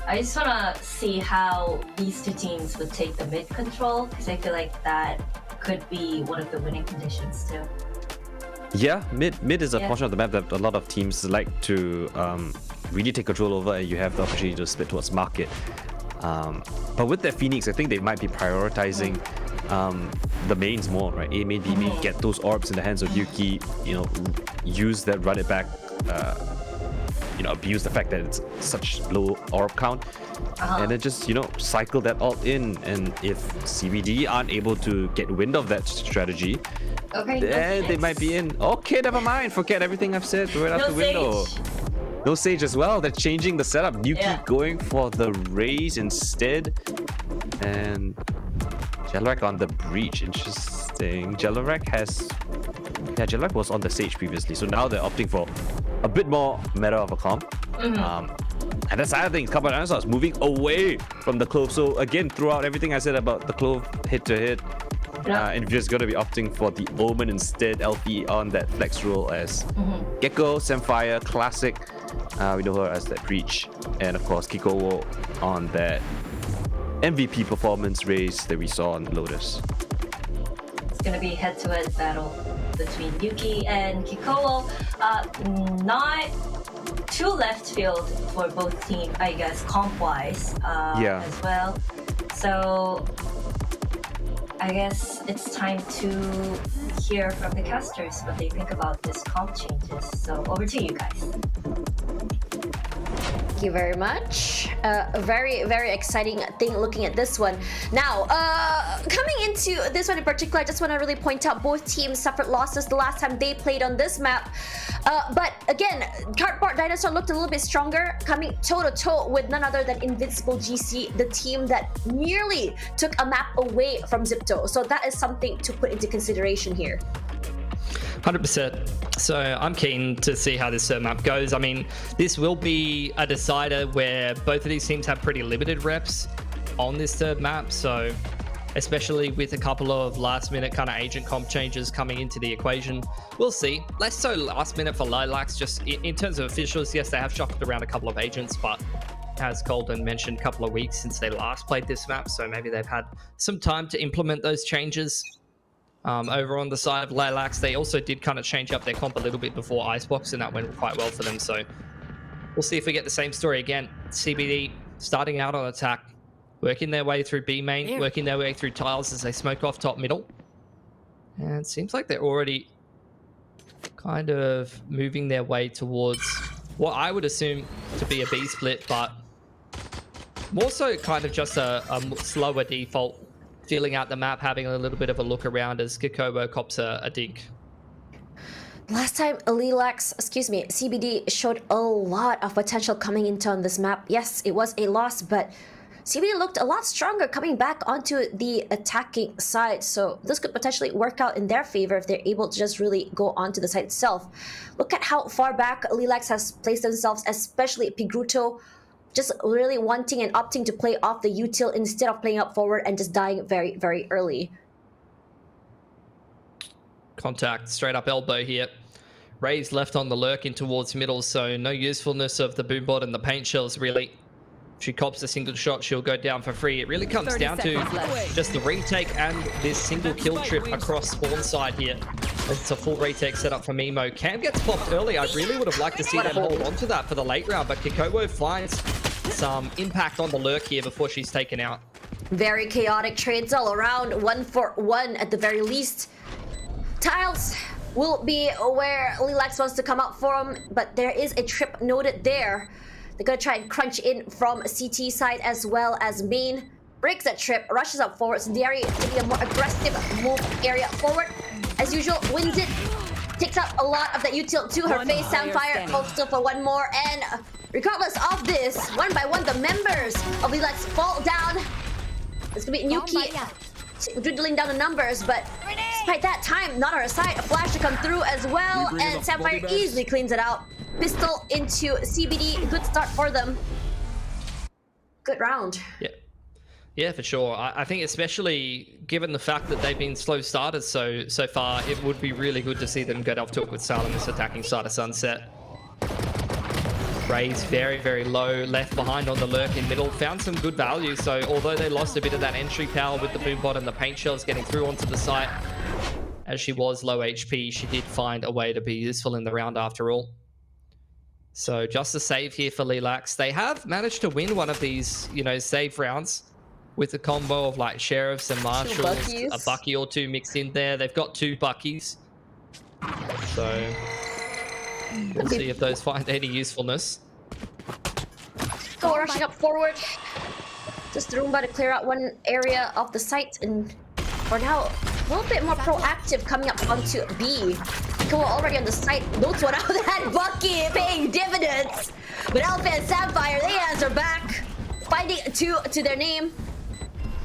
I just want to see how these two teams would take the mid control, because I feel like that could be one of the winning conditions too. Yeah, mid is a portion of the map that a lot of teams like to really take control over, and you have the opportunity to split towards market. But with their Phoenix, I think they might be prioritizing the mains more, right? A main, B main, get those orbs in the hands of Yuki, use that, run it back, abuse the fact that it's such low orb count, and then just cycle that all in. And if CBD aren't able to get wind of that strategy, then they might be in. Okay, never mind, forget everything I've said right out the window. No Sage as well. They're changing the setup. Yuki Yeah. going for the Raze instead. And Jelrak on the Breach. Interesting. Jelrak has... Yeah, Jelrak was on the Sage previously. So now they're opting for a bit more meta of a comp. And that's the other thing. Couple of Dinosaurs moving away from the Clove. So again, throughout everything I said about the Clove hit-to-hit, and if you're just going to be opting for the Omen instead, LP on that flex role as Gecko, Samfire, Classic. We know her as that Breach. And of course, Kikowo on that MVP performance race that we saw on Lotus. It's gonna be head-to-head battle between Yuki and Kikowo. Not too left field for both teams, I guess, comp-wise as well. So I guess it's time to hear from the casters what they think about this comp changes. So over to you guys. Thank you very much. A very, very exciting thing looking at this one. Now, coming into this one in particular, I just want to really point out both teams suffered losses the last time they played on this map. But again, Cardboard Dinosaur looked a little bit stronger, coming toe-to-toe with none other than Invincible GC, the team that nearly took a map away from Zipto. So that is something to put into consideration here. 100%. So I'm keen to see how this map goes. I mean, this will be a decider where both of these teams have pretty limited reps on this third map. So especially with a couple of last minute kind of agent comp changes coming into the equation, we'll see. Less so last minute for LILAX, just in terms of officials. Yes, they have shopped around a couple of agents, but as Golden mentioned, a couple of weeks since they last played this map. So maybe they've had some time to implement those changes. Over on the side of LILAX, they also did kind of change up their comp a little bit before Icebox, and that went quite well for them. So we'll see if we get the same story again. CBD starting out on attack, working their way through B main, working their way through tiles as they smoke off top middle. And it seems like they're already kind of moving their way towards what I would assume to be a B split, but more so kind of just a slower default, feeling out the map, having a little bit of a look around as Kikobo cops a dink. Last time CBD showed a lot of potential coming into on this map. Yes, it was a loss, but CBD looked a lot stronger coming back onto the attacking side. So this could potentially work out in their favor if they're able to just really go onto the site itself. Look at how far back LILAX has placed themselves, especially Pigruto, just really wanting and opting to play off the util instead of playing up forward and just dying very, very early. Contact, straight up elbow here. Raze left on the lurk in towards middle, so no usefulness of the boombot and the paint shells really. If she cops a single shot, she'll go down for free. It really comes down to just the retake and this single kill trip across spawn side here. It's a full retake setup for Mimo. Cam gets popped early. I really would have liked to see them hold on to that for the late round, but Kikobo finds some impact on the lurk here before she's taken out. Very chaotic trades all around. 1-for-1 at the very least. Tiles will be where LILAX wants to come out for him, but there is a trip noted there. They're gonna try and crunch in from CT side as well as main. Breaks that trip, rushes up forward. Sindari taking a more aggressive move area forward. As usual, wins it. Takes out a lot of that util to her face. Samfire also for one more. And regardless of this, one by one, the members of LILAX fall down. It's gonna be Nuki dwindling down the numbers, but despite that, time not on her side. A flash to come through as well, and Samfire easily cleans it out. Pistol into CBD. Good start for them. Good round. Yeah, for sure. I think especially given the fact that they've been slow starters so far, it would be really good to see them get off to a good start on this attacking side of Sunset. Raze very, very low, left behind on the lurk in middle. Found some good value, so although they lost a bit of that entry power with the boombot and the paint shells getting through onto the site, as she was low HP, she did find a way to be useful in the round after all. So just a save here for LILAX. They have managed to win one of these, save rounds with a combo of like sheriffs and marshals, a bucky or two mixed in there. They've got 2 buckies. So we'll see if those find any usefulness. Go rushing up forward. Just the Roomba to clear out one area of the site, and for now, a little bit more proactive coming up onto B. Kiko already on the site. Notes one out that Bucky paying dividends. But Alpha and Sapphire, they answer back. Finding two to their name.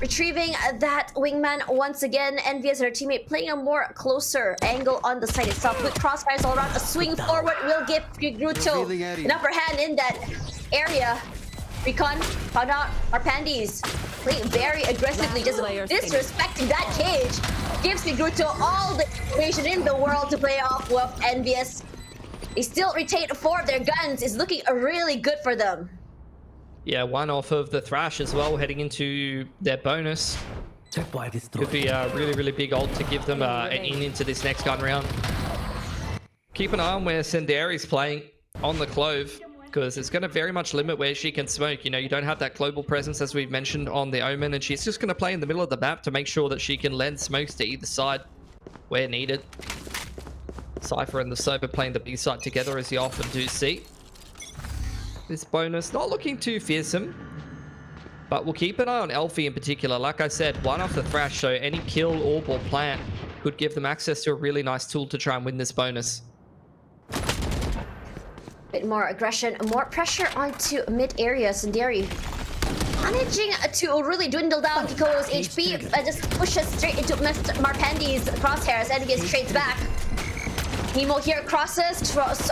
Retrieving that wingman once again. Envious and her teammate playing a more closer angle on the site itself. With crossfires all around. A swing forward will give Gruto an upper hand in that area. Recon found out our Pandies playing very aggressively, just disrespecting that cage. Gives Gruto all the information in the world to play off with Envious. They still retain 4 of their guns. It's looking really good for them. Yeah, one off of the Thrash as well, heading into their bonus. Could be a really, really big ult to give them an in into this next gun round. Keep an eye on where Senderi's playing on the Clove, because it's going to very much limit where she can smoke. You know, you don't have that global presence, as we've mentioned, on the Omen, and she's just going to play in the middle of the map to make sure that she can lend smokes to either side where needed. Cypher and the Sober playing the B side together, as you often do see. This bonus not looking too fearsome, but we'll keep an eye on Elfie in particular. Like I said, one off the Thrash, so any kill, orb, or plant could give them access to a really nice tool to try and win this bonus. Bit more aggression, more pressure onto mid area. Senderi managing to really dwindle down Kiko's HP and just pushes straight into Marpandi's crosshairs. Envious trades back. Nemo here crosses.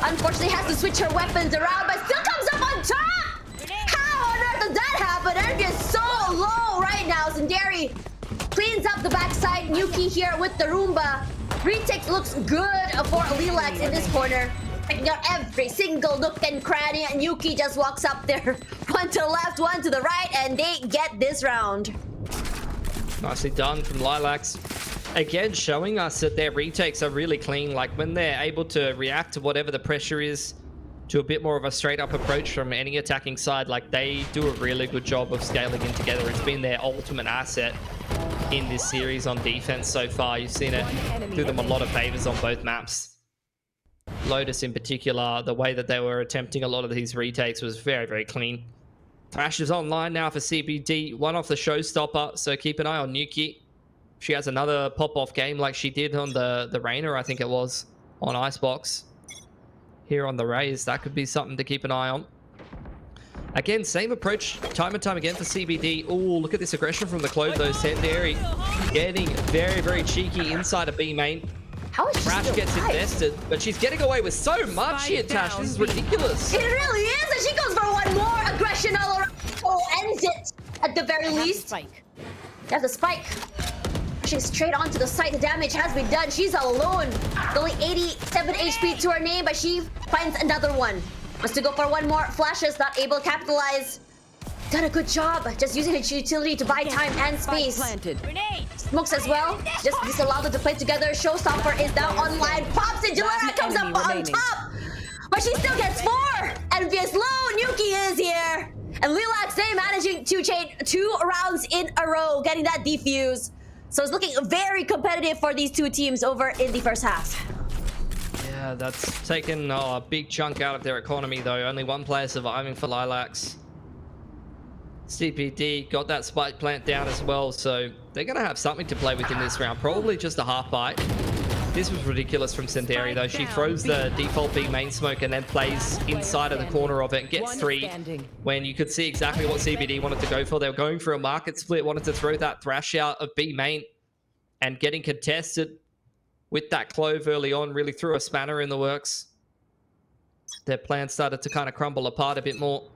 Unfortunately has to switch her weapons around, but still comes up on top! How on earth did that happen? Envious so low right now. Senderi cleans up the backside. Nuki here with the Roomba. Retake looks good for LILAX in this corner. Checking out every single nook and cranny, and Yuki just walks up there. One to the left, one to the right, and they get this round. Nicely done from LILAX. Again, showing us that their retakes are really clean. Like when they're able to react to whatever the pressure is, to a bit more of a straight up approach from any attacking side, like they do a really good job of scaling in together. It's been their ultimate asset in this series on defense so far. You've seen it do them a lot of favors on both maps. Lotus in particular, the way that they were attempting a lot of these retakes was very, very clean. Thrash is online now for CBD, one off the showstopper, so keep an eye on Nuki. She has another pop-off game like she did on the Rainer, I think it was, on Icebox. Here on the Rays, that could be something to keep an eye on. Again, same approach time and time again for CBD. Oh, look at this aggression from the Clove though. Senderi getting very, very cheeky inside of B main. How is she Thrash still gets alive? invested, but she's getting away with so much here, Tash. This is ridiculous. It really is, and she goes for one more aggression all around. Oh, ends it at the very least. Spike. There's the spike. Pushing straight onto the site. The damage has been done. She's alone. Only 87 HP to her name, but she finds another one. Wants to go for one more. Flashes, not able to capitalize. Done a good job. Just using her utility to buy time and space. Planted. Smokes as well. Just disallowed them to play together. Showstopper is now online. Pops it. Jalera comes up on top. But she still gets 4. Envious low. Nuki is here. And LILAX, they managing to chain 2 rounds in a row, getting that defuse. So it's looking very competitive for these two teams over in the first half. Yeah, that's taken a big chunk out of their economy though. Only one player surviving for LILAX. CPD got that spike plant down as well, so they're going to have something to play with in this round. Probably just a half bite. This was ridiculous from Senderi though. She throws the default B main smoke and then plays inside of the corner of it and gets 3 when you could see exactly what CBD wanted to go for. They were going for a market split, wanted to throw that Thrash out of B main, and getting contested with that Clove early on really threw a spanner in the works. Their plan started to kind of crumble apart a bit more.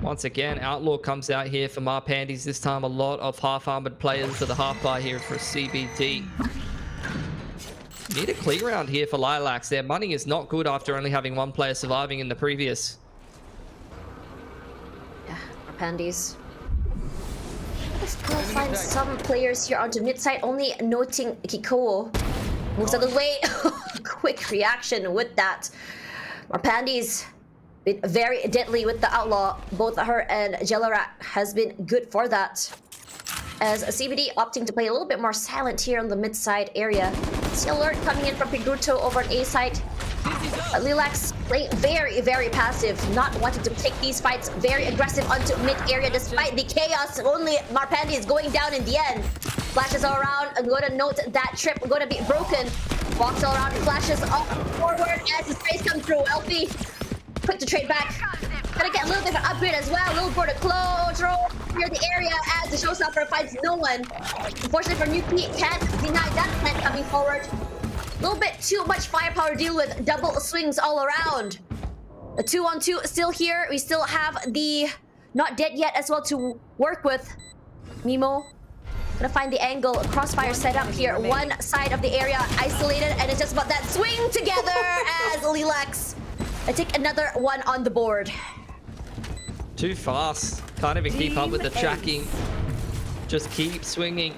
Once again, Outlaw comes out here for Marpandies. This time a lot of half-armored players to the half-bar here for CBD. Need a clear round here for LILAX. Their money is not good after only having one player surviving in the previous. Yeah, Marpandies. Let's go find some players here onto mid-side, only noting Kiko moves out of the way. Quick reaction with that. Marpandies been very deadly with the Outlaw. Both her and Jelarat has been good for that. As CBD opting to play a little bit more silent here on the mid-side area. See alert coming in from Pigruto over on A side. LILAX playing very, very passive, not wanting to take these fights, very aggressive onto mid-area despite the chaos. Only Marpandies is going down in the end. Flashes all around. I'm going to note that trip going to be broken. Walks all around, flashes up forward as his face comes through. Elfie, quick to trade back. Gonna get a little bit of an upgrade as well. A little bit of close roll near the area as the showstopper finds no one. Unfortunately for Nuki, can't deny that plant coming forward. A little bit too much firepower to deal with. Double swings all around. The 2-on-2 still here. We still have the not dead yet as well to work with. Mimo gonna find the angle. Crossfire set up here. One side of the area isolated, and it's just about that swing together as LILAX. I take another one on the board. Too fast. Can't even keep up with the tracking. Just keep swinging.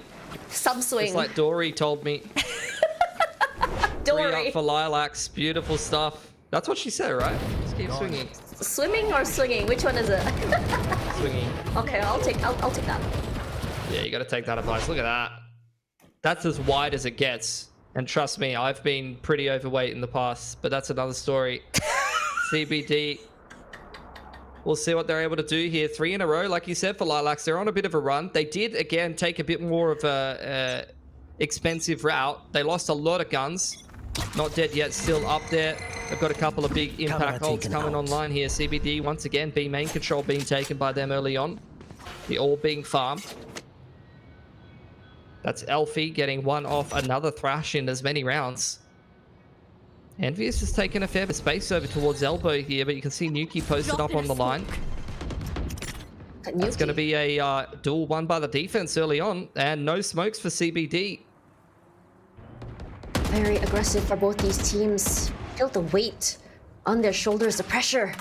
Some swing. Just like Dory told me. 3 Dory. up for Lilacs. Beautiful stuff. That's what she said, right? Just keep swinging. Swimming or swinging? Which one is it? Swinging. Okay, I'll take that. Yeah, you got to take that advice. Look at that. That's as wide as it gets. And trust me, I've been pretty overweight in the past, but that's another story. CBD. We'll see what they're able to do here. 3 in a row, like you said, for Lilacs. They're on a bit of a run. They did, again, take a bit more of a expensive route. They lost a lot of guns. Not dead yet, still up there. They've got a couple of big impact holds coming online here. CBD, once again, B main control being taken by them early on. The all being farmed. That's Elfie getting one off another Thrash in as many rounds. Envious has taken a fair bit of space over towards elbow here, but you can see Nuki posted up on the line. That's going to be a duel won by the defense early on, and no smokes for CBD. Very aggressive for both these teams. Feel the weight on their shoulders, the pressure.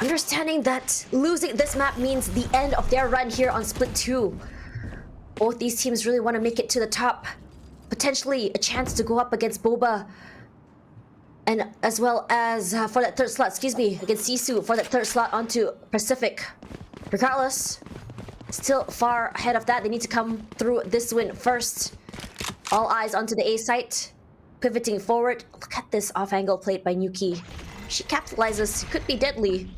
Understanding that losing this map means the end of their run here on Split 2. Both these teams really want to make it to the top. Potentially a chance to go up against Boba. And as well as for that third slot, against Sisu for that third slot onto Pacific. Regardless, still far ahead of that. They need to come through this win first. All eyes onto the A site. Pivoting forward. Look at this off-angle plate by Nuki. She capitalizes. Could be deadly.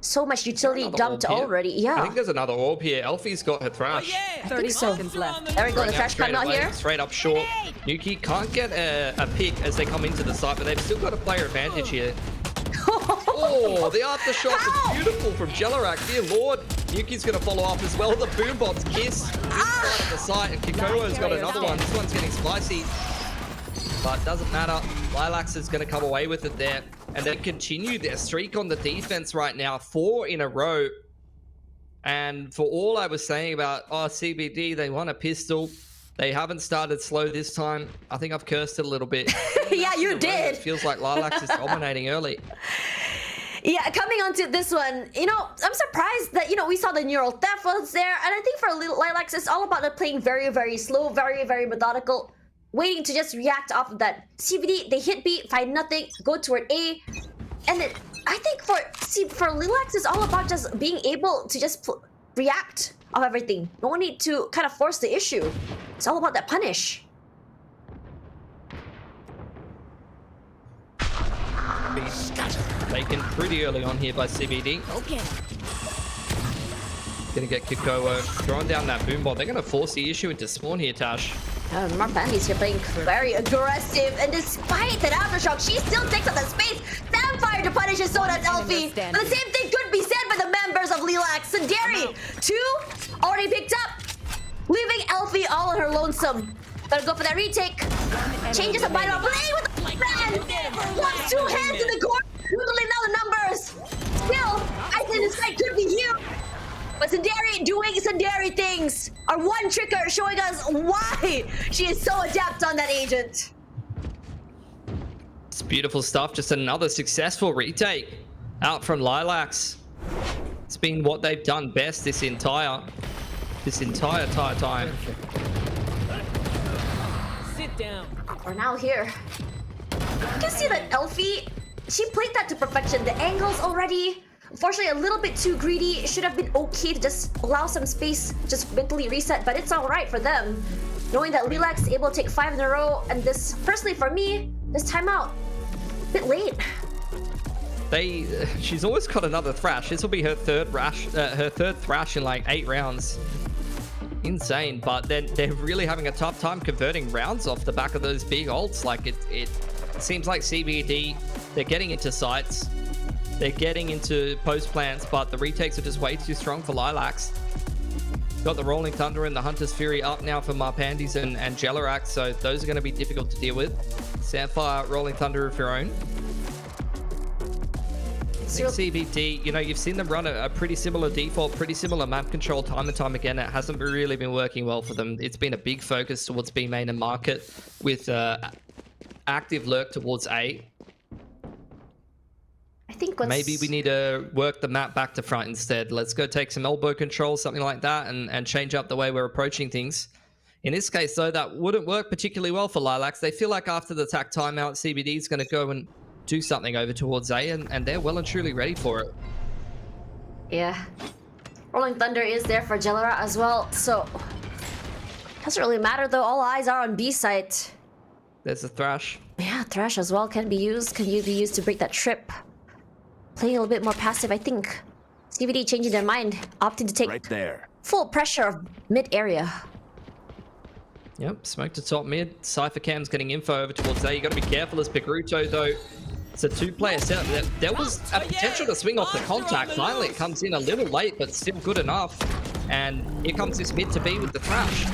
So much utility dumped already. Yeah. I think there's another orb here. Elfie's got her Thrash. I think so. left. There we go. The Thrash coming out here. Straight up short. Nuki can't get a pick as they come into the site, but they've still got a player advantage here. Oh, the aftershock is beautiful from Jelarak. Dear Lord. Nuki's going to follow up as well. The boom bombs kiss inside of the site, and Kikoa's got another one. This one's getting spicy. But doesn't matter. Lilacs is going to come away with it there. And they continue their streak on the defense right now. 4 in a row. And for all I was saying about, CBD, they want a pistol. They haven't started slow this time. I think I've cursed it a little bit. Yeah, you did. It feels like Lilacs is dominating early. Yeah, coming on to this one, I'm surprised that, we saw the neural theft was there. And I think for Lilacs, it's all about playing very, very slow, very, very methodical. Waiting to just react off of that. CBD, they hit B, find nothing, go toward A. And then I think for LILAX, it's all about just being able to just react of everything. No need to kind of force the issue. It's all about that punish. Taken pretty early on here by CBD. Okay. Gonna get Kikoa throwing down that boom ball. They're gonna force the issue into spawn here, Tash. Mark Bambi's here playing very aggressive, and despite that aftershock, she still takes up that space. Samfire to punish his, so does Elfie. But the same thing could be said by the members of LILAX. Sanderi, 2 already picked up, leaving Elfie all on her lonesome. Gotta go for that retake. Changes the bite of play with the friend. Wants 2 hands in the court, dwindling down the numbers. Still, I think this fight could be huge. But Sanderi doing Sanderi things. Our one tricker showing us why she is so adept on that agent. It's beautiful stuff. Just another successful retake out from Lilacs. It's been what they've done best this entire time. Sit down. We're now here. You can see that Elfie, she played that to perfection. The angles already. Unfortunately, a little bit too greedy. It should have been okay to just allow some space, just mentally reset, but it's all right for them. Knowing that LILAX is able to take 5 in a row, and this, personally for me, this timeout, a bit late. She's always got another Thrash. This will be her third Thrash in like 8 rounds. insane. But then they're really having a tough time converting rounds off the back of those big ults. Like it seems like CBD, they're getting into sites, they're getting into post plants, but the retakes are just way too strong for LILAX. Got the Rolling Thunder and the Hunter's Fury up now for Marpandes and LILAX, so those are going to be difficult to deal with. Sapphire, Rolling Thunder of your own. I think CBD, you know, you've seen them run a pretty similar default, pretty similar map control time and time again. It hasn't really been working well for them. It's been a big focus towards B main and market with active lurk towards A. I think Maybe we need to work the map back to front instead. Let's go take some elbow control, something like that, and change up the way we're approaching things. In this case, though, that wouldn't work particularly well for LILAX. They feel like after the attack timeout, CBD is going to go and do something over towards A, and they're well and truly ready for it. Yeah. Rolling Thunder is there for Jelera as well, so doesn't really matter though. All eyes are on B site. There's a Thrash. Yeah, Thrash as well can be used. Can be used to break that trip. Playing a little bit more passive, I think. CBD changing their mind, opting to take Right there. full pressure of mid area. Yep, smoke to top mid. Cypher Cam's getting info over towards A. You got to be careful as Pigruto, though. It's a two-player setup. There was a potential to swing off the contact. Finally, it comes in a little late, but still good enough. And here comes this mid to B with the Thrash.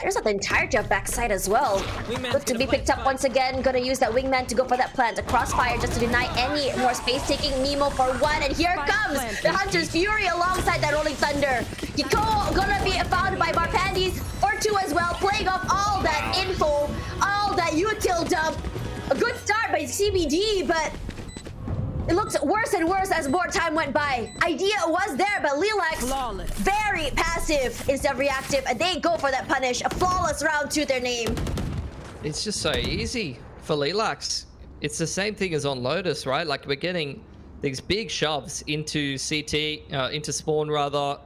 There's the entirety of backside as well. Good to be picked up once again. Gonna use that wingman to go for that plant. A crossfire just to deny any more space taking. Nemo for one, and here comes the Hunter's Fury alongside that Rolling Thunder. Kiko gonna be found by Marpandes or two as well, playing off all that info, all that util dump. A good start by CBD, but it looks worse and worse as more time went by. Idea was there, but LILAX very passive instead of reactive, and they go for that punish. A flawless round to their name. It's just so easy for LILAX. It's the same thing as on Lotus, right? Like we're getting these big shoves into CT, into spawn rather.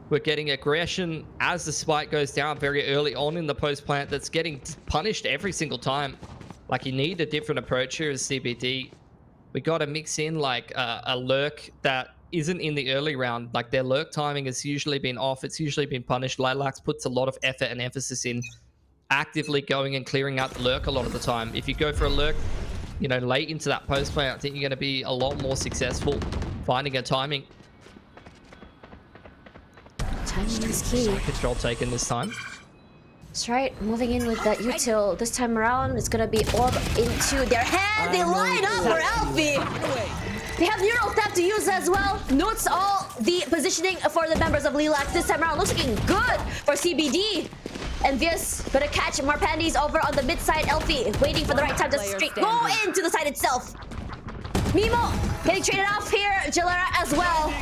We're getting aggression as the spike goes down very early on in the post plant that's getting punished every single time. Like you need a different approach here as CBD. We got to mix in like a lurk that isn't in the early round. Like their lurk timing has usually been off. It's usually been punished. LILAX puts a lot of effort and emphasis in actively going and clearing out the lurk a lot of the time. If you go for a lurk, you know, late into that post play, I think you're going to be a lot more successful finding a timing. Timing is key. Control taken this time. That's right, moving in with that util. This time around, it's gonna be orb into their head. They line up for Alfie. They have neural step to use as well. Notes all the positioning for the members of LILAX this time around. Looks looking good for CBD. And Vias gonna catch Marpandes over on the mid side. Elfie waiting for the right time to straight go into the side itself. Mimo getting traded off here. Jelera as well.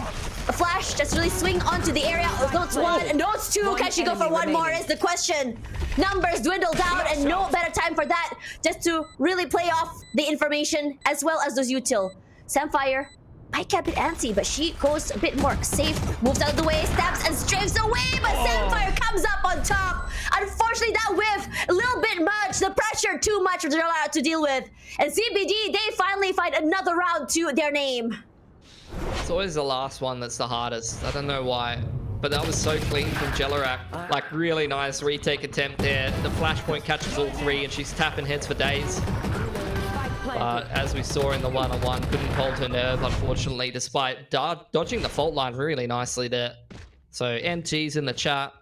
A flash just really swing onto the area. Notes one, notes two. Can she go for one more is the question. Numbers dwindle down and no better time for that. Just to really play off the information as well as those util. Samfire might get a bit antsy, but she goes a bit more safe. Moves out of the way, stabs and strafes away, but Samfire comes up on top. Unfortunately, that whiff, a little bit much. The pressure too much for Jelera to deal with. And CBD, they finally find another round to their name. It's always the last one that's the hardest. I don't know why, but that was so clean from Jelera. Like really nice retake attempt there. The flashpoint catches all three and she's tapping heads for days. But as we saw in the one-on-one, couldn't hold her nerve, unfortunately, despite dodging the fault line really nicely there. So MT's in the chat.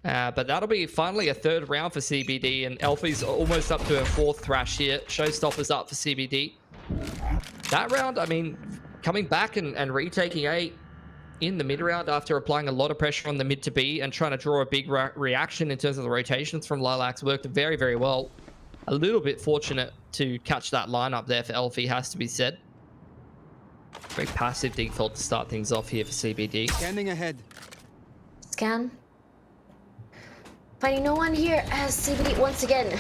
But that'll be finally a third round for CBD, and Elfie's almost up to her fourth Thrash here. Showstopper's up for CBD. That round, I mean, coming back and retaking A in the mid round after applying a lot of pressure on the mid to B and trying to draw a big reaction in terms of the rotations from LILAX worked very, very well. A little bit fortunate to catch that lineup there for Elfie, has to be said. Very passive default to start things off here for CBD. Scanning ahead. Scan. Finding no one here as CBD once again.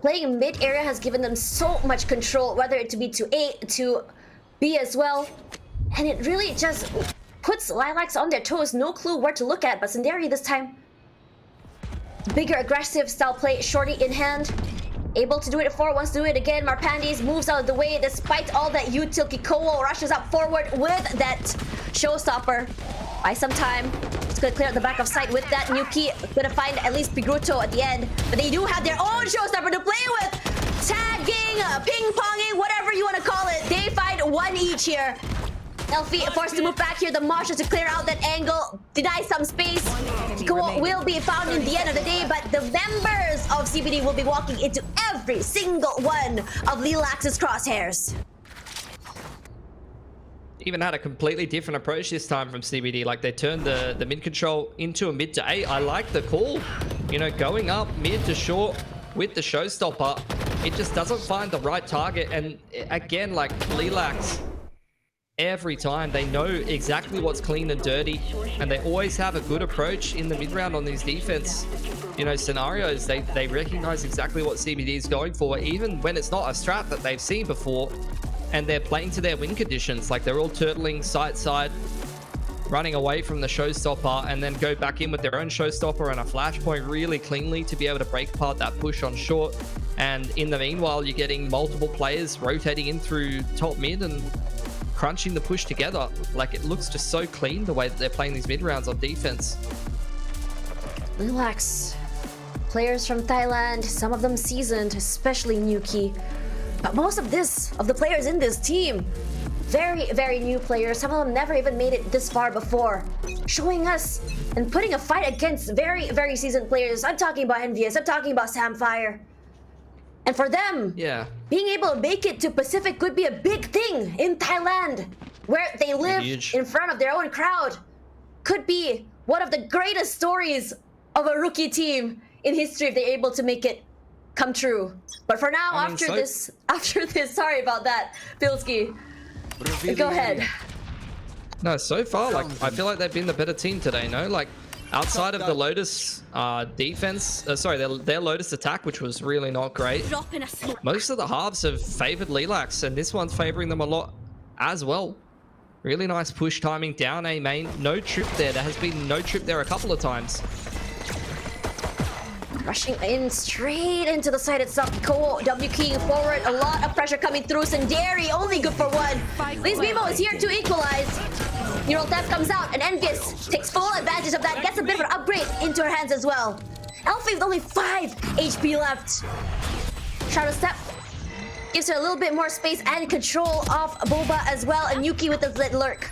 Playing mid area has given them so much control, whether it to be to A, to B as well. And it really just puts LILAX on their toes. No clue where to look at, but Sundari this time. Bigger aggressive style play, shorty in hand. Able to do it before, wants to do it again. Marpandes moves out of the way despite all that util. Kikowo rushes up forward with that showstopper. By some time, It's gonna clear out the back of sight with that. Nuki gonna find at least Pigruto at the end. But they do have their own showstopper to play with. Tagging, ping-ponging, whatever you want to call it. They find one each here. Elfie forced to move back here. The Marshals to clear out that angle, deny some space. Kiko will be found in the end of the day, but the members of CBD will be walking into every single one of LILAX's crosshairs. Even had a completely different approach this time from CBD. Like they turned the mid control into a mid to A. I like the call. You know, going up mid to short with the showstopper. It just doesn't find the right target. And again, like LILAX, every time they know exactly what's clean and dirty, and they always have a good approach in the mid round on these defense, you know, scenarios. They recognize exactly what CBD is going for, even when it's not a strat that they've seen before, and they're playing to their win conditions. Like they're all turtling side, running away from the showstopper, and then go back in with their own showstopper and a flashpoint really cleanly to be able to break apart that push on short. And in the meanwhile, you're getting multiple players rotating in through top mid and crunching the push together. Like it looks just so clean the way that they're playing these mid rounds on defense. LILAX, players from Thailand, some of them seasoned, especially Nuki. But most of the players in this team, very new players. Some of them never even made it this far before, showing us and putting a fight against very seasoned players. I'm talking about Envious, I'm talking about Samfire. And for them, being able to make it to Pacific could be a big thing in Thailand, where they live in front of their own crowd. Could be one of the greatest stories of a rookie team in history if they're able to make it come true. But for now, after this, sorry about that, Pilski. Go ahead. No, so far, like I feel like they've been the better team today. No, like outside of the Lotus defense, their Lotus attack, which was really not great. Most of the halves have favored LILAX, and this one's favoring them a lot as well. Really nice push timing down A main. No trip there. There has been no trip there a couple of times. Rushing in straight into the side itself. Ko W keying forward. A lot of pressure coming through. Sanderi only good for one. Liz Bimo is here to equalize. Neural Theft comes out, and Envious takes full advantage of that. Gets a bit of an upgrade into her hands as well. Elfie with only 5 HP left. Shadow Step gives her a little bit more space and control of Boba as well. And Yuki with the lurk.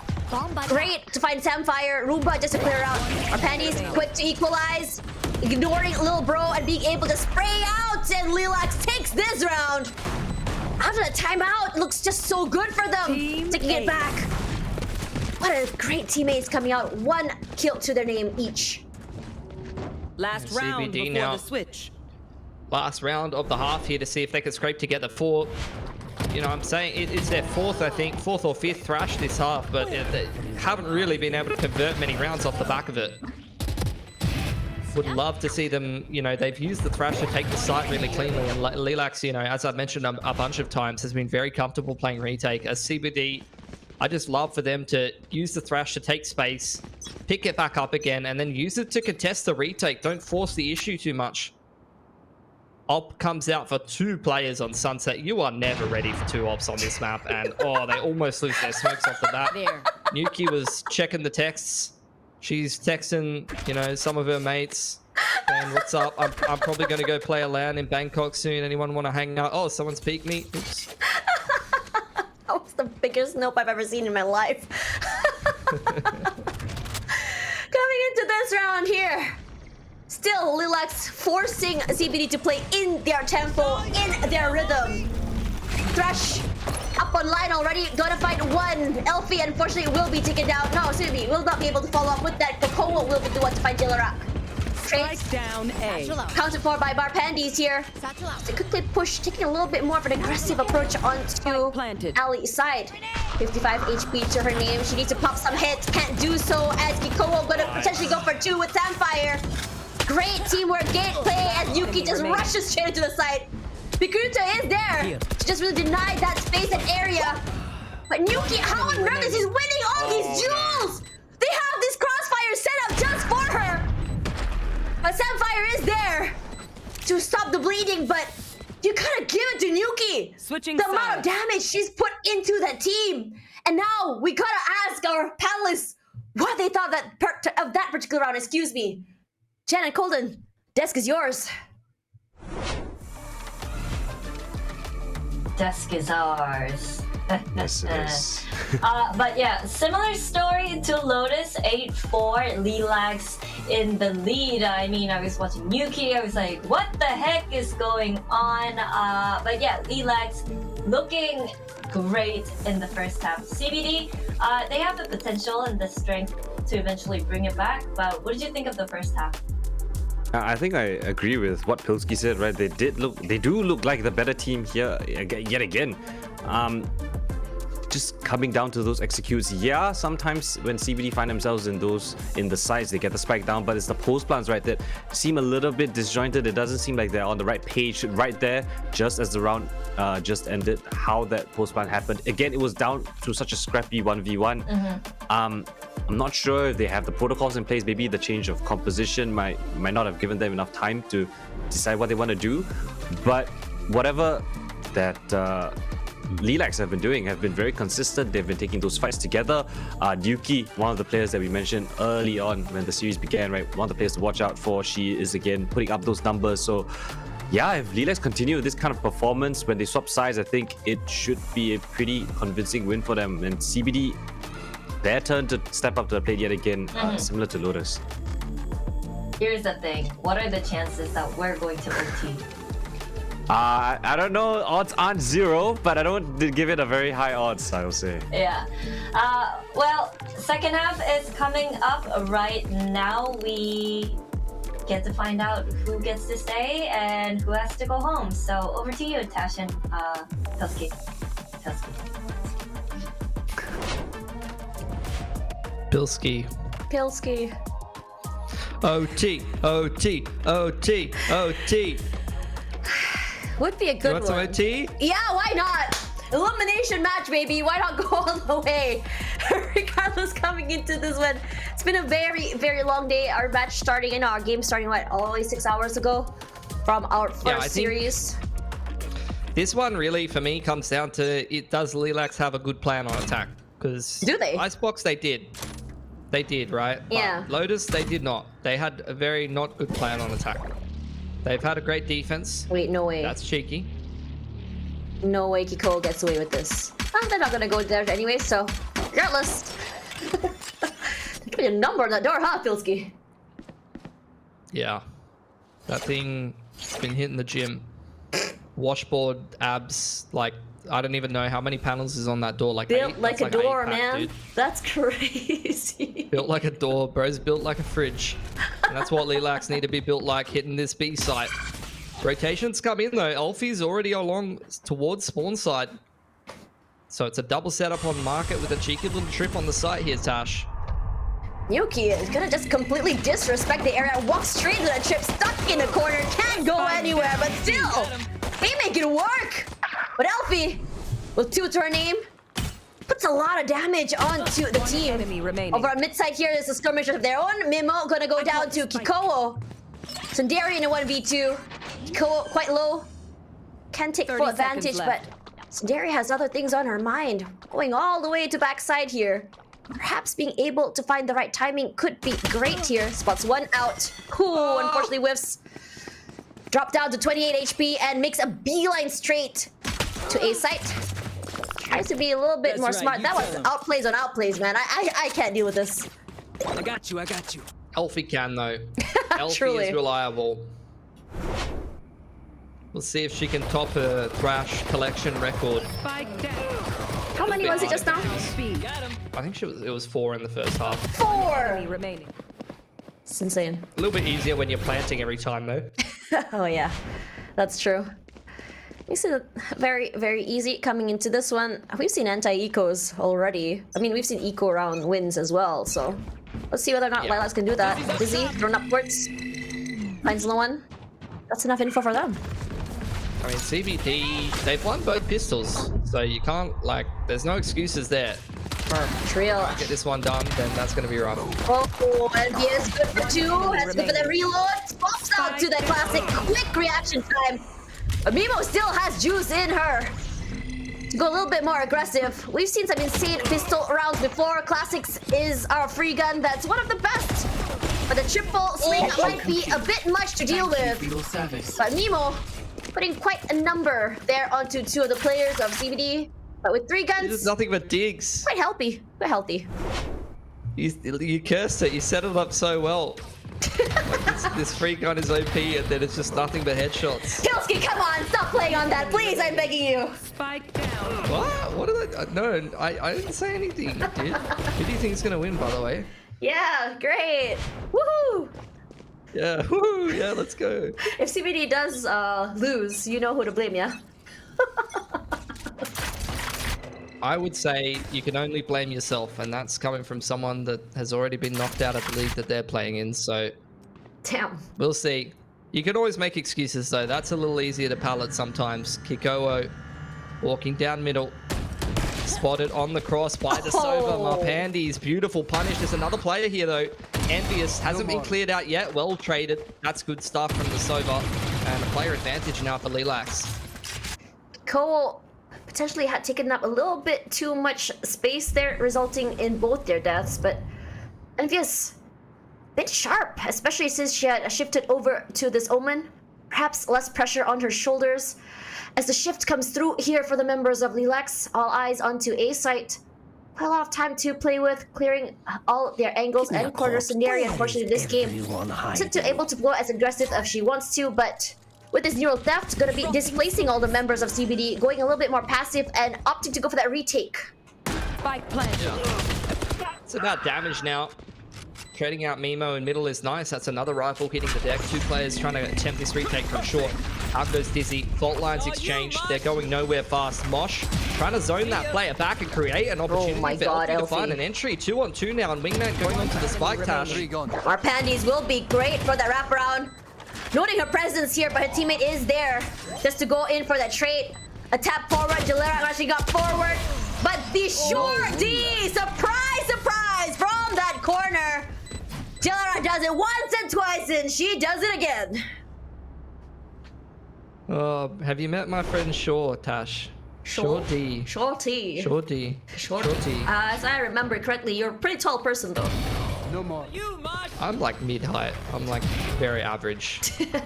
Great to find Samfire. Roomba just to clear out. Our Panties quick to equalize. Ignoring Lil Bro and being able to spray out, and LILAX takes this round. After the timeout, looks just so good for them. Taking it back. What a great teammates coming out. 1 kill to their name each. Last round before the switch. Last round of the half here to see if they can scrape together 4. You know, I'm saying it's their 4th, I think, 4th or 5th thrash this half, but they haven't really been able to convert many rounds off the back of it. Would love to see them, you know, they've used the thrash to take the site really cleanly, and LILAX, you know, as I've mentioned a bunch of times, has been very comfortable playing retake. As CBD, I just love for them to use the thrash to take space, pick it back up again, and then use it to contest the retake. Don't force the issue too much. Op comes out for 2 players on Sunset. You are never ready for 2 ops on this map, and oh, they almost lose their smokes off the bat. Nuki was checking the texts. She's texting, you know, some of her mates. And what's up? I'm probably going to go play a LAN in Bangkok soon. Anyone want to hang out? Oh, someone's peeked me. Oops. That was the biggest nope I've ever seen in my life. Coming into this round here. Still, LILAX forcing CBD to play in their tempo, in their rhythm. Thresh up on line already, gonna find 1. Elfie unfortunately will be taken down. No, CBD will not be able to follow up with that. Kokoa will be the one to find Jillarak. Trades down A. Counted for by Barpandies here. To quickly push, taking a little bit more of an aggressive approach onto Ali's side. 55 HP to her name. She needs to pop some hits. Can't do so as Kikoa gonna potentially go for 2 with Samfire. Great teamwork, gate play as Yuki just rushes straight into the side. Pikuta is there to just really deny that space and area. But Yuki, how on earth is he winning all these duels? They have this crossfire set up just for her. But Samfire is there to stop the bleeding, but you gotta give it to Yuki. The amount of damage she's put into that team. And now we gotta ask our panelists, what they thought of that particular round. Excuse me. Jen and Colton, desk is yours. Desk is ours. Yes, it is. But yeah, similar story to Lotus 8-4, LILAX in the lead. I mean, I was watching Yuki, I was like, what the heck is going on? But yeah, LILAX looking great in the first half. CBD, they have the potential and the strength to eventually bring it back, but what did you think of the first half? I think I agree with what Pilsky said, right? They do look like the better team here yet again. Just coming down to those executes. Yeah, sometimes when CBD find themselves in the sides, they get the spike down, but it's the post plans, right, that seem a little bit disjointed. It doesn't seem like they're on the right page right there, just as the round just ended, how that post plan happened. Again, it was down to such a scrappy 1v1. I'm not sure if they have the protocols in place. Maybe the change of composition might not have given them enough time to decide what they want to do. But whatever that LILAX have been doing, have been very consistent. They've been taking those fights together. Yuki, one of the players that we mentioned early on when the series began, right? One of the players to watch out for. She is again putting up those numbers. So yeah, if LILAX continue with this kind of performance when they swap sides, I think it should be a pretty convincing win for them. And CBD, their turn to step up to the plate yet again, similar to Lotus. Here's the thing. What are the chances that we're going to OT? I don't know. Odds aren't 0, but I don't give it a very high odds, I will say. Yeah. Well, second half is coming up right now. We get to find out who gets to stay and who has to go home. So over to you, Tash and Pilsky. Pilsky. OT. Would be a good Want one. some OT? Yeah, why not? Elimination match, baby. Why not go all the way? Regardless, coming into this one, it's been a very, very long day. Our match starting our game starting only 6 hours ago from our first series. This one really, for me, comes down to does LILAX have a good plan on attack? Because do they? Icebox, they did. They did, right? Yeah. But Lotus, they did not. They had a very not good plan on attack. They've had a great defense. Wait, no way. That's cheeky. No way Kiko gets away with this. They're not gonna go there anyway, so regardless. Give me a number on that door, huh, Pilsky? Yeah. That thing's been hitting the gym. Washboard, abs, like, I don't even know how many panels is on that door. Like built like a door, 8 pack, man. dude. That's crazy. Built like a door, bro's built like a fridge. And that's what LILAX need to be built like, hitting this B site. Rotations come in though. Alfie's already along towards spawn side. So it's a double setup on market with a cheeky little trip on the site here, Tash. Yuki is gonna just completely disrespect the area, walk straight to the trip, stuck in the corner, can't go anywhere, but still, they make it work. But Alfie, with 2 to her name, puts a lot of damage onto the team. Over on mid-side here, there's a skirmish of their own. Mimo gonna go down to Kikoho. Sundari in a 1v2. Kikoho quite low. Can take full advantage, but Sundari has other things on her mind. Going all the way to backside here. Perhaps being able to find the right timing could be great here. Spots 1 out. Ooh, unfortunately whiffs. Drop down to 28 HP and makes a beeline straight to A site. Tries to be a little bit more smart. That was outplays on outplays, man. I can't deal with this. I got you. Alfie can though. Alfie Truly. is reliable. We'll see if she can top her Thrash collection record. How many was it just now? I think it was 4 in the first half. 4! Remaining. It's insane. A little bit easier when you're planting every time though. Oh yeah, that's true. Makes it very, very easy coming into this one. We've seen anti-ecos already. I mean, we've seen eco round wins as well, so let's see whether or not LILAX can do that. Dizzy, thrown upwards. Finds no one. That's enough info for them. I mean, CBD, they've won both pistols, so you can't, like, there's no excuses there. Trill. Get this one done, then that's going to be rough. Oh, and he is good for 2. That's good for the reload. Pops out to the classic quick reaction time. But Mimo still has juice in her. to go a little bit more aggressive. We've seen some insane pistol rounds before. Classics is our free gun that's one of the best. But the triple swing might be a bit much to deal with. But Mimo putting quite a number there onto two of the players of CBD. But with 3 guns, There's nothing but digs. quite healthy. Quite healthy. You cursed it. You set it up so well. Like this free gun is OP, and then it's just nothing but headshots. Pilsky, come on, stop playing on that, please, I'm begging you. Spike down. What did I? No, I didn't say anything, dude. Who do you think is gonna win, by the way? Yeah, great. Woohoo! Yeah, woo, yeah, let's go. If CBD does lose, you know who to blame, yeah? I would say you can only blame yourself, and that's coming from someone that has already been knocked out of the league that they're playing in, so Damn. we'll see. You can always make excuses, though. That's a little easier to palate sometimes. Kikowo walking down middle. Spotted on the cross by the Sova. Marpandi's beautiful punish. There's another player here, though. Envious hasn't been cleared out yet. Well traded. That's good stuff from the Sova. And a player advantage now for LILAX. Cole potentially had taken up a little bit too much space there, resulting in both their deaths, but Envious, a bit sharp, especially since she had shifted over to this Omen. Perhaps less pressure on her shoulders. As the shift comes through here for the members of LILAX, all eyes onto A site. Quite a lot of time to play with, clearing all their angles and corners. Scenario, unfortunately, this game isn't able to go as aggressive as she wants to, but with this neural theft, gonna be displacing all the members of CBD, going a little bit more passive and opting to go for that retake. Spike planted. It's about damage now. Trading out Mimo in middle is nice. That's another rifle hitting the deck. 2 players trying to attempt this retake from short. Out goes Dizzy. Fault lines exchanged. They're going nowhere fast. Mosh trying to zone that player back and create an opportunity for LP to find an entry. 2-on-2 now, and Wingman going onto the spike tash. Marpandi's will be great for that wraparound. Noting her presence here, but her teammate is there just to go in for that trade. A tap forward, Jalera actually got forward, but the short D, surprise, surprise, from that corner. Jalera does it once and twice, and she does it again. Have you met my friend Shaw, Tash? Shorty. Shorty. Shorty. Shorty. As I remember correctly, you're a pretty tall person, though. No more. I'm like mid-height. I'm like very average. One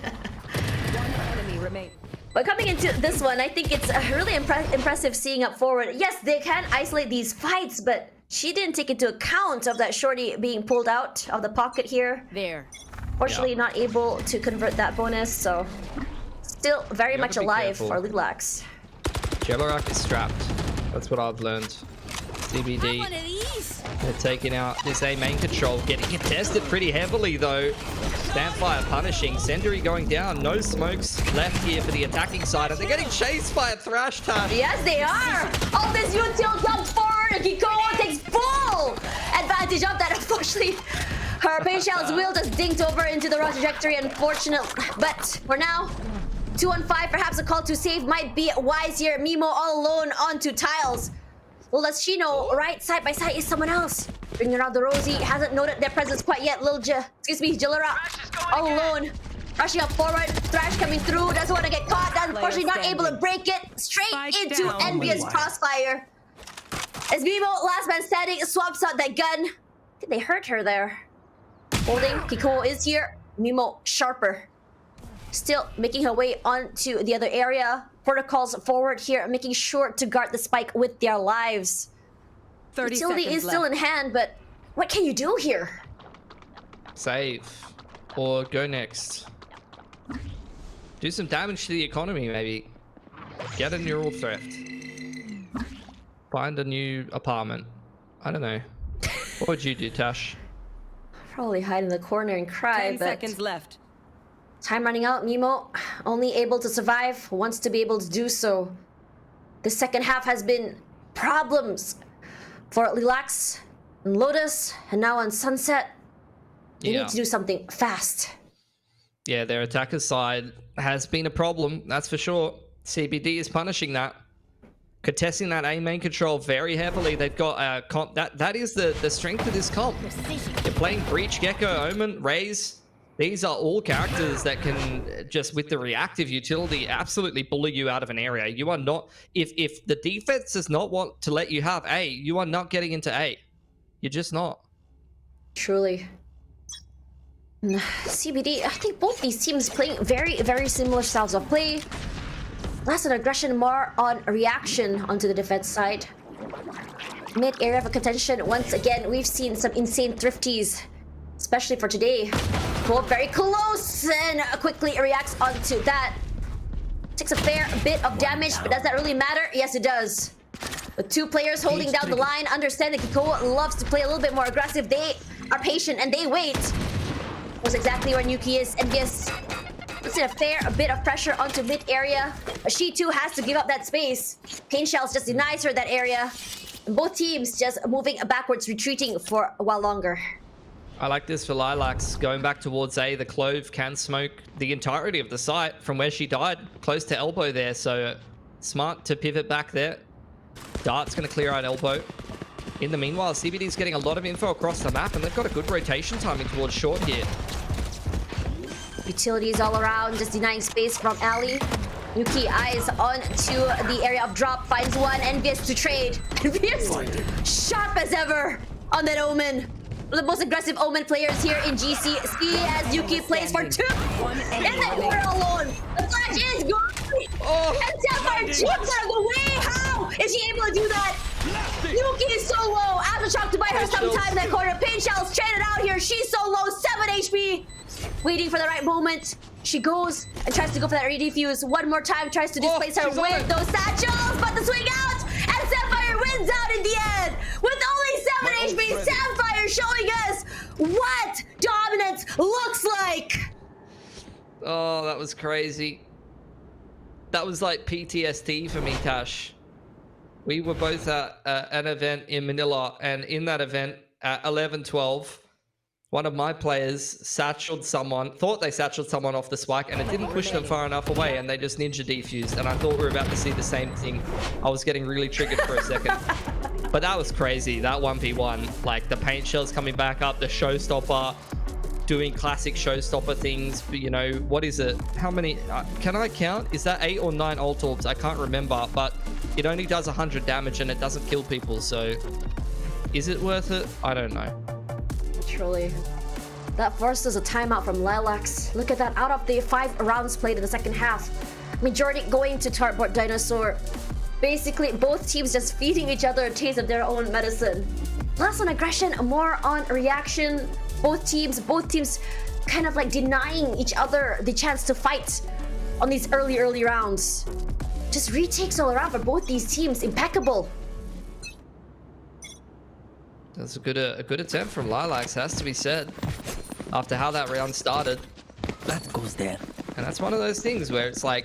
enemy remains. But coming into this one, I think it's really impressive seeing up forward. Yes, they can isolate these fights, but she didn't take into account of that shorty being pulled out of the pocket here. There. Fortunately, not able to convert that bonus, so still very You much gotta be alive careful. for LILAX. Jelorak is strapped. That's what I've learned. CBD. They're taking out this A main control, getting contested pretty heavily though. Standfire punishing. Senderi going down. No smokes left here for the attacking side, and they're getting chased by a Thrash Tash. Yes, they are! All this util jumps forward, and Kikowo takes full advantage of that. Unfortunately, her Payshel's will just dinked over into the raw trajectory, unfortunately. But for now, 2-on-5, perhaps a call to save might be wise here. Mimo all alone onto tiles. Well, does she know right side by side is someone else? Bringing around the Rosie, hasn't noted their presence quite yet. Jalera, all alone. Rushing up forward, Thrash coming through, doesn't want to get caught. That's unfortunately not able to break it. Straight Spike into down. Envious crossfire. As Mimo, last man standing, swaps out that gun. I think they hurt her there. Holding, Kikowo is here. Mimo, sharper. Still making her way onto the other area. Protocols forward here, making sure to guard the spike with their lives. 30 Utility seconds is still left. in hand, but what can you do here? Save. Or go next. Do some damage to the economy, maybe. Get a neural theft. Find a new apartment. I don't know. What would you do, Tash? Probably hide in the corner and cry, 10 but seconds left. time running out. Mimo, only able to survive, wants to be able to do so. The second half has been problems for LILAX and Lotus, and now on Sunset. They need to do something fast. Yeah, their attacker side has been a problem, that's for sure. CBD is punishing that. Contesting that A main control very heavily. They've got that is the strength of this comp. You're playing Breach, Gecko, Omen, Raze. These are all characters that can just, with the reactive utility, absolutely bully you out of an area. You are not, if the defense does not want to let you have A, you are not getting into A. You're just not. Truly. CBD, I think both these teams playing very, very similar styles of play. Less on aggression, more on reaction onto the defense side. Mid area of contention, once again, we've seen some insane thrifties, especially for today. Both very close and quickly reacts onto that. Takes a fair bit of damage, but does that really matter? Yes, it does. With two players holding down the line, understand that Kiko loves to play a little bit more aggressive. They are patient and they wait. Was exactly where Nuki is, and yes, puts in a fair bit of pressure onto mid area. She too has to give up that space. Pain Shells just denies her that area. And both teams just moving backwards, retreating for a while longer. I like this for LILAX. Going back towards A, the Clove can smoke the entirety of the site from where she died, close to elbow there, so smart to pivot back there. Dart's going to clear out elbow. In the meanwhile, CBD's getting a lot of info across the map, and they've got a good rotation timing towards short here. Utilities all around, just denying space from Ali. Yuki eyes on to the area of drop, finds one, Envious to trade. Envious, sharp as ever on that Omen. The most aggressive Omen players here in GC. See as Yuki plays for two. And then we're alone. The flash is gone. And Sapphire jumps out of the way. How is she able to do that? Yuki is so low. Aftershock to buy her some time in that corner. Pain Shell's traded out here. She's so low, 7 HP. Waiting for the right moment. She goes and tries to go for that redefuse. One more time, tries to displace her with those satchels, but the swing out, and Sapphire wins out in the end. With only 7 HP, Sapphire showing us what dominance looks like. Oh, that was crazy. That was like PTSD for me, Tash. We were both at an event in Manila, and in that event at 11-12, one of my players satcheled someone, thought they satcheled someone off the spike, and it didn't push them far enough away, and they just ninja defused, and I thought we were about to see the same thing. I was getting really triggered for a second. But that was crazy, that 1v1. Like, the paint shells coming back up, the showstopper, doing classic showstopper things. But, you know, what is it? How many? Can I count? Is that 8 or 9 ult orbs? I can't remember, but it only does 100 damage, and it doesn't kill people, so is it worth it? I don't know. Truly. That forces a timeout from LILAX. Look at that, out of the 5 rounds played in the second half, majority going to Tartboard Dinosaur. Basically, both teams just feeding each other a taste of their own medicine. Less on aggression, more on reaction. Both teams kind of like denying each other the chance to fight on these early rounds. Just retakes all around for both these teams, impeccable. That's a good attempt from LILAX, has to be said, after how that round started. That goes there. And that's one of those things where it's like,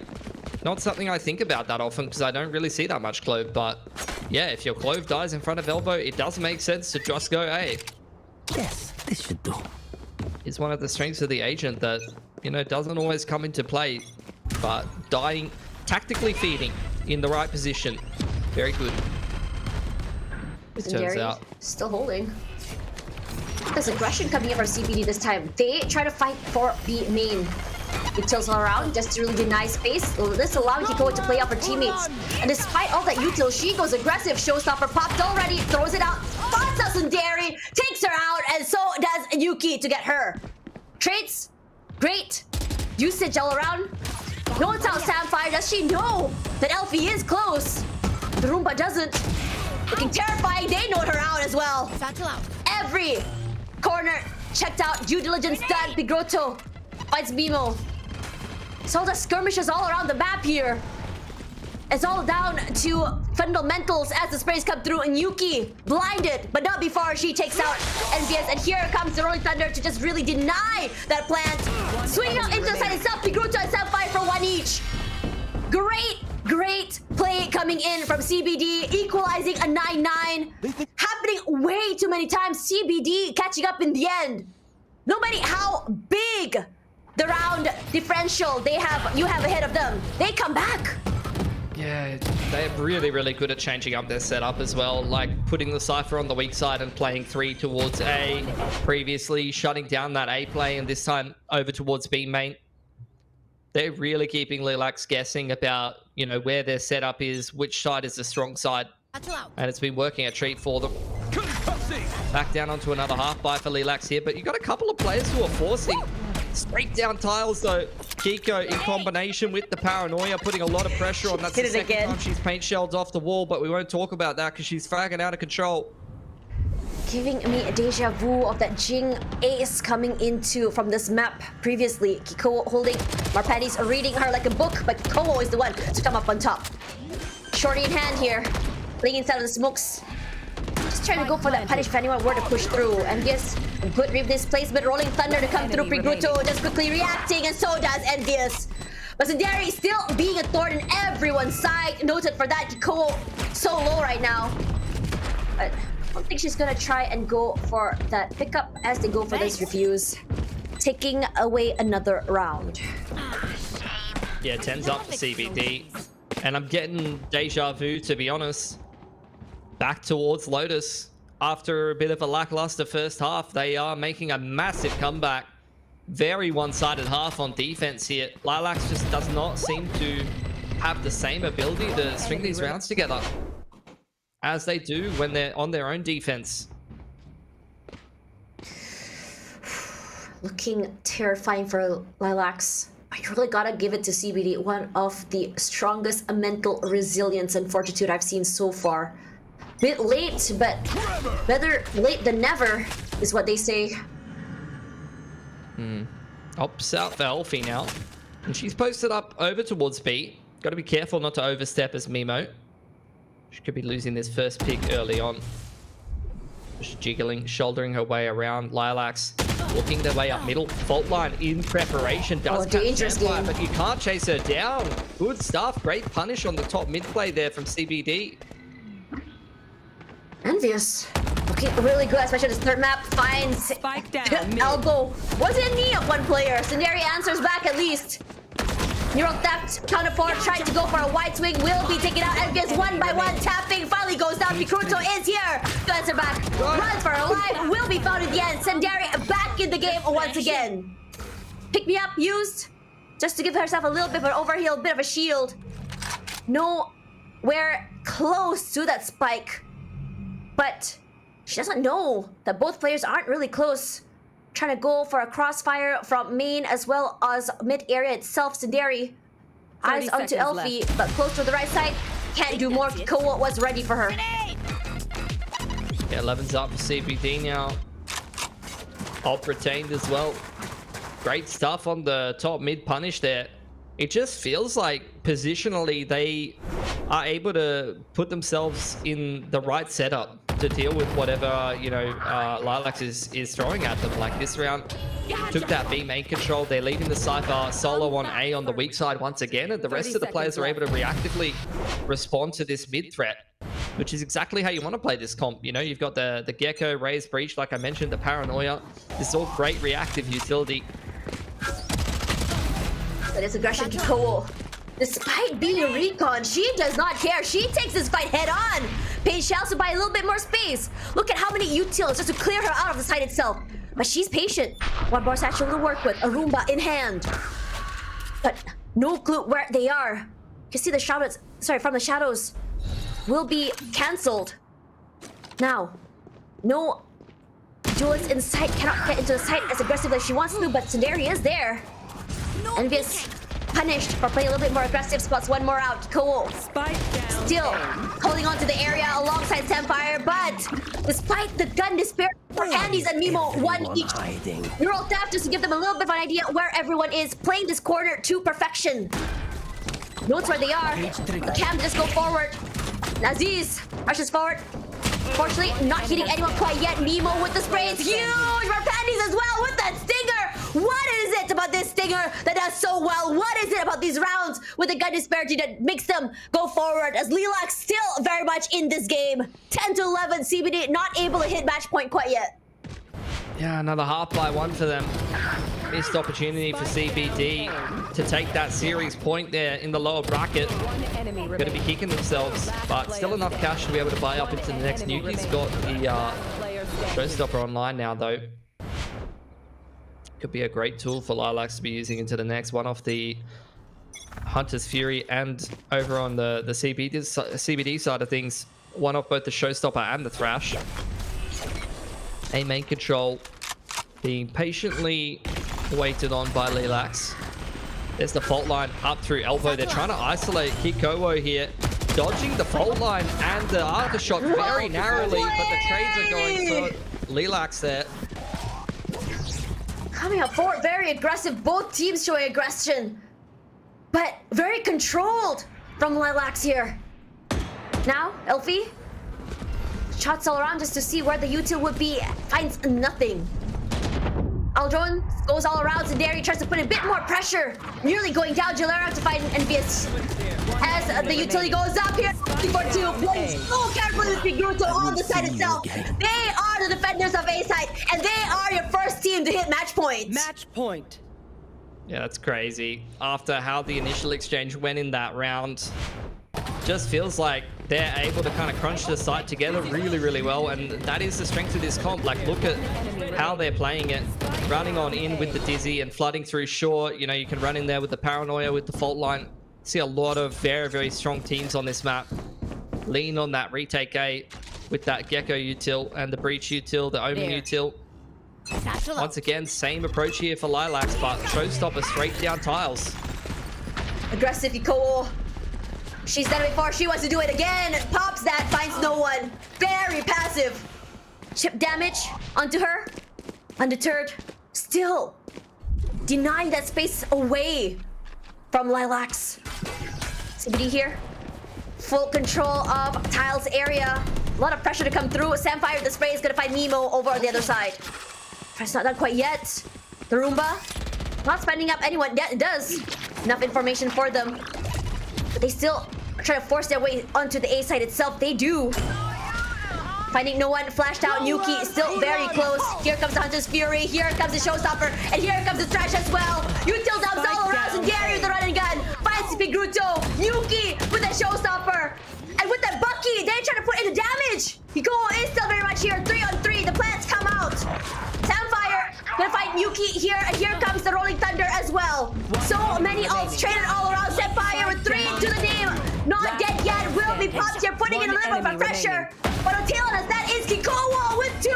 not something I think about that often because I don't really see that much Clove, but yeah, if your Clove dies in front of elbow, it does make sense to just go A. Yes, this should do. It's one of the strengths of the agent that, you know, doesn't always come into play, but dying, tactically feeding in the right position, very good. It turns out. Still holding. There's aggression coming in from CBD this time. They try to fight for B main. It tilts all around just to really deny space. This allowing Kiko to play off her teammates. And despite all that util, she goes aggressive. Showstopper popped already, throws it out. Spots us in Dairy, takes her out, and so does Yuki to get her. Trades, great. Usage all around. Notes out Sapphire. Does she know that Elfie is close? The Roomba doesn't. Looking terrifying. They note her out as well. Every corner checked out. Due diligence done. Pigroto fights Bimo. It's all the skirmishes all around the map here. It's all down to fundamentals as the sprays come through, and Yuki blinded, but not before she takes out Envious. And here comes the Rolling Thunder to just really deny that plant. Swinging out into the side itself. Pigroto and Sapphire for 1 each. Great play coming in from CBD, equalizing a 9-9. Happening way too many times. CBD catching up in the end. No matter how big the round differential you have ahead of them, they come back. Yeah, they're really, really good at changing up their setup as well. Like putting the Cypher on the weak side and playing 3 towards A. Previously shutting down that A play and this time over towards B main. They're really keeping LILAX guessing about, you know, where their setup is, which side is the strong side. And it's been working a treat for them. Back down onto another half buy for LILAX here, but you've got a couple of players who are forcing straight down tiles though. Kiko in combination with the paranoia putting a lot of pressure on. That's the second time she's paint shelled off the wall, but we won't talk about that because she's fragging out of control. Giving me a deja vu of that Jing ace coming into from this map previously. Kiko holding Marpani's reading her like a book, but Kiko is the one to come up on top. Shorty in hand here, playing inside of the smokes. Just trying to go for that punish if anyone were to push through. And yes, good replace placement, rolling thunder to come through. Prigruto just quickly reacting, and so does Envious. But Sundari still being a thorn in everyone's side. Noted for that, Kiko so low right now. But I don't think she's gonna try and go for that pickup as they go for this refuse. Taking away another round. Yeah, 10's up for CBD. And I'm getting deja vu, to be honest. Back towards Lotus. After a bit of a lackluster first half, they are making a massive comeback. Very one-sided half on defense here. LILAX just does not seem to have the same ability to string these rounds together as they do when they're on their own defense. Looking terrifying for LILAX. I really gotta give it to CBD. One of the strongest mental resilience and fortitude I've seen so far. Bit late, but better late than never is what they say. Ops out for Elfie now. And she's posted up over towards B. Got to be careful not to overstep as Mimo. She could be losing this first pick early on. Just jiggling, shouldering her way around. LILAX walking their way up middle. Fault line in preparation. Does dangerous game. but you can't chase her down. Good stuff. Great punish on the top mid play there from CBD. Envious. Looking really good, especially this third map. Finds Spike down. elbow. Wasn't in knee of one player. Sundari answers back at least. Neural theft, counter forward, trying to go for a wide swing, will be taken out. Envious one by one, tapping, finally goes down. Prigruto is here to answer back. Run for her life, will be found at the end. Sundari back in the game once again. Pick me up used, just to give herself a little bit of an overheal, bit of a shield. Nowhere close to that spike. But she doesn't know that both players aren't really close. Trying to go for a crossfire from main as well as mid area itself. Sundari eyes onto Elfie, but close to the right side. Can't do more. Kiko was ready for her. Yeah, 11's up for CBD now. Op retained as well. Great stuff on the top mid punish there. It just feels like positionally they are able to put themselves in the right setup to deal with whatever, you know, LILAX is throwing at them. Like this round, took that B main control. They're leaving the Cypher solo on A on the weak side once again, and the rest of the players are able to reactively respond to this mid threat, which is exactly how you want to play this comp. You know, you've got the Gecko, Raise, Breach, like I mentioned, the Paranoia. This is all great reactive utility. That is aggression to Kiko. Despite being a recon, she does not care. She takes this fight head on. Paige shells to buy a little bit more space. Look at how many utils just to clear her out of the site itself. But she's patient. One more satchel to work with, a Roomba in hand. But no clue where they are. You can see the shadows, from the shadows, will be cancelled. Now, no duelists in sight, cannot get into the site as aggressively as she wants to, but Sundari is there. Envious punished for playing a little bit more aggressive, spots one more out. Kiko still holding on to the area alongside Samfire, but despite the gun despair for Andy's and Mimo, one each. Neural theft just to give them a little bit of an idea where everyone is, playing this corner to perfection. Notes where they are. The cam just go forward. Aziz rushes forward. Fortunately, not hitting anyone quite yet. Nemo with the spray is huge. Marpani's as well with that stinger. What is it about this stinger that does so well? What is it about these rounds with the gun disparity that makes them go forward? As LILAX still very much in this game. 10 to 11, CBD not able to hit match point quite yet. Yeah, another half by one for them. missed opportunity for CBD to take that series point there in the lower bracket. Going to be kicking themselves, but still enough cash to be able to buy up into the next nuke. He's got the showstopper online now, though. Could be a great tool for LILAX to be using into the next one off the Hunter's Fury, and over on the CBD side of things, one off both the showstopper and the Thrash. A main control being patiently waited on by LILAX. There's the fault line up through elbow. They're trying to isolate Kikowo here, dodging the fault line and the aftershock very narrowly, but the trades are going for LILAX there. Coming up forward, very aggressive. Both teams showing aggression, but very controlled from LILAX here. Now, Elfie shots all around just to see where the util would be. Finds nothing. Aldron goes all around. Zendari tries to put a bit more pressure. Nearly going down. Jalera to find Envious. As the utility goes up here. 4-2 plays so carefully with Pigruto on the side itself. They are the defenders of A side, and they are your first team to hit match point. Match point. Yeah, that's crazy. After how the initial exchange went in that round, just feels like they're able to kind of crunch the site together really, really well, and that is the strength of this comp. Like, look at how they're playing it, running on in with the Dizzy and flooding through short. You know, you can run in there with the Paranoia, with the fault line. See a lot of very, very strong teams on this map. Lean on that retake A with that Gecko util and the Breach util, the Omen util. Once again, same approach here for LILAX, but showstopper straight down tiles. Aggressive Ikowo. She's done it before. She wants to do it again. Pops that, finds no one. Very passive. Chip damage onto her. Undeterred. Still denying that space away from LILAX. CBD here. Full control of tiles area. A lot of pressure to come through. Samfire with the spray is going to find Nemo over on the other side. It's not done quite yet. The Roomba not spending up anyone. Yeah, it does. Enough information for them. But they still try to force their way onto the A side itself. They do. Finding no one. Flashed out. Yuki still very close. Here comes the Hunter's Fury. Here comes the Showstopper. And here comes the Thrash as well. Util dumps all around. And Gary with the run and gun. Finds Pigruto. Yuki with the Showstopper. And with that Bucky, they're trying to put in the damage. Hiko is still very much here. 3-on-3. The plants come out. Samfire gonna fight Yuki here. And here comes the Rolling Thunder as well. So many ults traded all around. Samfire with 3 to the name. Not dead yet. Will be popped here. Putting in a little bit of pressure. But on tail us, that is Kikowo with 2.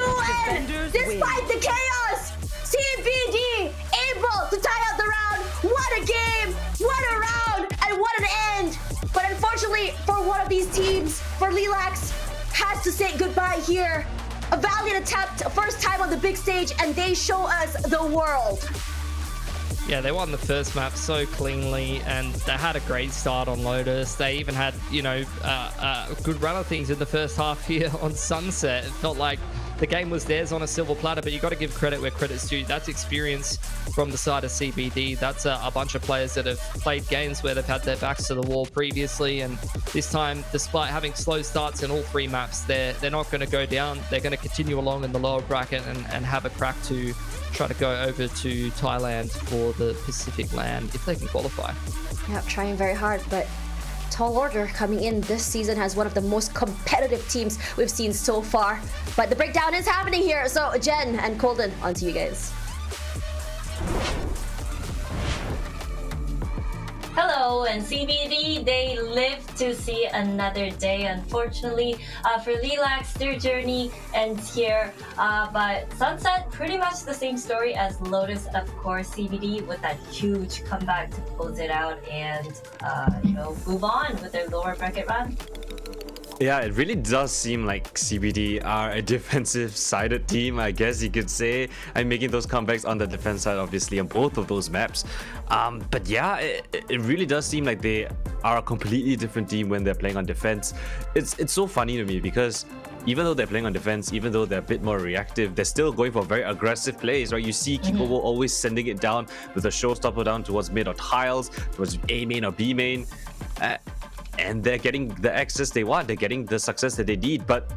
And despite the chaos, CBD able to tie out the round. What a game. What a round. And what an end. But unfortunately, for one of these teams, for LILAX, has to say goodbye here. A valiant attempt, first time on the big stage, and they show us the world. Yeah, they won the first map so cleanly, and they had a great start on Lotus. They even had, you know, a good run of things in the first half here on Sunset. It felt like the game was theirs on a silver platter, but you got to give credit where credit's due. That's experience from the side of CBD. That's a bunch of players that have played games where they've had their backs to the wall previously, and this time, despite having slow starts in all 3 maps, they're not going to go down. They're going to continue along in the lower bracket and have a crack to try to go over to Thailand for the Pacific land if they can qualify. Yeah, trying very hard, but Tall Order coming in this season has one of the most competitive teams we've seen so far. But the breakdown is happening here. So Jen and Colden, on to you guys. Hello, and CBD, they live to see another day. Unfortunately, for LILAX, their journey ends here. But Sunset, pretty much the same story as Lotus, of course. CBD with that huge comeback to close it out and, you know, move on with their lower bracket run. Yeah, it really does seem like CBD are a defensive-sided team, I guess you could say. I'm making those comebacks on the defense side, obviously, on both of those maps. But yeah, it really does seem like they are a completely different team when they're playing on defense. It's so funny to me because even though they're playing on defense, even though they're a bit more reactive, they're still going for very aggressive plays, right? You see Kikowo always sending it down with a showstopper down towards mid or tiles, towards A main or B main. And they're getting the access they want, they're getting the success that they need. But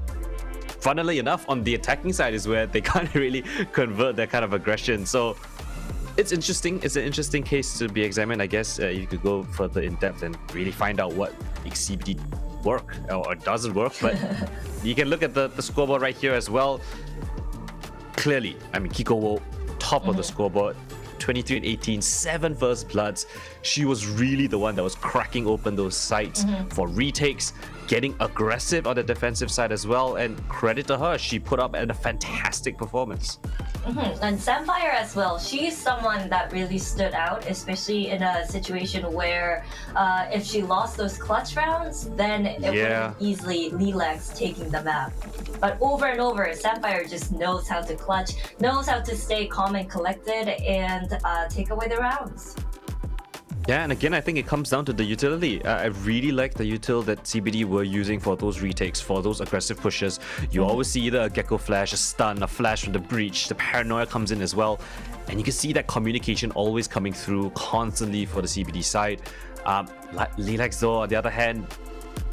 funnily enough, on the attacking side is where they can't really convert that kind of aggression. So it's interesting. It's an interesting case to be examined. I guess you could go further in depth and really find out what makes CBD work or doesn't work. But you can look at the scoreboard right here as well. Clearly, I mean, Kiko top of the scoreboard. 23 and 18, 7 first bloods. She was really the one that was cracking open those sites for retakes, getting aggressive on the defensive side as well. And credit to her, she put up a fantastic performance. And Samfire as well. She's someone that really stood out, especially in a situation where if she lost those clutch rounds, then it would have easily LILAX taking the map. But over and over, Samfire just knows how to clutch, knows how to stay calm and collected, and take away the rounds. Yeah, and again, I think it comes down to the utility. I really like the util that CBD were using for those retakes, for those aggressive pushes. You always see either a Gecko flash, a stun, a flash from the breach. The paranoia comes in as well. And you can see that communication always coming through constantly for the CBD side. LILAX, though, on the other hand,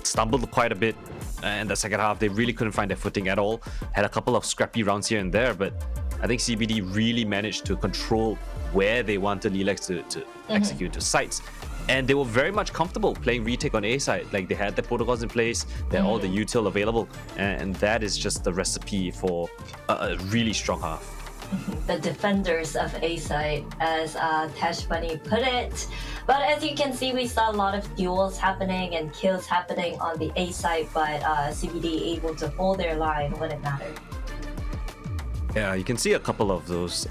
stumbled quite a bit in the second half. They really couldn't find their footing at all. Had a couple of scrappy rounds here and there, but I think CBD really managed to control where they wanted LILAX to execute to sites. And they were very much comfortable playing retake on A side. Like, they had the protocols in place, they had all the util available, and that is just the recipe for a really strong half. The defenders of A side, as Tash Bunny put it. But as you can see, we saw a lot of duels happening and kills happening on the A side, but CBD able to hold their line when it mattered. Yeah, you can see a couple of those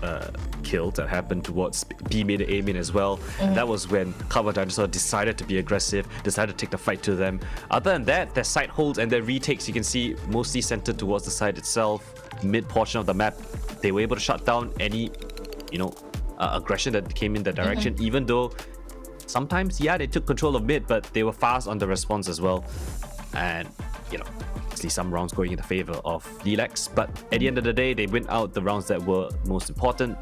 kills that happened towards B main and A main as well. And that was when Cover Dinosaur decided to be aggressive, decided to take the fight to them. Other than that, their side holds and their retakes, you can see mostly centered towards the side itself, mid portion of the map. They were able to shut down any, aggression that came in that direction, even though sometimes, they took control of mid, but they were fast on the response as well. And, see some rounds going in the favor of LILAX, but at the end of the day, they win out the rounds that were most important.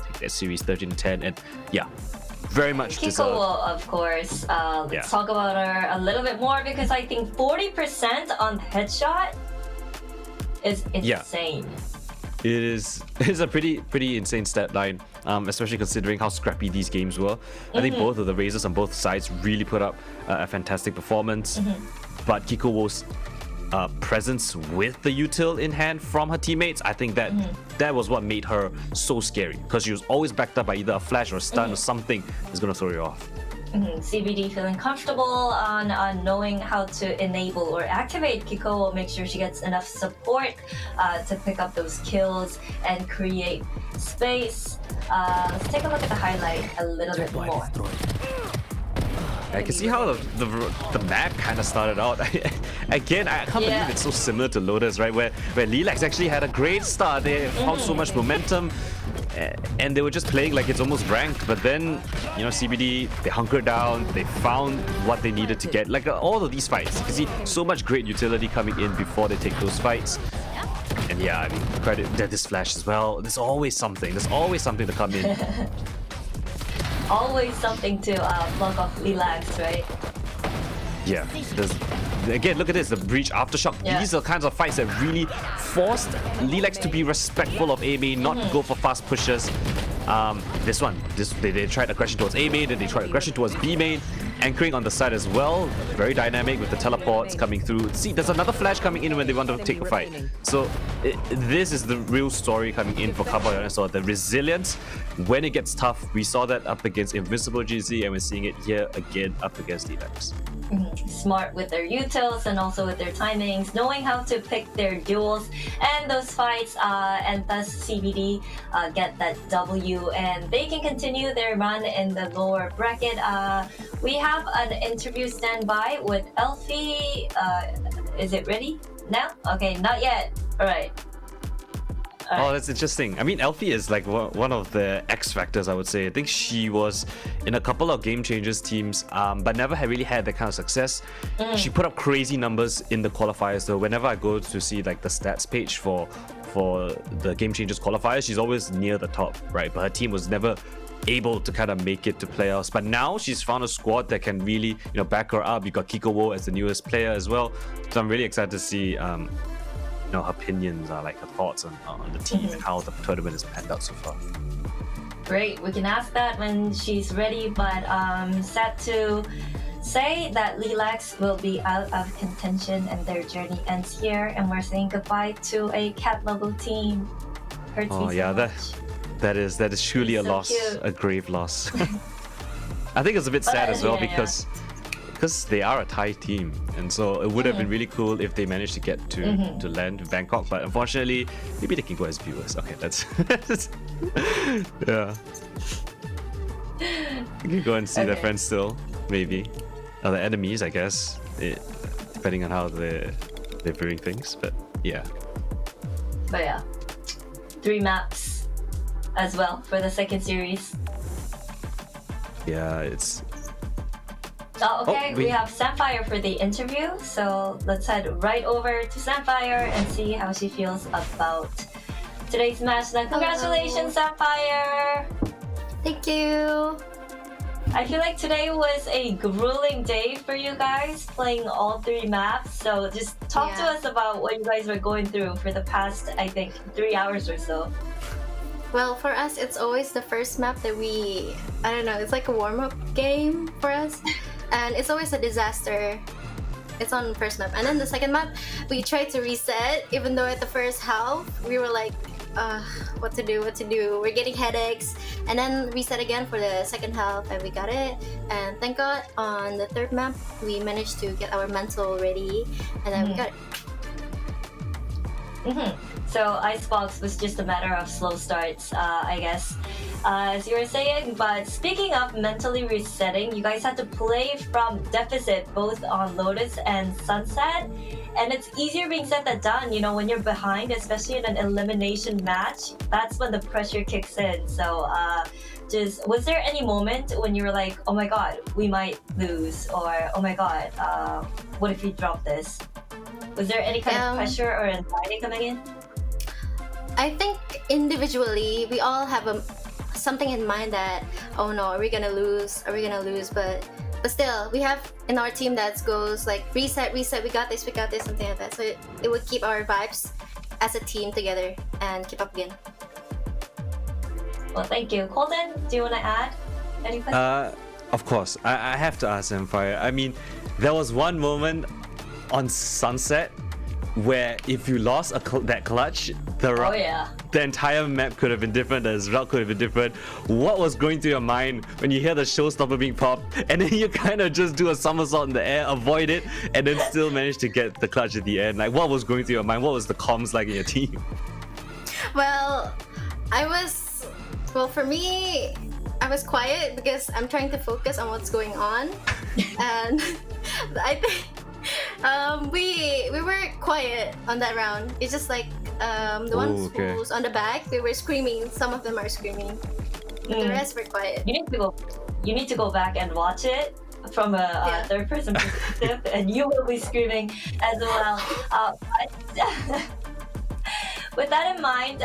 Take that series 13-10, and very much Kiko will, of course. Let's talk about her a little bit more, because I think 40% on headshot is insane. It is a pretty insane stat line, especially considering how scrappy these games were. I think both of the Razors on both sides really put up a fantastic performance, but Kiko was presence with the util in hand from her teammates, I think that was what made her so scary, because she was always backed up by either a flash or a stun or something that's going to throw you off. CBD feeling comfortable on knowing how to enable or activate Kiko, make sure she gets enough support to pick up those kills and create space. Let's take a look at the highlight a little bit more. I can see how the map kind of started out. Again, I can't believe it's so similar to Lotus, right? Where LILAX actually had a great start. They found so much momentum, and they were just playing like it's almost ranked. But then, CBD, they hunkered down. They found what they needed to get. Like all of these fights, you can see so much great utility coming in before they take those fights. And I mean, credit this flash as well. There's always something. There's always something to come in. Always something to plug off LILAX, right? Yeah. Again, look at this, the breach aftershock. These are kinds of fights that really forced LILAX to be respectful of A main, not to go for fast pushes. They tried aggression towards A main, then they tried aggression towards B main, anchoring on the side as well. Very dynamic with the teleports coming through. See, there's another flash coming in when they want to take a fight. So this is the real story coming in for Cowboy Dinosaur. The resilience when it gets tough. We saw that up against Invincible GZ, and we're seeing it here again up against LILAX. Smart with their utils and also with their timings, knowing how to pick their duels and those fights, and thus CBD get that W, and they can continue their run in the lower bracket. We have an interview standby with Elfie. Is it ready now? Okay, not yet. All right. Oh, that's interesting. I mean, Elfie is like one of the X factors, I would say. I think she was in a couple of Game Changers teams, but never really had that kind of success. She put up crazy numbers in the qualifiers, though. Whenever I go to see like the stats page for the Game Changers qualifiers, she's always near the top, right? But her team was never able to kind of make it to playoffs. But now she's found a squad that can really, back her up. You got Kiko Wo as the newest player as well. So I'm really excited to see her opinions, like her thoughts on the team and how the tournament has panned out so far. Great. We can ask that when she's ready, but sad to say that LILAX will be out of contention and their journey ends here, and we're saying goodbye to a cat logo team. Hurts me so yeah, much. that is truly It's a so loss, cute. a grave loss. I think it's a bit sad as well because they are a Thai team, and so it would have been really cool if they managed to get to land to Bangkok, but unfortunately, maybe they can go as viewers. Okay, that's yeah. You can go and see their Okay. friends still, maybe, or the enemies, I guess, depending on how they're viewing things. But yeah, But yeah, 3 maps as well for the second series. yeah, it's. Oh, okay, Oh, we we- have Sapphire for the interview, so let's head right over to Sapphire and see how she feels about today's match. Now, congratulations, Sapphire! Thank you. I feel like today was a grueling day for you guys playing all 3 maps, so just talk to Yeah. us about what you guys were going through for the past, I think, 3 hours or so. Well, for us, it's always the first map that I don't know, it's like a warm-up game for us. And it's always a disaster. It's on the first map. And then the second map, we tried to reset, even though at the first half, we were like, what to do? We're getting headaches. And then reset again for the second half, and we got it. And thank God, on the third map, we managed to get our mental ready, and then we got it. So Icebox was just a matter of slow starts, I guess, as you were saying. But speaking of mentally resetting, you guys had to play from deficit both on Lotus and Sunset, and it's easier being said than done. You know, when you're behind, especially in an elimination match, that's when the pressure kicks in. So, was there any moment when you were like, "Oh my God, we might lose," or "Oh my God, what if we drop this?" Was there any kind of pressure or anxiety coming in? I think individually, we all have something in mind that, oh no, are we gonna lose? But still, we have in our team that goes like reset, we got this, something like that. So it would keep our vibes as a team together and keep up again. Well, thank you. Colton, do you want to add any questions? Of course, I have to ask Empire. I mean, there was one moment on Sunset where if you lost that clutch, the entire map could have been different, the result could have been different. What was going through your mind when you hear the showstopper being popped, and then you kind of just do a somersault in the air, avoid it, and then still manage to get the clutch at the end? Like, what was going through your mind? What was the comms like in your team? Well, for me, I was quiet because I'm trying to focus on what's going on, and I think we were quiet on that round. It's just like the ones who's on the back, they were screaming. Some of them are screaming. But the rest were quiet. You need to go back and watch it from a third-person perspective, and you will be screaming as well. With that in mind,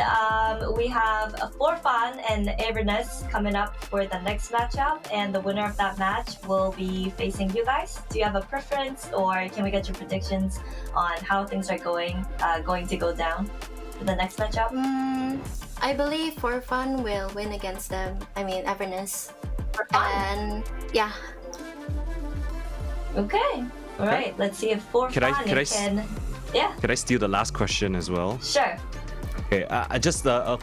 we have Forfan and Avernus coming up for the next matchup, and the winner of that match will be facing you guys. Do you have a preference, or can we get your predictions on how things are going to go down for the next matchup? I believe Forfan will win against them. I mean, Avernus. And yeah. Okay. All right. Let's see if Forfan can. Yeah. Can I steal the last question as well? Sure. Okay, just a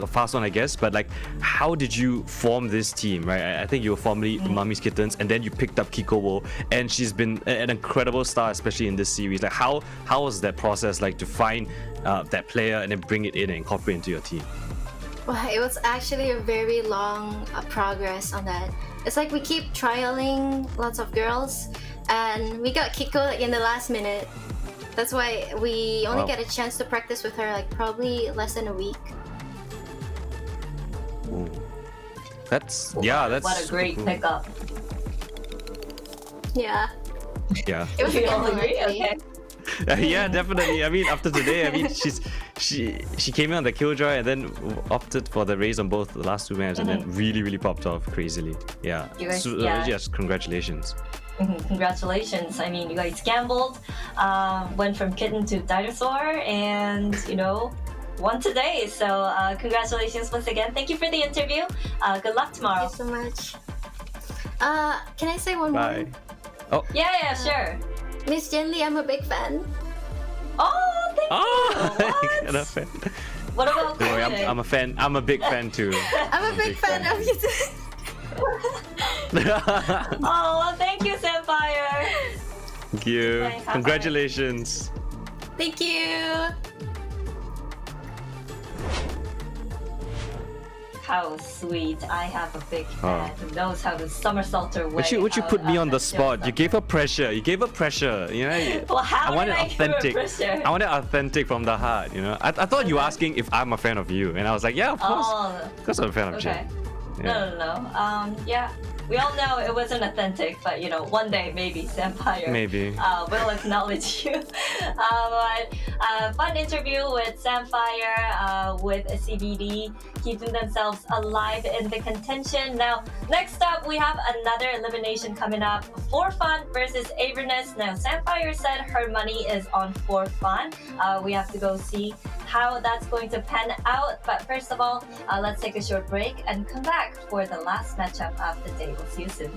fast one, I guess. But like, how did you form this team, right? I think you were formerly Mummy's Kittens, and then you picked up Kikowo, and she's been an incredible star, especially in this series. Like, how was that process like to find that player and then bring it in and incorporate into your team? Well, it was actually a very long progress on that. It's like we keep trialing lots of girls, and we got Kiko like in the last minute. That's why we only get a chance to practice with her like probably less than a week. Ooh. That's what a great pickup. Yeah. Yeah. It was We all agree. Okay. Yeah, definitely. I mean, after today, I mean, she came in on the Killjoy and then opted for the raise on both the last 2 matches, and then really popped off crazily. Yeah. You guys, yes, congratulations. Congratulations. I mean, you guys gambled, went from kitten to dinosaur, and won today. So congratulations once again. Thank you for the interview. Good luck tomorrow. Thank you so much. Can I say one Bye. more? Oh. Yeah, sure. Miss Jenly, I'm a big fan. Oh, thank you. What? A fan. What about Don't worry, Conan? I'm a fan. I'm a big fan too. I'm a big fan of you too. Oh, well, thank you, Sapphire. Thank you. Bye, bye. Congratulations. Thank you. How sweet. I have a big fan who knows how to somersault her way. Would you put me on the out of spot? You that gave her pressure. You gave her pressure. You know. Well, how I want did it I give her authentic. pressure? I want it authentic from the heart. You know. I thought you were asking if I'm a fan of you, and I was like, yeah, of course. Oh, Because I'm a fan of okay. Jen. Yeah. No. Yeah. We all know it wasn't authentic, but you know, one day maybe Sapphire Maybe. will acknowledge you. Fun interview with Sapphire, with CBD, keeping themselves alive in the contention. Now, next up, we have another elimination coming up. For Fun versus Avernus. Now, Sapphire said her money is on For Fun. We have to go see how that's going to pan out. But first of all, let's take a short break and come back for the last matchup of the day. We'll see you soon.